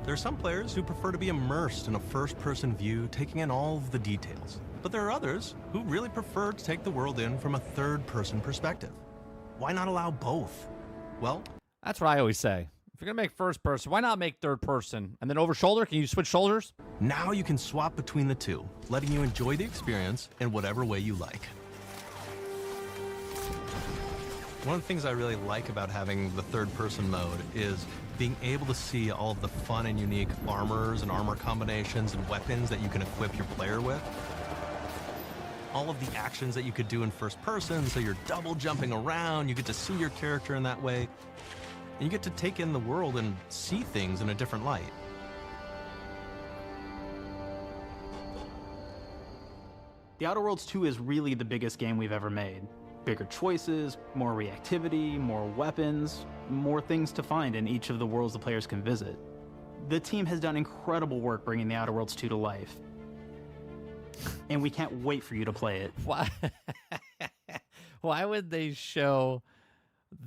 Speaker 26: There are some players who prefer to be immersed in a first-person view, taking in all of the details. But there are others who really prefer to take the world in from a third-person perspective. Why not allow both? Well,
Speaker 9: that's what I always say. If you're going to make first person, why not make third person? And then over shoulder, can you switch shoulders?
Speaker 26: Now you can swap between the two, letting you enjoy the experience in whatever way you like. One of the things I really like about having the third-person mode is being able to see all of the fun and unique armors and armor combinations and weapons that you can equip your player with. All of the actions that you could do in first person, so you're double jumping around, you get to see your character in that way, and you get to take in the world and see things in a different light.
Speaker 11: The Outer Worlds 2 is really the biggest game we've ever made. Bigger choices, more reactivity, more weapons, more things to find in each of the worlds the players can visit. The team has done incredible work bringing the Outer Worlds 2 to life. And we can't wait for you to play it.
Speaker 9: Why would they show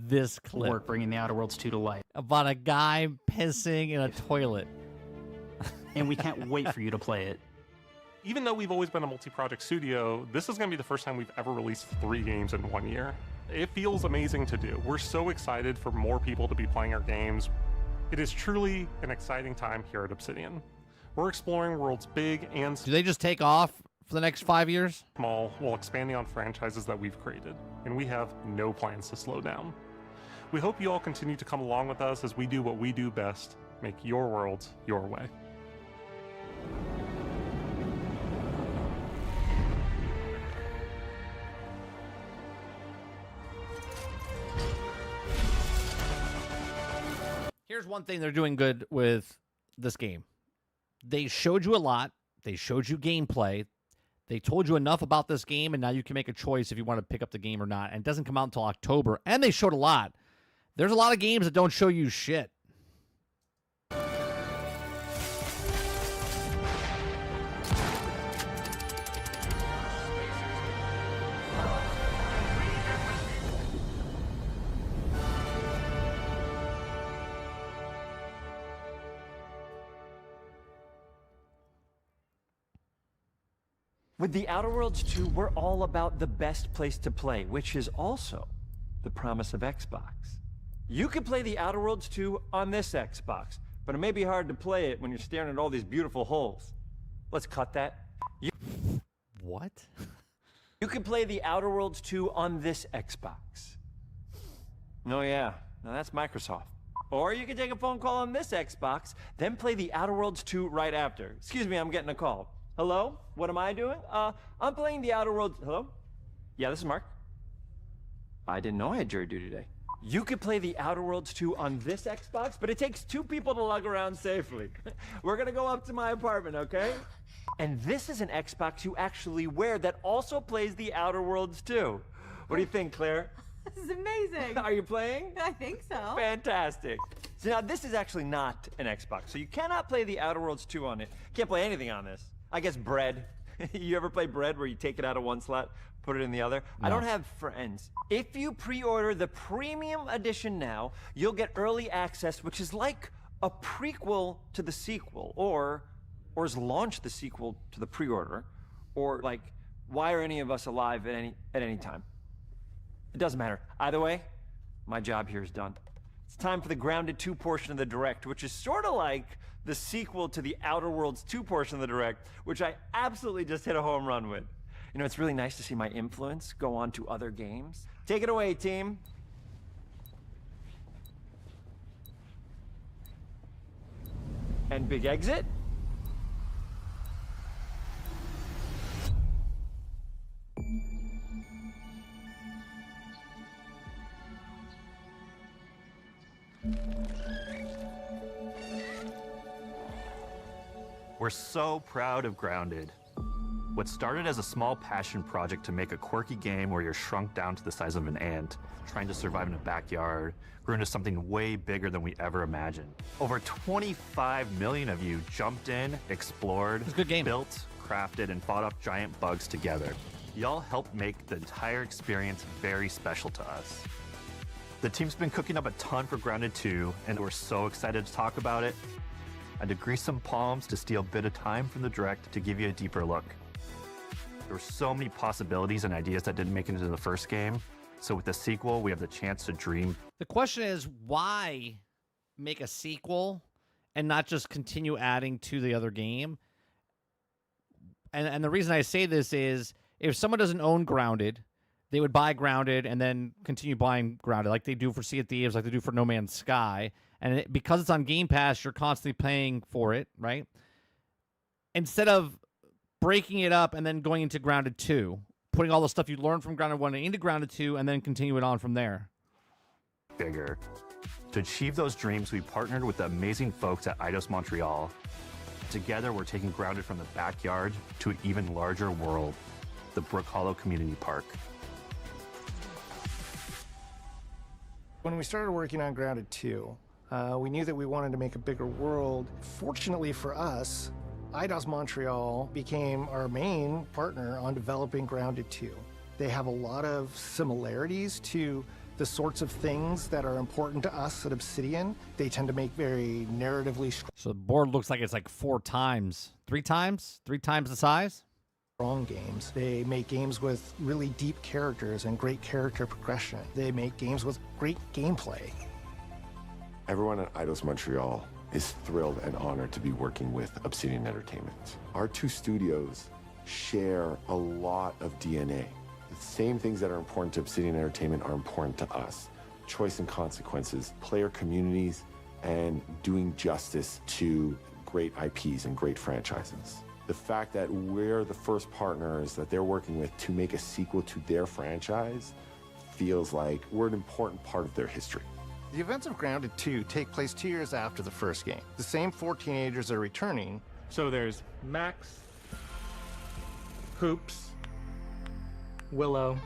Speaker 9: this clip?
Speaker 11: Work bringing the Outer Worlds 2 to life.
Speaker 9: About a guy pissing in a toilet.
Speaker 11: And we can't wait for you to play it.
Speaker 8: Even though we've always been a multi-project studio, this is going to be the first time we've ever released 3 games in 1 year. It feels amazing to do. We're so excited for more people to be playing our games. It is truly an exciting time here at Obsidian. We're exploring worlds big and
Speaker 9: Do they just take off for the next 5 years?
Speaker 8: Small, while expanding on franchises that we've created, and we have no plans to slow down. We hope you all continue to come along with us as we do what we do best, make your worlds your way.
Speaker 9: Here's one thing they're doing good with this game. They showed you a lot. They showed you gameplay. They told you enough about this game, and now you can make a choice if you want to pick up the game or not. And it doesn't come out until October, and they showed a lot. There's a lot of games that don't show you shit.
Speaker 22: With The Outer Worlds 2, we're all about the best place to play, which is also the promise of Xbox. You can play The Outer Worlds 2 on this Xbox, but it may be hard to play it when you're staring at all these beautiful holes. Let's cut that.
Speaker 9: What?
Speaker 22: You can play The Outer Worlds 2 on this Xbox. Oh yeah, now that's Microsoft. Or you can take a phone call on this Xbox, then play The Outer Worlds 2 right after. Excuse me, I'm getting a call. Hello? What am I doing? I'm playing The Outer Worlds. Hello? Yeah, this is Mark. I didn't know I had jury duty today. You could play The Outer Worlds 2 on this Xbox, but it takes 2 people to lug around safely. We're gonna go up to my apartment, okay? And this is an Xbox you actually wear that also plays The Outer Worlds 2. What do you think, Claire?
Speaker 12: This is amazing.
Speaker 22: Are you playing?
Speaker 12: I think so.
Speaker 22: Fantastic. So now this is actually not an Xbox, so you cannot play The Outer Worlds 2 on it. Can't play anything on this. I guess bread. You ever play bread where you take it out of one slot, put it in the other? No. I don't have friends. If you pre-order the premium edition now, you'll get early access, which is like a prequel to the sequel, or is launch the sequel to the pre-order, or like, why are any of us alive at any time? It doesn't matter. Either way, my job here is done. It's time for the Grounded 2 portion of the Direct, which is sort of like the sequel to the Outer Worlds 2 portion of the Direct, which I absolutely just hit a home run with. You know, it's really nice to see my influence go on to other games. Take it away, team. And big exit.
Speaker 13: We're so proud of Grounded. What started as a small passion project to make a quirky game where you're shrunk down to the size of an ant, trying to survive in a backyard, grew into something way bigger than we ever imagined. Over 25 million of you jumped in, explored, built, crafted, and fought off giant bugs together. Y'all helped make the entire experience very special to us. The team's been cooking up a ton for Grounded 2, and we're so excited to talk about it. I had to grease some palms to steal a bit of time from the Direct to give you a deeper look. There were so many possibilities and ideas that didn't make it into the first game, so with the sequel, we have the chance to dream.
Speaker 9: The question is, why make a sequel and not just continue adding to the other game? And the reason I say this is, if someone doesn't own Grounded, they would buy Grounded and then continue buying Grounded, like they do for Sea of Thieves, like they do for No Man's Sky. And because it's on Game Pass, you're constantly paying for it, right? Instead of breaking it up and then going into Grounded 2, putting all the stuff you learned from Grounded 1 into Grounded 2, and then continue it on from there.
Speaker 13: Bigger. To achieve those dreams, we partnered with the amazing folks at Eidos Montreal. Together, we're taking Grounded from the backyard to an even larger world, the Brook Hollow Community Park.
Speaker 16: When we started working on Grounded 2, we knew that we wanted to make a bigger world. Fortunately for us, Eidos Montreal became our main partner on developing Grounded 2. They have a lot of similarities to the sorts of things that are important to us at Obsidian. They tend to make very narratively strong.
Speaker 9: So the board looks like it's like 3 times the size?
Speaker 16: Strong games. They make games with really deep characters and great character progression. They make games with great gameplay.
Speaker 19: Everyone at Eidos Montreal is thrilled and honored to be working with Obsidian Entertainment. Our 2 studios share a lot of DNA. The same things that are important to Obsidian Entertainment are important to us. Choice and consequences, player communities, and doing justice to great IPs and great franchises. The fact that we're the first partners that they're working with to make a sequel to their franchise feels like we're an important part of their history.
Speaker 16: The events of Grounded 2 take place 2 years after the first game. The same 4 teenagers are returning.
Speaker 8: So there's Max,
Speaker 14: Hoops, Willow,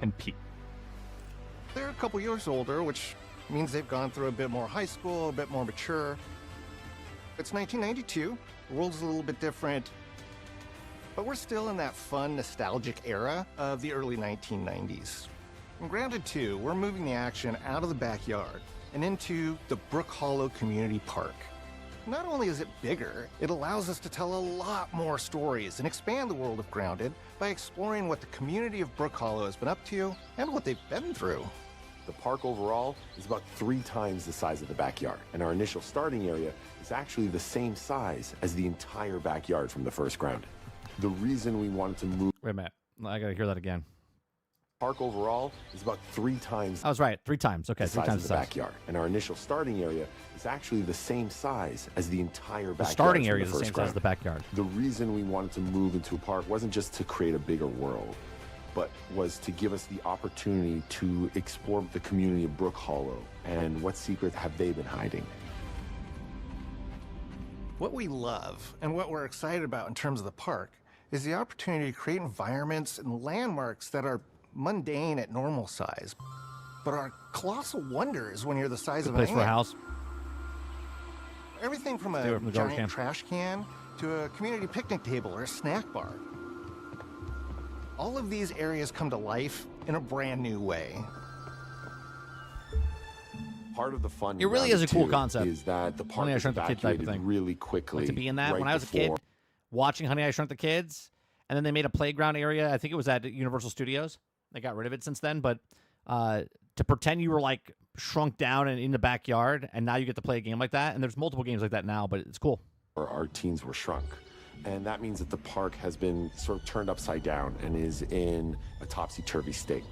Speaker 22: and Pete.
Speaker 16: They're a couple years older, which means they've gone through a bit more high school, a bit more mature. It's 1992. The world's a little bit different, but we're still in that fun, nostalgic era of the early 1990s. In Grounded 2, we're moving the action out of the backyard and into the Brook Hollow Community Park. Not only is it bigger, it allows us to tell a lot more stories and expand the world of Grounded by exploring what the community of Brook Hollow has been up to and what they've been through.
Speaker 19: The park overall is about 3 times the size of the backyard, and our initial starting area is actually the same size as the entire backyard from the first Grounded. The reason we wanted to move...
Speaker 9: Wait a minute. I gotta hear that again.
Speaker 19: Park overall is about 3 times...
Speaker 9: I was right. 3 times. Okay,
Speaker 19: the
Speaker 9: 3
Speaker 19: size
Speaker 9: times
Speaker 19: of
Speaker 9: the
Speaker 19: the
Speaker 9: size.
Speaker 19: backyard, and our initial starting area is actually the same size as the entire backyard.
Speaker 9: The starting
Speaker 19: from
Speaker 9: area is the
Speaker 19: first
Speaker 9: same size as the
Speaker 19: Grounded.
Speaker 9: backyard.
Speaker 19: The reason we wanted to move into a park wasn't just to create a bigger world, but was to give us the opportunity to explore the community of Brook Hollow and what secrets have they been hiding.
Speaker 16: What we love and what we're excited about in terms of the park is the opportunity to create environments and landmarks that are mundane at normal size, but are colossal wonders when you're the size
Speaker 9: Good
Speaker 16: of
Speaker 9: place
Speaker 16: an
Speaker 9: for a
Speaker 16: ant.
Speaker 9: house.
Speaker 16: Everything from
Speaker 9: Stay
Speaker 16: a
Speaker 9: away from the garbage
Speaker 16: giant
Speaker 9: can.
Speaker 16: trash can to a community picnic table or a snack bar. All of these areas come to life in a brand new way.
Speaker 19: Part of the fun
Speaker 9: It really is a cool
Speaker 19: too
Speaker 9: concept.
Speaker 19: is that the park
Speaker 9: Honey, I
Speaker 19: was
Speaker 9: Shrunk the Kids type of
Speaker 19: evacuated
Speaker 9: thing.
Speaker 19: really quickly.
Speaker 9: Like to be in that.
Speaker 19: right
Speaker 9: When I was a kid,
Speaker 19: before-
Speaker 9: watching Honey, I Shrunk the Kids, and then they made a playground area. I think it was at Universal Studios. They got rid of it since then, but to pretend you were like shrunk down and in the backyard, and now you get to play a game like that. And there's multiple games like that now, but it's cool.
Speaker 19: Our teens were shrunk. And that means that the park has been sort of turned upside down and is in a topsy-turvy state.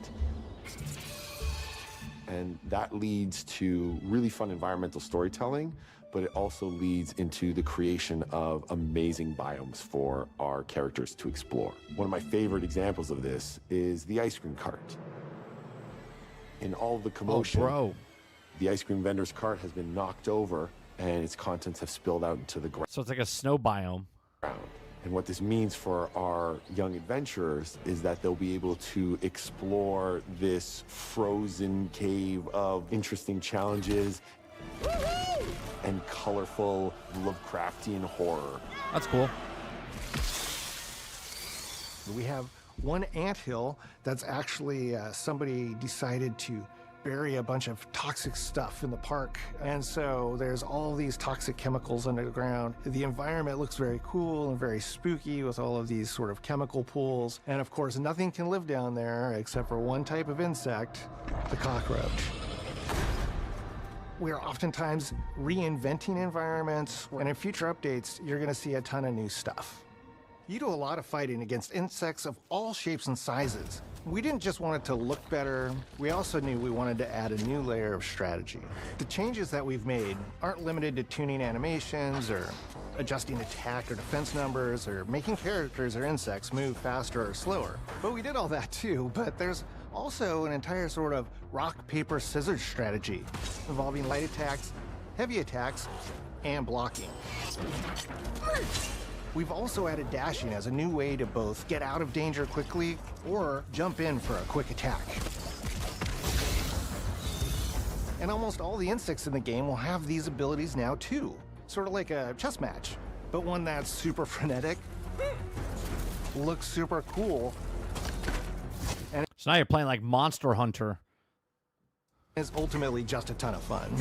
Speaker 19: And that leads to really fun environmental storytelling, but it also leads into the creation of amazing biomes for our characters to explore. One of my favorite examples of this is the ice cream cart. In all of the commotion, the ice cream vendor's cart has been knocked over and its contents have spilled out into the ground.
Speaker 9: So it's like a snow biome.
Speaker 19: And what this means for our young adventurers is that they'll be able to explore this frozen cave of interesting challenges and colorful Lovecraftian horror.
Speaker 9: That's cool.
Speaker 16: We have one anthill that's actually somebody decided to bury a bunch of toxic stuff in the park. And so there's all these toxic chemicals underground. The environment looks very cool and very spooky with all of these sort of chemical pools. And of course, nothing can live down there except for one type of insect, the cockroach. We're oftentimes reinventing environments, and in future updates, you're gonna see a ton of new stuff. You do a lot of fighting against insects of all shapes and sizes. We didn't just want it to look better, we also knew we wanted to add a new layer of strategy. The changes that we've made aren't limited to tuning animations or adjusting attack or defense numbers or making characters or insects move faster or slower. But we did all that too, but there's also an entire sort of rock, paper, scissors strategy involving light attacks, heavy attacks, and blocking. We've also added dashing as a new way to both get out of danger quickly or jump in for a quick attack. And almost all the insects in the game will have these abilities now too. Sort of like a chess match, but one that's super frenetic, looks super cool, and
Speaker 9: So now you're playing like Monster Hunter.
Speaker 16: is ultimately just a ton of fun.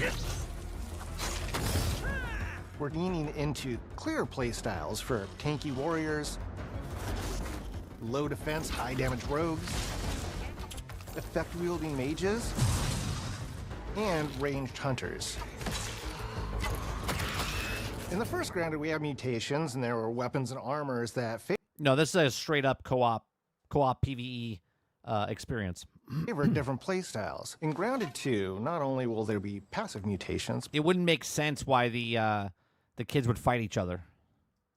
Speaker 16: We're leaning into clear play styles for tanky warriors, low defense, high damage rogues, effect-wielding mages, and ranged hunters. In the first Grounded, we have mutations, and there were weapons and armors that
Speaker 9: No, this is a straight up co-op PvE experience.
Speaker 16: favor different play styles. In Grounded 2, not only will there be passive mutations,
Speaker 9: It wouldn't make sense why the kids would fight each other.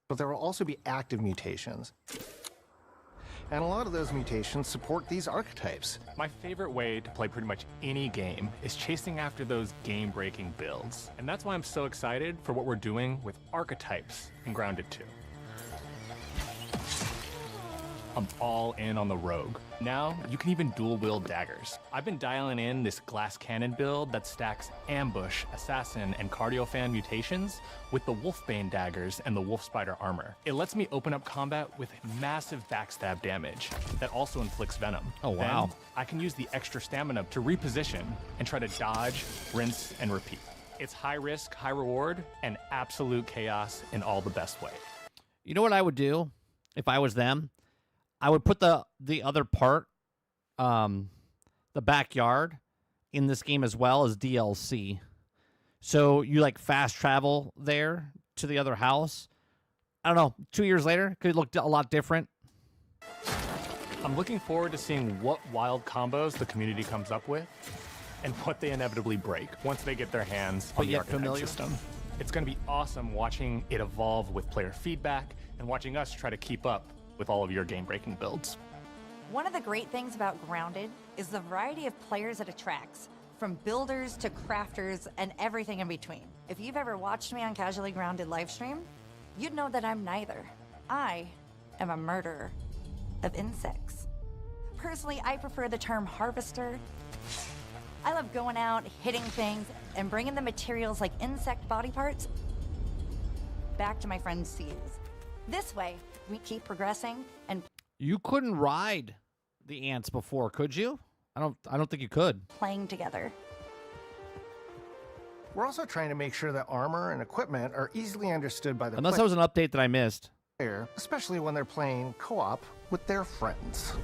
Speaker 16: but there will also be active mutations. And a lot of those mutations support these archetypes.
Speaker 15: My favorite way to play pretty much any game is chasing after those game-breaking builds. And that's why I'm so excited for what we're doing with archetypes in Grounded 2. I'm all in on the rogue. Now, you can even dual-wield daggers. I've been dialing in this glass cannon build that stacks ambush, assassin, and cardiofan mutations with the wolfbane daggers and the wolf spider armor. It lets me open up combat with massive backstab damage that also inflicts venom.
Speaker 9: Oh, wow.
Speaker 15: Then, I can use the extra stamina to reposition and try to dodge, rinse, and repeat. It's high risk, high reward, and absolute chaos in all the best way.
Speaker 9: You know what I would do if I was them? I would put the other part, the backyard, in this game as well as DLC. So you like fast travel there to the other house. I don't know, 2 years later, could look a lot different.
Speaker 15: I'm looking forward to seeing what wild combos the community comes up with and what they inevitably break once they get their hands on the archetype system. It's going to be awesome watching it evolve with player feedback and watching us try to keep up with all of your game-breaking builds.
Speaker 1: One of the great things about Grounded is the variety of players it attracts, from builders to crafters and everything in between. If you've ever watched me on Casually Grounded livestream, you'd know that I'm neither. I am a murderer of insects. Personally, I prefer the term harvester. I love going out, hitting things, and bringing the materials like insect body parts back to my friends to use. This way, we keep progressing and
Speaker 9: You couldn't ride the ants before, could you? I don't think you could.
Speaker 1: playing together.
Speaker 16: We're also trying to make sure that armor and equipment are easily understood by the
Speaker 9: Unless that was an update that I missed.
Speaker 16: player, especially when they're playing co-op with their friends.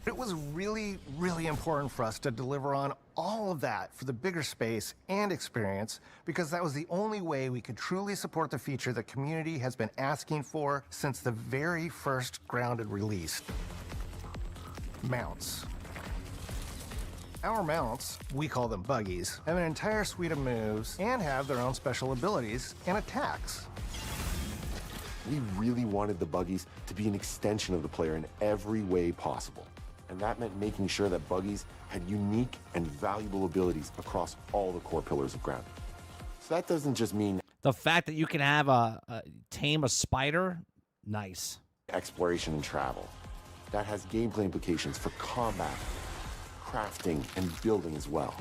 Speaker 16: It was really, really important for us to deliver on all of that for the bigger space and experience, because that was the only way we could truly support the feature the community has been asking for since the very first Grounded release. Mounts. Our mounts, we call them buggies, have an entire suite of moves and have their own special abilities and attacks.
Speaker 19: We really wanted the buggies to be an extension of the player in every way possible. And that meant making sure that buggies had unique and valuable abilities across all the core pillars of Grounded. So that doesn't just mean
Speaker 9: The fact that you can have tame a spider, nice.
Speaker 19: exploration and travel. That has gameplay implications for combat, crafting, and building as well.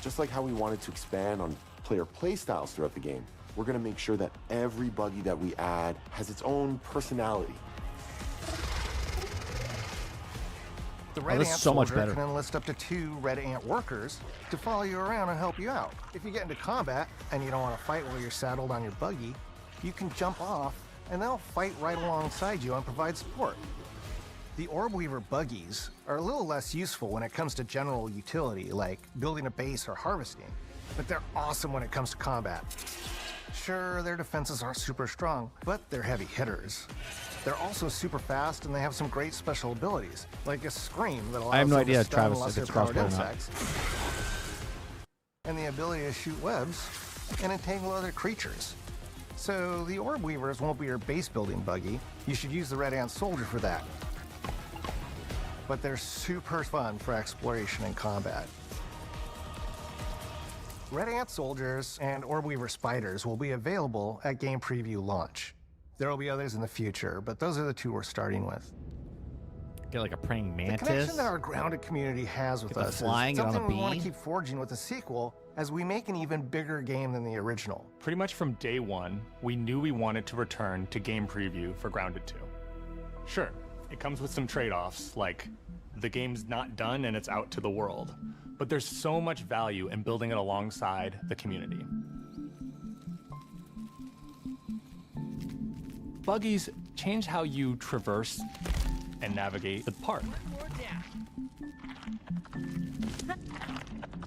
Speaker 19: Just like how we wanted to expand on player playstyles throughout the game, we're going to make sure that every buggy that we add has its own personality.
Speaker 16: The Red
Speaker 9: this
Speaker 16: Ant
Speaker 9: is so much
Speaker 16: Soldier
Speaker 9: better.
Speaker 16: can enlist up to 2 Red Ant workers to follow you around and help you out. If you get into combat and you don't want to fight while you're saddled on your buggy, you can jump off and they'll fight right alongside you and provide support. The Orb Weaver buggies are a little less useful when it comes to general utility, like building a base or harvesting, but they're awesome when it comes to combat. Sure, their defenses aren't super strong, but they're heavy hitters. They're also super fast, and they have some great special abilities, like a scream that allows
Speaker 9: I have no
Speaker 16: them to
Speaker 9: idea,
Speaker 16: stun
Speaker 9: Travis, if it's
Speaker 16: lesser-powered
Speaker 9: crossbow or not.
Speaker 16: insects, and the ability to shoot webs and entangle other creatures. So the Orb Weavers won't be your base building buggy. You should use the Red Ant Soldier for that. But they're super fun for exploration and combat. Red Ant Soldiers and Orb Weaver Spiders will be available at game preview launch. There will be others in the future, but those are the 2 we're starting with.
Speaker 9: Get like a praying
Speaker 16: The
Speaker 9: mantis.
Speaker 16: connection that our Grounded community has with
Speaker 9: Get the
Speaker 16: us
Speaker 9: flying,
Speaker 16: is
Speaker 9: get on a
Speaker 16: something we want
Speaker 9: bee.
Speaker 16: to keep forging with the sequel as we make an even bigger game than the original.
Speaker 15: Pretty much from day one, we knew we wanted to return to game preview for Grounded 2. Sure, it comes with some trade-offs, like the game's not done and it's out to the world, but there's so much value in building it alongside the community. Buggies change how you traverse and navigate the park.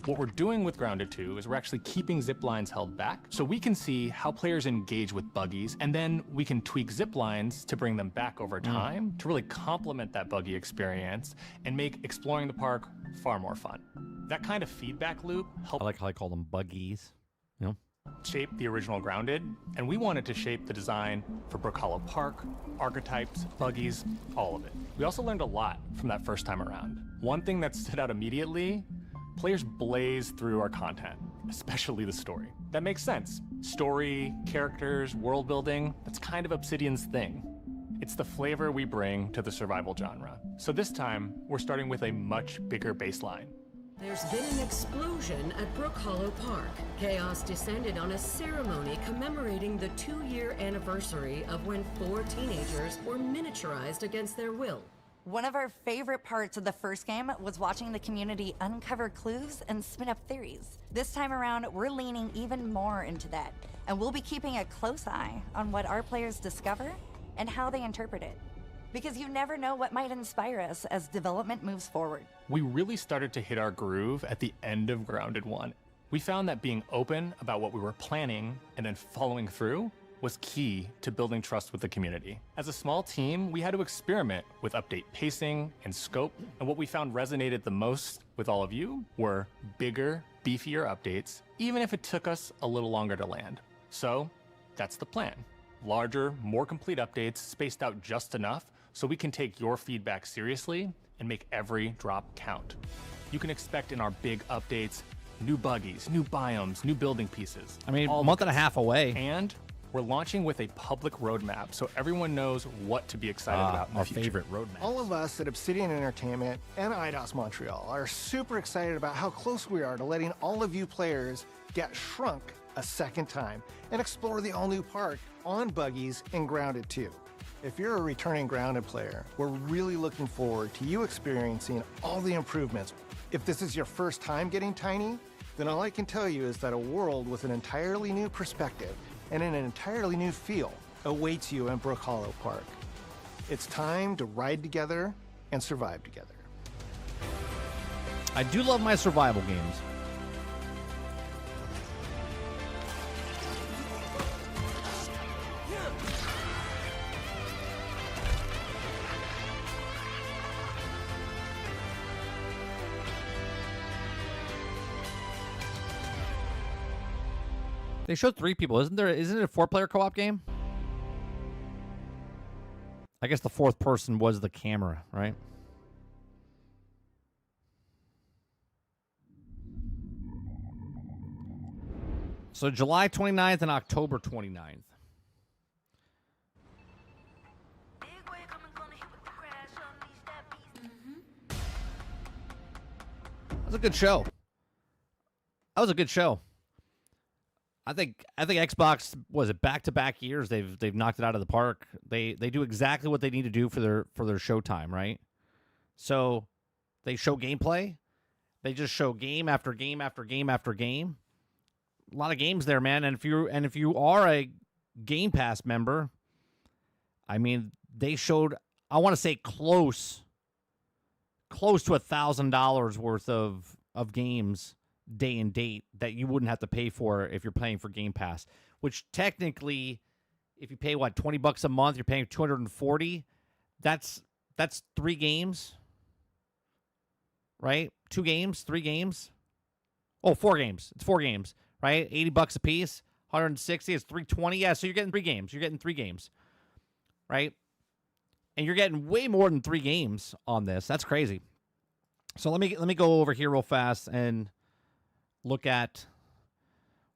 Speaker 15: What we're doing with Grounded 2 is we're actually keeping zip lines held back so we can see how players engage with buggies, and then we can tweak zip lines to bring them back over time to really complement that buggy experience and make exploring the park far more fun. That kind of feedback loop helps
Speaker 9: I like how I call them buggies. You know?
Speaker 15: shape the original Grounded, and we wanted to shape the design for Brook Hollow Park, archetypes, buggies, all of it. We also learned a lot from that first time around. One thing that stood out immediately, players blaze through our content, especially the story. That makes sense. Story, characters, world building, that's kind of Obsidian's thing. It's the flavor we bring to the survival genre. So this time, we're starting with a much bigger baseline.
Speaker 3: There's been an explosion at Brook Hollow Park. Chaos descended on a ceremony commemorating the 2-year anniversary of when 4 teenagers were miniaturized against their will.
Speaker 1: One of our favorite parts of the first game was watching the community uncover clues and spin up theories. This time around, we're leaning even more into that, and we'll be keeping a close eye on what our players discover and how they interpret it. Because you never know what might inspire us as development moves forward.
Speaker 15: We really started to hit our groove at the end of Grounded 1. We found that being open about what we were planning and then following through was key to building trust with the community. As a small team, we had to experiment with update pacing and scope, and what we found resonated the most with all of you were bigger, beefier updates, even if it took us a little longer to land. So that's the plan. Larger, more complete updates spaced out just enough so we can take your feedback seriously and make every drop count. You can expect in our big updates, new buggies, new biomes, new building pieces.
Speaker 9: I mean, a month and a half away.
Speaker 15: And we're launching with a public roadmap so everyone knows what to be excited about in the
Speaker 9: our
Speaker 15: future.
Speaker 9: favorite roadmap.
Speaker 16: All of us at Obsidian Entertainment and IDOS Montreal are super excited about how close we are to letting all of you players get shrunk a second time and explore the all-new park on buggies in Grounded 2. If you're a returning Grounded player, we're really looking forward to you experiencing all the improvements. If this is your first time getting tiny, then all I can tell you is that a world with an entirely new perspective and an entirely new feel awaits you in Brook Hollow Park. It's time to ride together and survive together.
Speaker 9: I do love my survival games. They showed 3 people. Isn't it a 4-player co-op game? I guess the 4th person was the camera, right? So July 29th and October 29th. That was a good show. That was a good show. I think Xbox, was it back-to-back years they've knocked it out of the park. They do exactly what they need to do for their showtime, right? So they show gameplay. They just show game after game after game after game. A lot of games there, man. And if you are a Game Pass member, I mean, they showed, I want to say close to $1,000 worth of games day and date that you wouldn't have to pay for if you're paying for Game Pass, which technically, if you pay $20 a month, you're paying $240. That's 3 games, right? 2 games, 3 games. Oh, 4 games. It's 4 games, right? $80 a piece, 160 is $320. Yeah, so you're getting 3 games. You're getting 3 games, right? And you're getting way more than 3 games on this. That's crazy. So let me go over here real fast and look at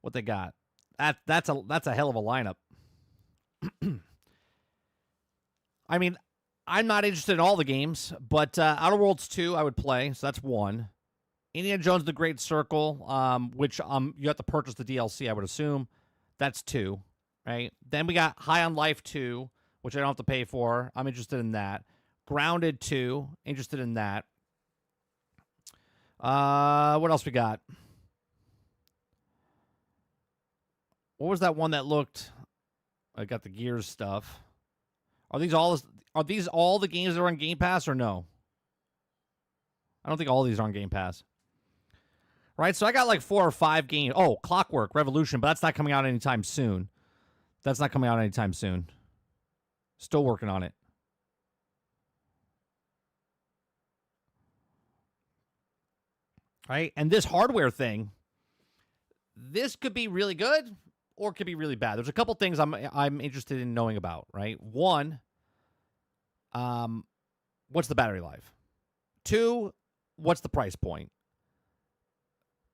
Speaker 9: what they got. That's a hell of a lineup. I mean, I'm not interested in all the games, but Outer Worlds 2 I would play, so that's 1. Indiana Jones: The Great Circle, which you have to purchase the DLC, I would assume. That's 2, right? Then we got High on Life 2, which I don't have to pay for. I'm interested in that. Grounded 2, interested in that. What else we got? What was that one that looked? I got the Gears stuff. Are these all the games that are on Game Pass or no? I don't think all of these are on Game Pass. Right, so I got like 4 or 5 games. Oh, Clockwork Revolution, but that's not coming out anytime soon. Still working on it. Right, and this hardware thing, this could be really good or it could be really bad. There's a couple things I'm interested in knowing about, right? 1, what's the battery life? 2, what's the price point?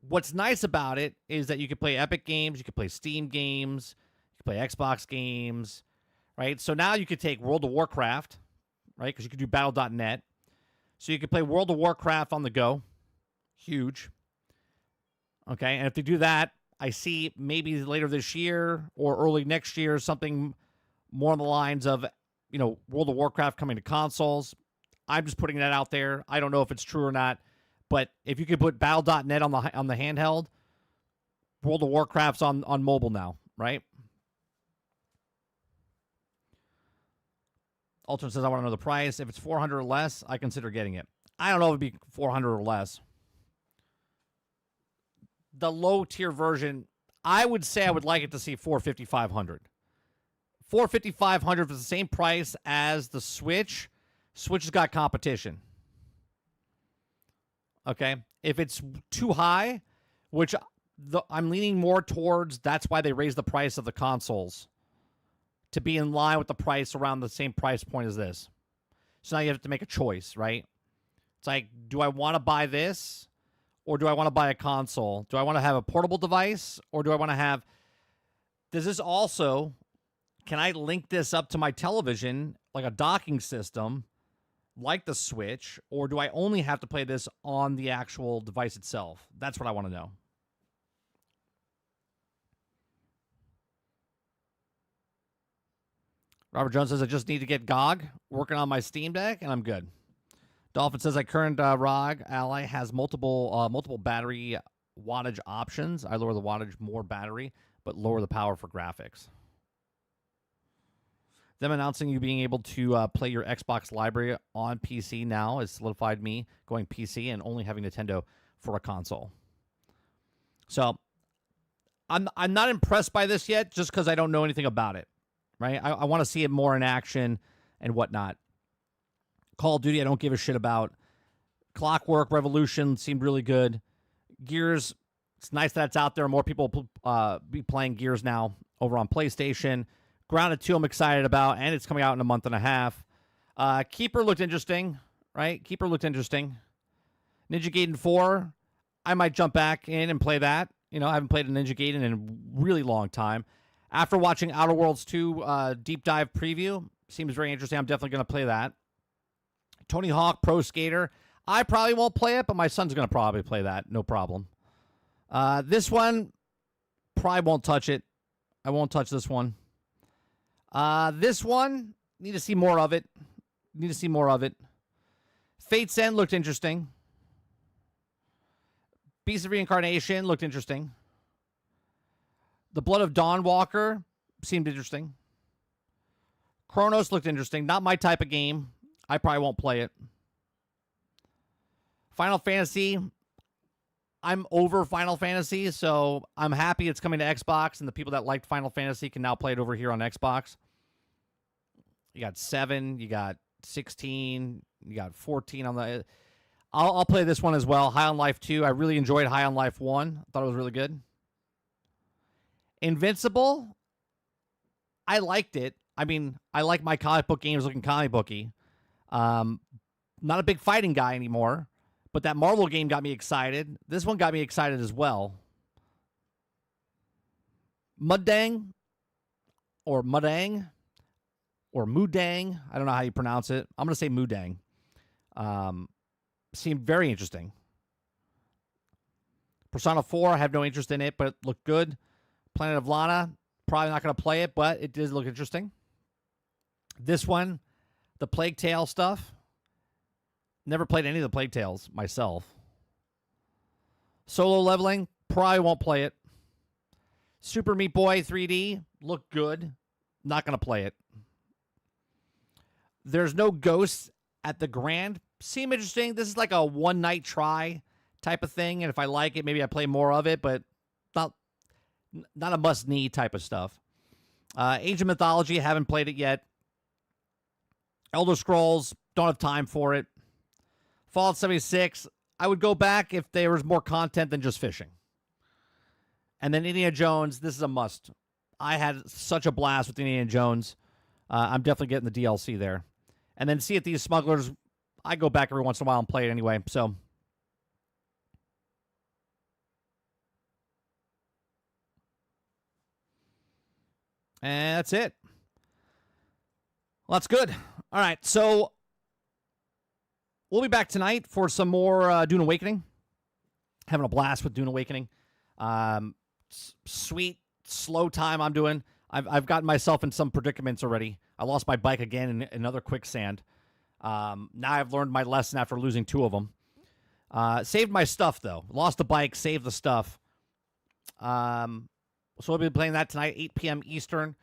Speaker 9: What's nice about it is that you can play Epic games, you can play Steam games, you can play Xbox games, right? So now you could take World of Warcraft, right? Because you could do Battle.net. So you could play World of Warcraft on the go. Huge. Okay, and if they do that, I see maybe later this year or early next year something more on the lines of, World of Warcraft coming to consoles. I'm just putting that out there. I don't know if it's true or not, but if you could put Battle.net on the handheld, World of Warcraft's on mobile now, right? Ultimate says, I want to know the price. If it's 400 or less, I consider getting it. I don't know if it'd be 400 or less. The low-tier version, I would say I would like it to see 450, 500. 450, 500 for the same price as the Switch. Switch has got competition. Okay? If it's too high, which I'm leaning more towards, that's why they raised the price of the consoles, to be in line with the price around the same price point as this. So now you have to make a choice, right? It's like, do I want to buy this, or do I want to buy a console? Do I want to have a portable device, or do I want to have... Does this also... Can I link this up to my television, like a docking system, like the Switch, or do I only have to play this on the actual device itself? That's what I want to know. Robert Jones says, I just need to get GOG working on my Steam Deck, and I'm good. Dolphin says, current ROG Ally has multiple battery wattage options. I lower the wattage, more battery, but lower the power for graphics. Them announcing you being able to play your Xbox library on PC now has solidified me going PC and only having Nintendo for a console. So I'm not impressed by this yet, just because I don't know anything about it. Right? I want to see it more in action and whatnot. Call of Duty, I don't give a shit about. Clockwork Revolution seemed really good. Gears, it's nice that it's out there. More people be playing Gears now over on PlayStation. Grounded 2, I'm excited about, and it's coming out in a month and a half. Keeper looked interesting, right? Keeper looked interesting. Ninja Gaiden 4, I might jump back in and play that. I haven't played a Ninja Gaiden in a really long time. After watching Outer Worlds 2 deep dive preview, seems very interesting. I'm definitely going to play that. Tony Hawk Pro Skater, I probably won't play it, but my son's going to probably play that. No problem. This one, probably won't touch it. I won't touch this one. This one, need to see more of it. Fate's End looked interesting. Beast of Reincarnation looked interesting. The Blood of Dawnwalker seemed interesting. Chronos looked interesting. Not my type of game. I probably won't play it. Final Fantasy, I'm over Final Fantasy, so I'm happy it's coming to Xbox, and the people that liked Final Fantasy can now play it over here on Xbox. You got 7, you got 16, you got 14 on the... I'll play this one as well. High on Life 2. I really enjoyed High on Life 1. I thought it was really good. Invincible, I liked it. I mean, I like my comic book games looking comic booky. Not a big fighting guy anymore, but that Marvel game got me excited. This one got me excited as well. Mudang, or Mudang, or Mudang. I don't know how you pronounce it. I'm going to say Mudang. Seemed very interesting. Persona 4, I have no interest in it, but it looked good. Planet of Lana, probably not going to play it, but it did look interesting. This one, the Plague Tale stuff. Never played any of the Plague Tales myself. Solo Leveling, probably won't play it. Super Meat Boy 3D, looked good. Not going to play it. There's no Ghosts at the Grand. Seem interesting. This is like a one-night try type of thing, and if I like it, maybe I play more of it, but not a must-need type of stuff. Age of Mythology, haven't played it yet. Elder Scrolls, don't have time for it. Fallout 76, I would go back if there was more content than just fishing. And then Indiana Jones, this is a must. I had such a blast with Indiana Jones. I'm definitely getting the DLC there. And then Sea of Thieves Smugglers, I go back every once in a while and play it anyway, so... And that's it. Well, that's good. All right, so we'll be back tonight for some more Dune Awakening. Having a blast with Dune Awakening. Sweet, slow time I'm doing. I've gotten myself in some predicaments already. I lost my bike again in another quicksand. Now I've learned my lesson after losing 2 of them. Saved my stuff, though. Lost the bike, saved the stuff. So we'll be playing that tonight, 8 p.m. Eastern.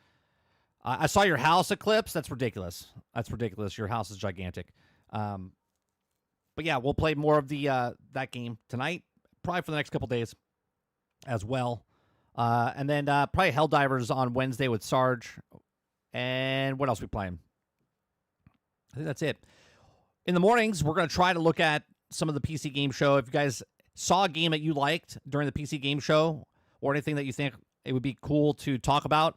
Speaker 9: I saw your house eclipse. That's ridiculous. That's ridiculous. Your house is gigantic. But yeah, we'll play more of the that game tonight, probably for the next couple days as well. And then probably Helldivers on Wednesday with Sarge. And what else we playing? I think that's it. In the mornings, we're going to try to look at some of the PC game show. If you guys saw a game that you liked during the PC game show or anything that you think it would be cool to talk about,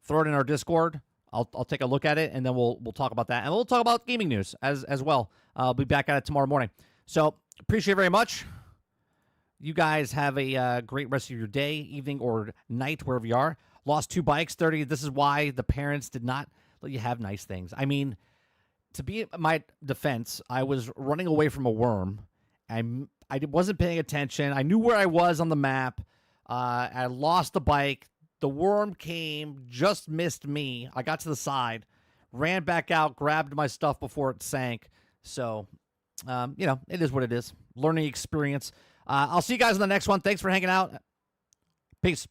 Speaker 9: throw it in our Discord. I'll take a look at it, and then we'll talk about that. And we'll talk about gaming news as well. I'll be back at it tomorrow morning. So appreciate it very much. You guys have a great rest of your day, evening, or night, wherever you are. Lost 2 bikes, 30. This is why the parents did not let you have nice things. I mean, to be my defense, I was running away from a worm. I wasn't paying attention. I knew where I was on the map. I lost the bike. The worm came, just missed me. I got to the side, ran back out, grabbed my stuff before it sank. So, it is what it is. Learning experience. I'll see you guys in the next one. Thanks for hanging out. Peace.